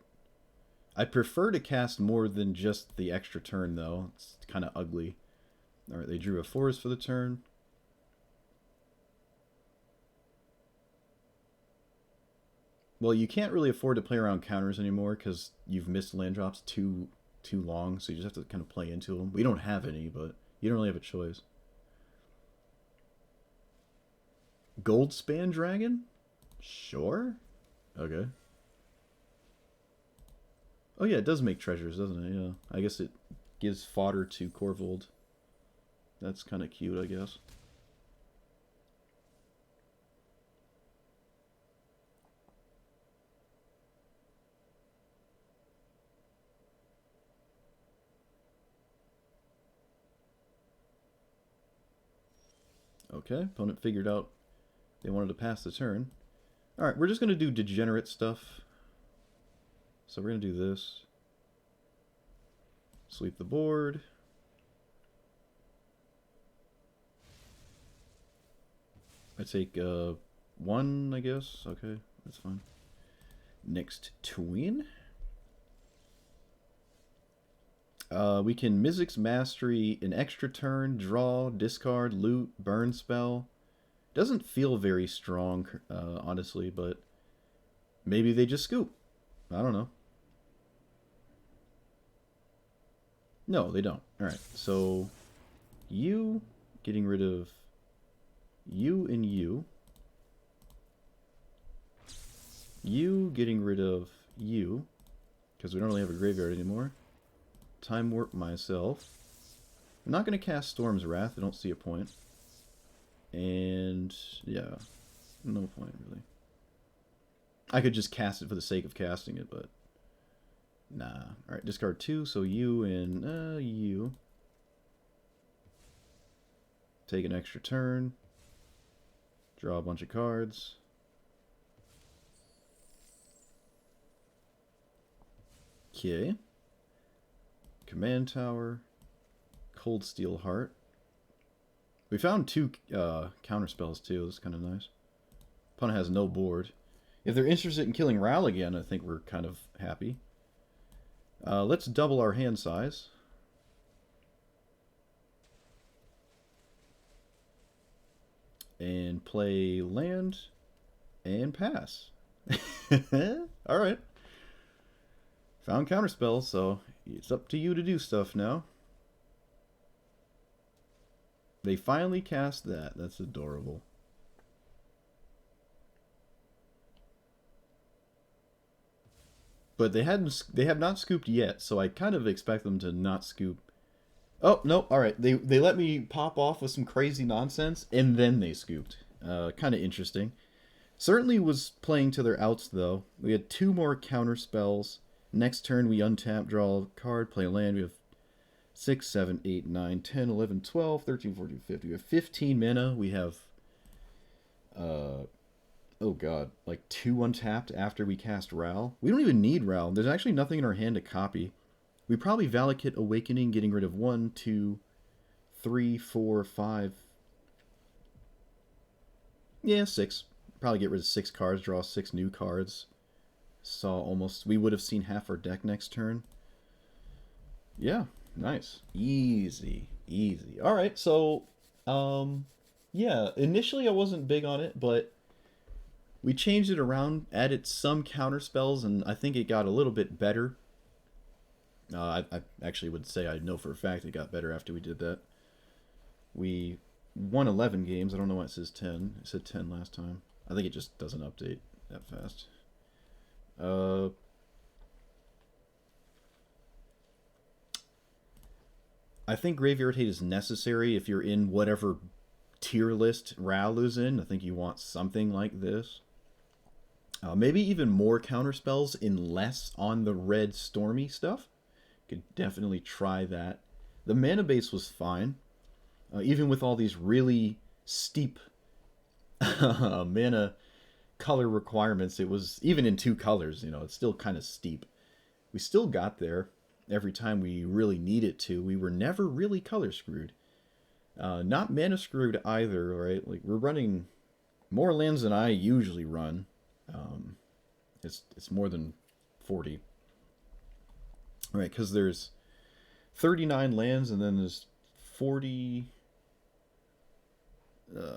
I prefer to cast more than just the extra turn, though. It's kind of ugly. Alright, they drew a forest for the turn. Well, you can't really afford to play around counters anymore because you've missed land drops too long, so you just have to kind of play into them. We don't have any, but you don't really have a choice. Goldspan Dragon? Sure. Okay. Oh yeah, it does make treasures, doesn't it? Yeah. I guess it gives fodder to Corvold. That's kind of cute, I guess. Okay, opponent figured out they wanted to pass the turn. Alright, we're just going to do degenerate stuff. So we're going to do this. Sweep the board. I take 1, I guess. Okay, that's fine. Next tween. We can Mizzix Mastery an extra turn, draw, discard, loot, burn spell. Doesn't feel very strong, honestly, but maybe they just scoop. I don't know. No, they don't. Alright, so you getting rid of you and you. You getting rid of you, because we don't really have a graveyard anymore. Time Warp myself. I'm not going to cast Storm's Wrath. I don't see a point. And, yeah. No point, really. I could just cast it for the sake of casting it, but... Nah. Alright, discard 2, so you and you. Take an extra turn. Draw a bunch of cards. Okay. Command Tower, Coldsteel Heart. We found 2 counterspells too. That's kind of nice. Opponent has no board. If they're interested in killing Ral again, I think we're kind of happy. Let's double our hand size. And play land and pass. Alright. Found counterspell, so it's up to you to do stuff now. They finally cast that. That's adorable. But they have not scooped yet, so I kind of expect them to not scoop. Oh, no, alright. They let me pop off with some crazy nonsense, and then they scooped. Kind of interesting. Certainly was playing to their outs, though. We had 2 more counterspells. Next turn, we untap, draw a card, play a land. We have 6, 7, 8, 9, 10, 11, 12, 13, 14, 15. We have 15 mana. We have, oh god, like 2 untapped after we cast Ral. We don't even need Ral. There's actually nothing in our hand to copy. We probably Valakut Awakening, getting rid of 1, 2, 3, 4, 5. Yeah, 6. Probably get rid of 6 cards, draw 6 new cards. Saw almost... We would have seen half our deck next turn. Yeah, nice. Easy, easy. Alright, so... yeah, initially I wasn't big on it, but... We changed it around, added some counter spells, and I think it got a little bit better. I actually would say I know for a fact it got better after we did that. We won 11 games. I don't know why it says 10. It said 10 last time. I think it just doesn't update that fast. I think Graveyard Hate is necessary if you're in whatever tier list Ral is in. I think you want something like this. Maybe even more counterspells and less on the red Stormy stuff. Could definitely try that. The mana base was fine. Even with all these really steep mana color requirements, it was, even in 2 colors, you know, it's still kind of steep. We still got there every time we really needed to. We were never really color screwed. Not mana screwed either, right? Like, we're running more lands than I usually run. It's more than 40. Right, because there's 39 lands and then there's 40...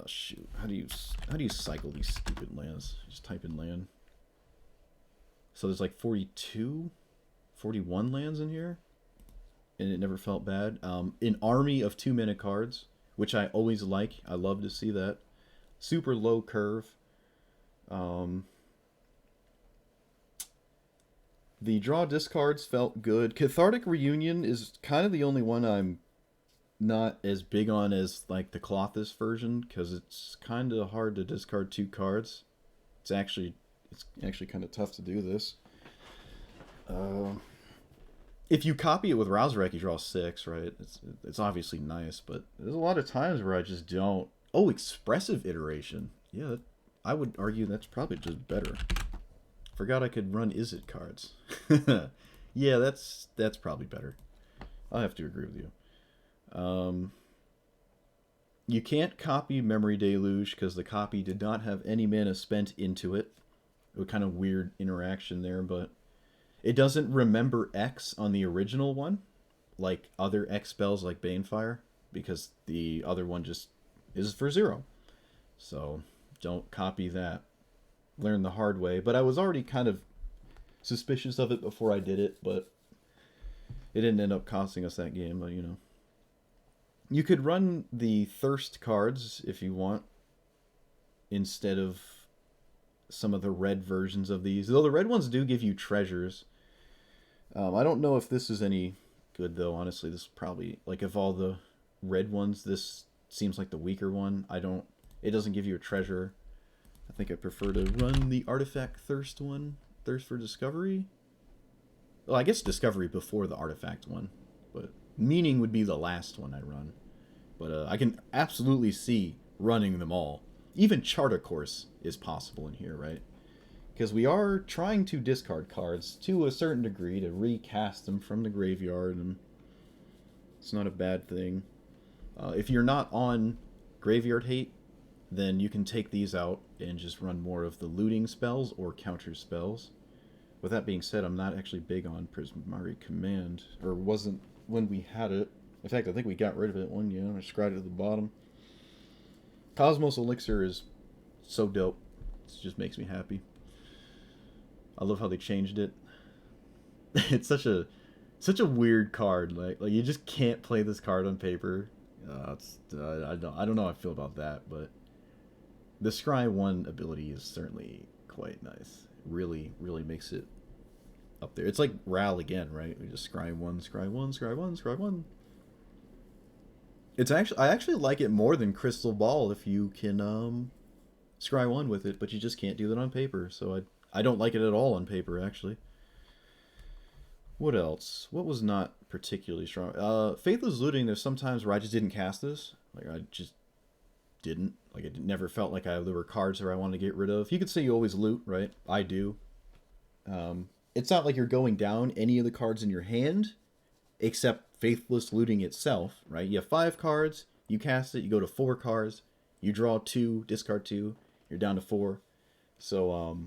shoot, how do you cycle these stupid lands? Just type in land. So there's like 42, 41 lands in here, and it never felt bad. An army of 2-mana cards, which I always like. I love to see that. Super low curve. The draw discards felt good. Cathartic Reunion is kind of the only one I'm not as big on as like the Colossus version, because it's kind of hard to discard 2 cards. It's actually kind of tough to do this. If you copy it with Rouserack, you draw 6, right? It's obviously nice, but there's a lot of times where I just don't. Oh, Expressive Iteration. Yeah, I would argue that's probably just better. Forgot I could run Izzet cards. Yeah, that's probably better. I'll have to agree with you. You can't copy Memory Deluge because the copy did not have any mana spent into it. A kind of weird interaction there, but it doesn't remember X on the original one, like other X spells like Banefire, because the other one just is for 0. So don't copy that. Learn the hard way. But I was already kind of suspicious of it before I did it, but it didn't end up costing us that game, but you know. You could run the Thirst cards if you want, instead of some of the red versions of these. Though the red ones do give you treasures. I don't know if this is any good, though. Honestly, this is probably, like, of all the red ones, this seems like the weaker one. It doesn't give you a treasure. I think I prefer to run the Artifact Thirst one. Thirst for Discovery? Well, I guess Discovery before the Artifact one. But Meaning would be the last one I run. But I can absolutely see running them all. Even Charter Course is possible in here, right? Because we are trying to discard cards to a certain degree to recast them from the graveyard, and it's not a bad thing. If you're not on Graveyard Hate, then you can take these out and just run more of the looting spells or counter spells. With that being said, I'm not actually big on Prismari Command, or wasn't when we had it. In fact, I think we got rid of it one year. I scried it at the bottom. Cosmos Elixir is so dope. It just makes me happy. I love how they changed it. It's such a weird card. Like you just can't play this card on paper. I don't know how I feel about that, but the Scry 1 ability is certainly quite nice. Really makes it up there. It's like Ral again, right? We just Scry 1, Scry 1, Scry 1, Scry 1. I actually like it more than Crystal Ball if you can Scry 1 with it, but you just can't do that on paper. So I don't like it at all on paper, actually. What else? What was not particularly strong? Faithless Looting, there's sometimes where I just didn't cast this. Like, I just didn't. Like, it never felt like there were cards that I wanted to get rid of. You could say you always loot, right? I do. It's not like you're going down any of the cards in your hand, except Faithless Looting itself, right? You have 5 cards, you cast it, you go to 4 cards, you draw 2, discard 2, you're down to 4. So,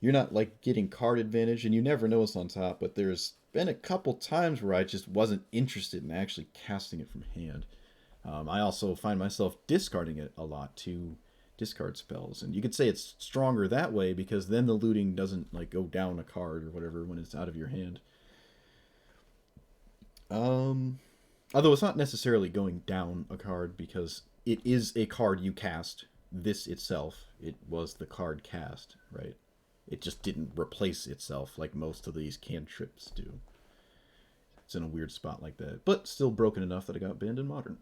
you're not, like, getting card advantage, and you never know what's on top, but there's been a couple times where I just wasn't interested in actually casting it from hand. I also find myself discarding it a lot to discard spells, and you could say it's stronger that way, because then the looting doesn't, like, go down a card or whatever when it's out of your hand. Although it's not necessarily going down a card, because it is a card you cast. This itself, it was the card cast, right? It just didn't replace itself like most of these cantrips do. It's in a weird spot like that, but still broken enough that I got banned in Modern.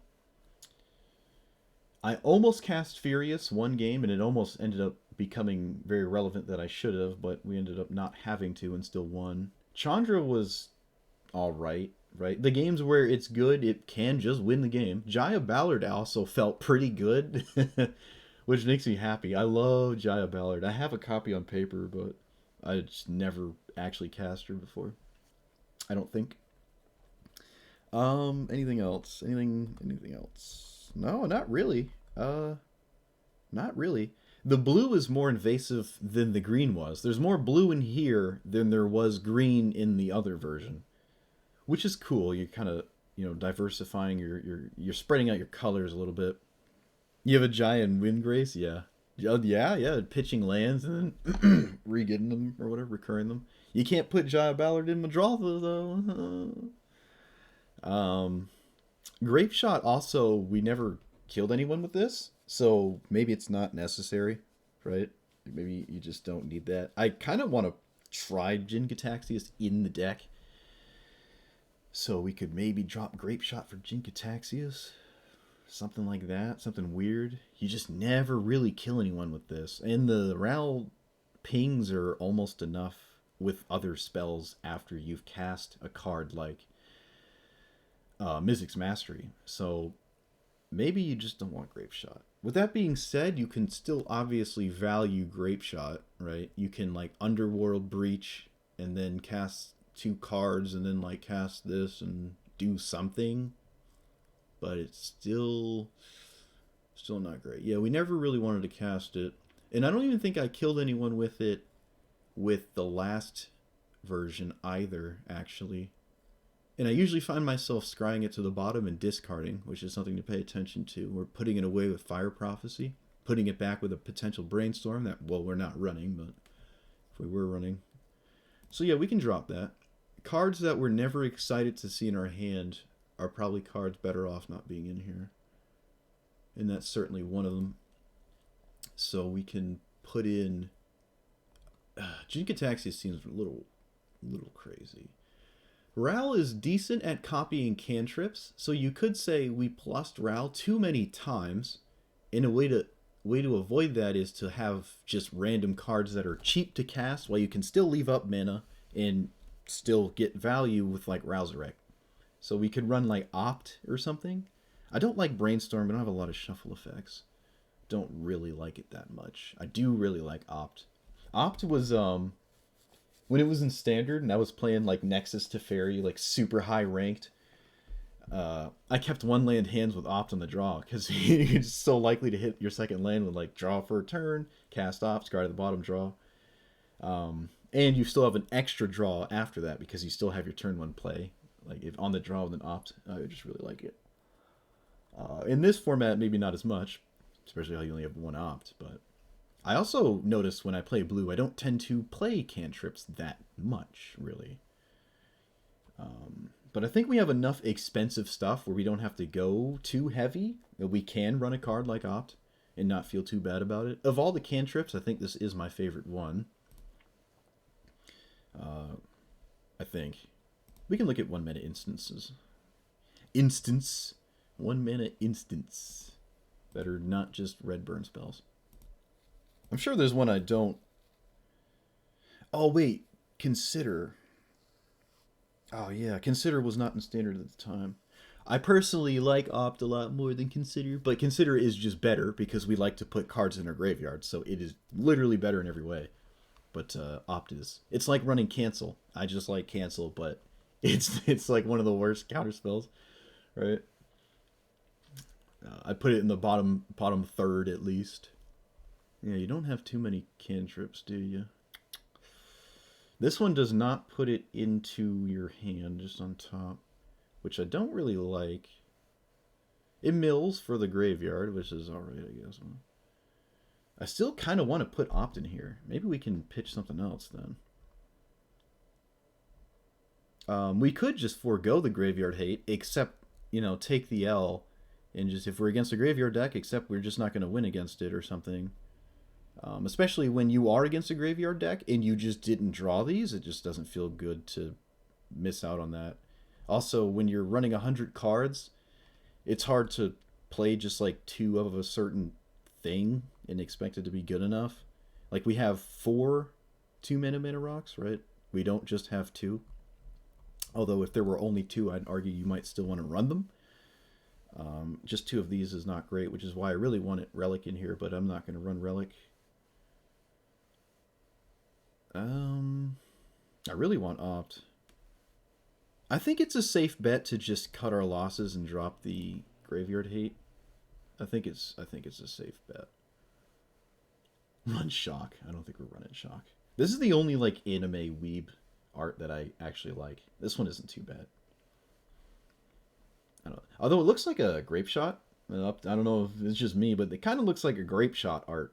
I almost cast Furious one game, and it almost ended up becoming very relevant that I should have, but we ended up not having to and still won. Chandra was alright, right? The games where it's good, it can just win the game. Jaya Ballard also felt pretty good, which makes me happy. I love Jaya Ballard. I have a copy on paper, but I just never actually cast her before. I don't think. Anything else? Anything else? No, not really. Not really. The blue is more invasive than the green was. There's more blue in here than there was green in the other version, which is cool. You're kind of, diversifying you're spreading out your colors a little bit. You have a giant Windgrace, yeah, pitching lands and then re-getting them or whatever, recurring them. You can't put Jaya Ballard in Madrolva, though. Grape Shot also, we never killed anyone with this, so maybe it's not necessary, right? Maybe you just don't need that. I kind of want to try Jin Gataxias in the deck, so we could maybe drop Grape Shot for Jin Gataxias. Something like that, something weird. You just never really kill anyone with this. And the Ral pings are almost enough with other spells after you've cast a card like Mizzix's Mastery. So maybe you just don't want Grape Shot. With that being said, you can still obviously value Grape Shot, right? You can like Underworld Breach and then cast 2 cards and then like cast this and do something. But it's still not great. Yeah, we never really wanted to cast it. And I don't even think I killed anyone with it with the last version either, actually. And I usually find myself scrying it to the bottom and discarding, which is something to pay attention to. We're putting it away with Fire Prophecy, putting it back with a potential Brainstorm that, well, we're not running, but if we were running. So yeah, we can drop that. Cards that we're never excited to see in our hand are probably cards better off not being in here. And that's certainly one of them. So we can put in... Jin Gataxias seems a little crazy. Ral is decent at copying cantrips, so you could say we plussed Ral too many times. And a way to avoid that is to have just random cards that are cheap to cast while you can still leave up mana and still get value with like Ralzarek. So we could run like Opt or something. I don't like Brainstorm, but I don't have a lot of shuffle effects. Don't really like it that much. I do really like Opt. Opt was when it was in Standard and I was playing like Nexus to Fairy, like super high ranked. I kept 1 land hands with Opt on the draw because you're just so likely to hit your second land with like draw for a turn, cast Opt, discard at the bottom, draw. And you still have an extra draw after that because you still have your turn 1 play. Like if on the draw with an Opt, I just really like it. In this format, maybe not as much, especially how you only have 1 Opt. But I also notice when I play blue, I don't tend to play cantrips that much, really. But I think we have enough expensive stuff where we don't have to go too heavy. That we can run a card like Opt and not feel too bad about it. Of all the cantrips, I think this is my favorite one. I think. We can look at 1 mana instances. 1 mana instance. Better not just red burn spells. I'm sure there's one I don't. Oh, wait. Consider. Oh, yeah. Consider was not in Standard at the time. I personally like Opt a lot more than Consider, but Consider is just better because we like to put cards in our graveyard, so it is literally better in every way. But Opt is. It's like running Cancel. I just like Cancel, but it's like one of the worst counter spells, right? I put it in the bottom third at least. Yeah, you don't have too many cantrips, do you? This one does not put it into your hand, just on top, which I don't really like. It mills for the graveyard, which is alright, I guess. I still kind of want to put Opt in here. Maybe we can pitch something else then. We could just forego the graveyard hate, except, take the L, and just, if we're against a graveyard deck, except we're just not going to win against it or something. Especially when you are against a graveyard deck and you just didn't draw these, it just doesn't feel good to miss out on that. Also, when you're running 100 cards, it's hard to play just like 2 of a certain thing and expect it to be good enough. Like we have 4 2-mana rocks, right? We don't just have 2. Although if there were only 2, I'd argue you might still want to run them. Just 2 of these is not great, which is why I really wanted Relic in here, but I'm not going to run Relic. I really want Opt. I think it's a safe bet to just cut our losses and drop the graveyard hate. I think it's a safe bet. Run Shock. I don't think we're running Shock. This is the only like anime weeb art that I actually like. This one isn't too bad. I don't know. Although it looks like a Grape Shot. I don't know if it's just me, but it kind of looks like a Grape Shot art.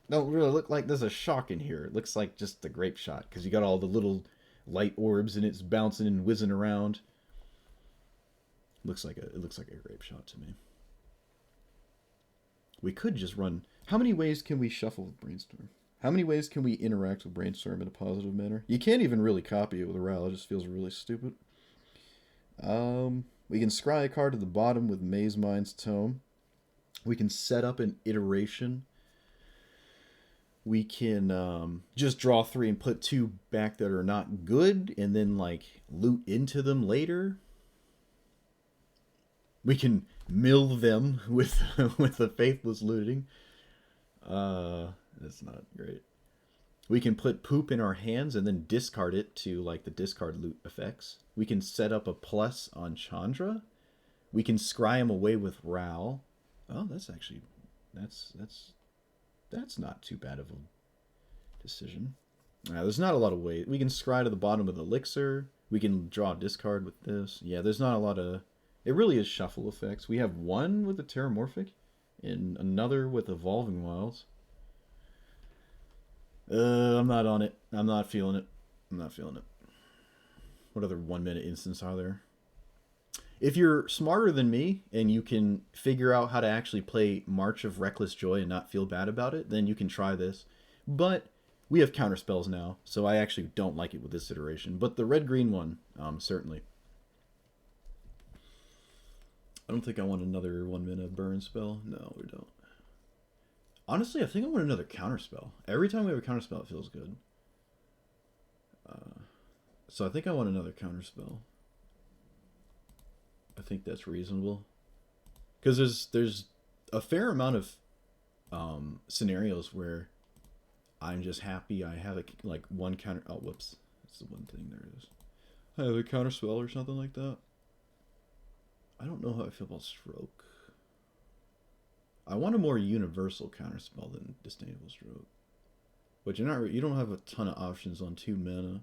don't really look like there's a shock in here. It looks like just the grape shot because you got all the little light orbs and it's bouncing and whizzing around. It looks like a grape shot to me. We could just run. How many ways can we shuffle with Brainstorm? How many ways can we interact with Brainstorm in a positive manner? You can't even really copy it with a Ral. It just feels really stupid. We can scry a card to the bottom with Maze Mind's Tome. We can set up an iteration. We can just draw 3 and put 2 back that are not good and then like loot into them later. We can mill them with with the faithless looting. That's not great. We can put poop in our hands and then discard it to like the discard loot effects. We can set up a plus on Chandra. We can scry him away with Ral. Oh, that's actually that's not too bad of a decision. There's not a lot of ways. We can scry to the bottom of the Elixir. We can draw a discard with this. Yeah, there's not a lot of... It really is shuffle effects. We have one with the Terramorphic and another with Evolving Wilds. I'm not on it. I'm not feeling it. I'm not feeling it. What other 1 minute instants are there? If you're smarter than me and you can figure out how to actually play March of Reckless Joy and not feel bad about it, then you can try this. But we have counterspells now, so I actually don't like it with this iteration. But the red-green one, certainly. I don't think I want another 1 minute burn spell. No, we don't. Honestly, I think I want another counterspell. Every time we have a counterspell, it feels good. So I think I want another counterspell. I think that's reasonable. Because there's a fair amount of scenarios where I'm just happy I have like one counter... Oh, whoops. That's the one thing there is. I have a counterspell or something like that. I don't know how I feel about Stroke. I want a more universal counterspell than Disdainful Stroke. But you don't have a ton of options on 2 mana.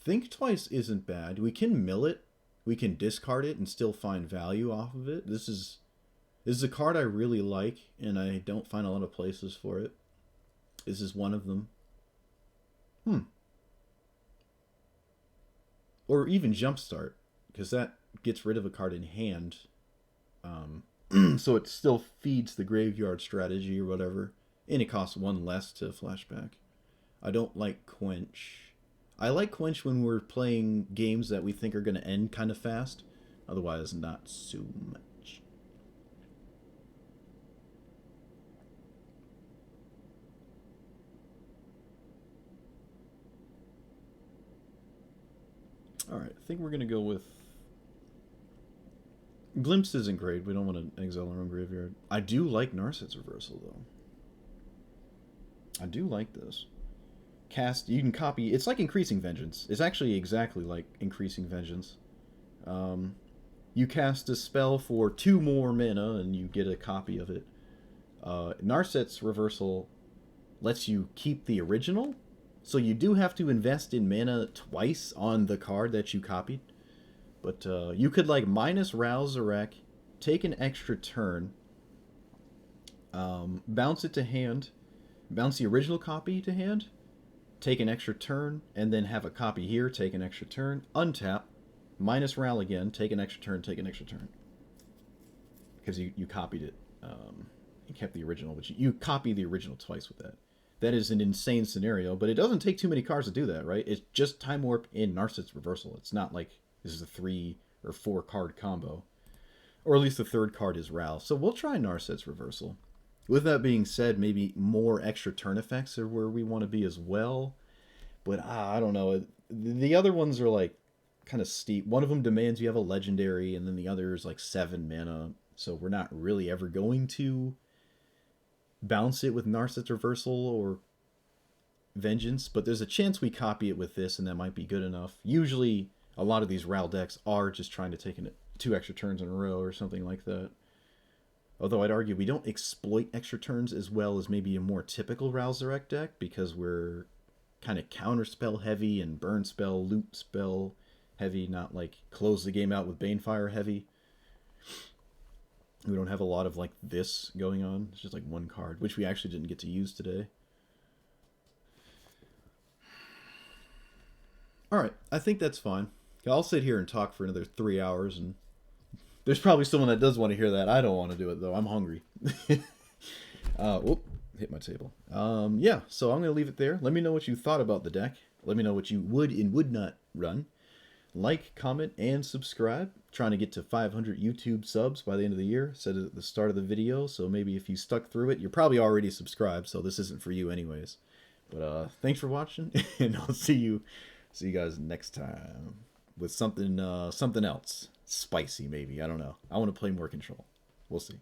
Think Twice isn't bad. We can mill it. We can discard it and still find value off of it. This is a card I really like, and I don't find a lot of places for it. This is one of them. Or even Jumpstart, because that gets rid of a card in hand. So it still feeds the graveyard strategy or whatever. And it costs 1 less to flashback. I don't like Quench. I like Quench when we're playing games that we think are going to end kind of fast. Otherwise, not so much. Alright, I think we're going to go with... Glimpse isn't great. We don't want to exile our own graveyard. I do like Narset's Reversal, though. I do like this. Cast, you can copy... It's like Increasing Vengeance. It's actually exactly like Increasing Vengeance. You cast a spell for 2 more mana, and you get a copy of it. Narset's Reversal lets you keep the original, so you do have to invest in mana twice on the card that you copied. But you could like minus Ral Zarek, take an extra turn, bounce it to hand, bounce the original copy to hand, take an extra turn, and then have a copy here, take an extra turn, untap, minus Ral again, take an extra turn, take an extra turn. Because you copied it. You kept the original, but you copy the original twice with that. That is an insane scenario, but it doesn't take too many cards to do that, right? It's just Time Warp in Narset's Reversal. It's not like this is a 3 or 4 card combo. Or at least the third card is Ral. So we'll try Narset's Reversal. With that being said, maybe more extra turn effects are where we want to be as well. But I don't know. The other ones are like kind of steep. One of them demands you have a legendary, and then the other is like 7 mana. So we're not really ever going to bounce it with Narset's Reversal or Vengeance. But there's a chance we copy it with this, and that might be good enough. Usually a lot of these Ral decks are just trying to take 2 extra turns in a row or something like that. Although I'd argue we don't exploit extra turns as well as maybe a more typical Ral Zarek deck, because we're kind of counterspell heavy and burn spell, loot spell heavy, not like close the game out with Banefire heavy. We don't have a lot of like this going on. It's just like one card, which we actually didn't get to use today. Alright, I think that's fine. I'll sit here and talk for another 3 hours, and there's probably someone that does want to hear that. I don't want to do it, though. I'm hungry. Whoop, hit my table. Yeah, so I'm going to leave it there. Let me know what you thought about the deck. Let me know what you would and would not run. Like, comment, and subscribe. Trying to get to 500 YouTube subs by the end of the year. Said it at the start of the video, so maybe if you stuck through it, you're probably already subscribed, so this isn't for you anyways. But thanks for watching, and I'll see you guys next time with something else. Spicy, maybe. I don't know. I want to play more Control. We'll see.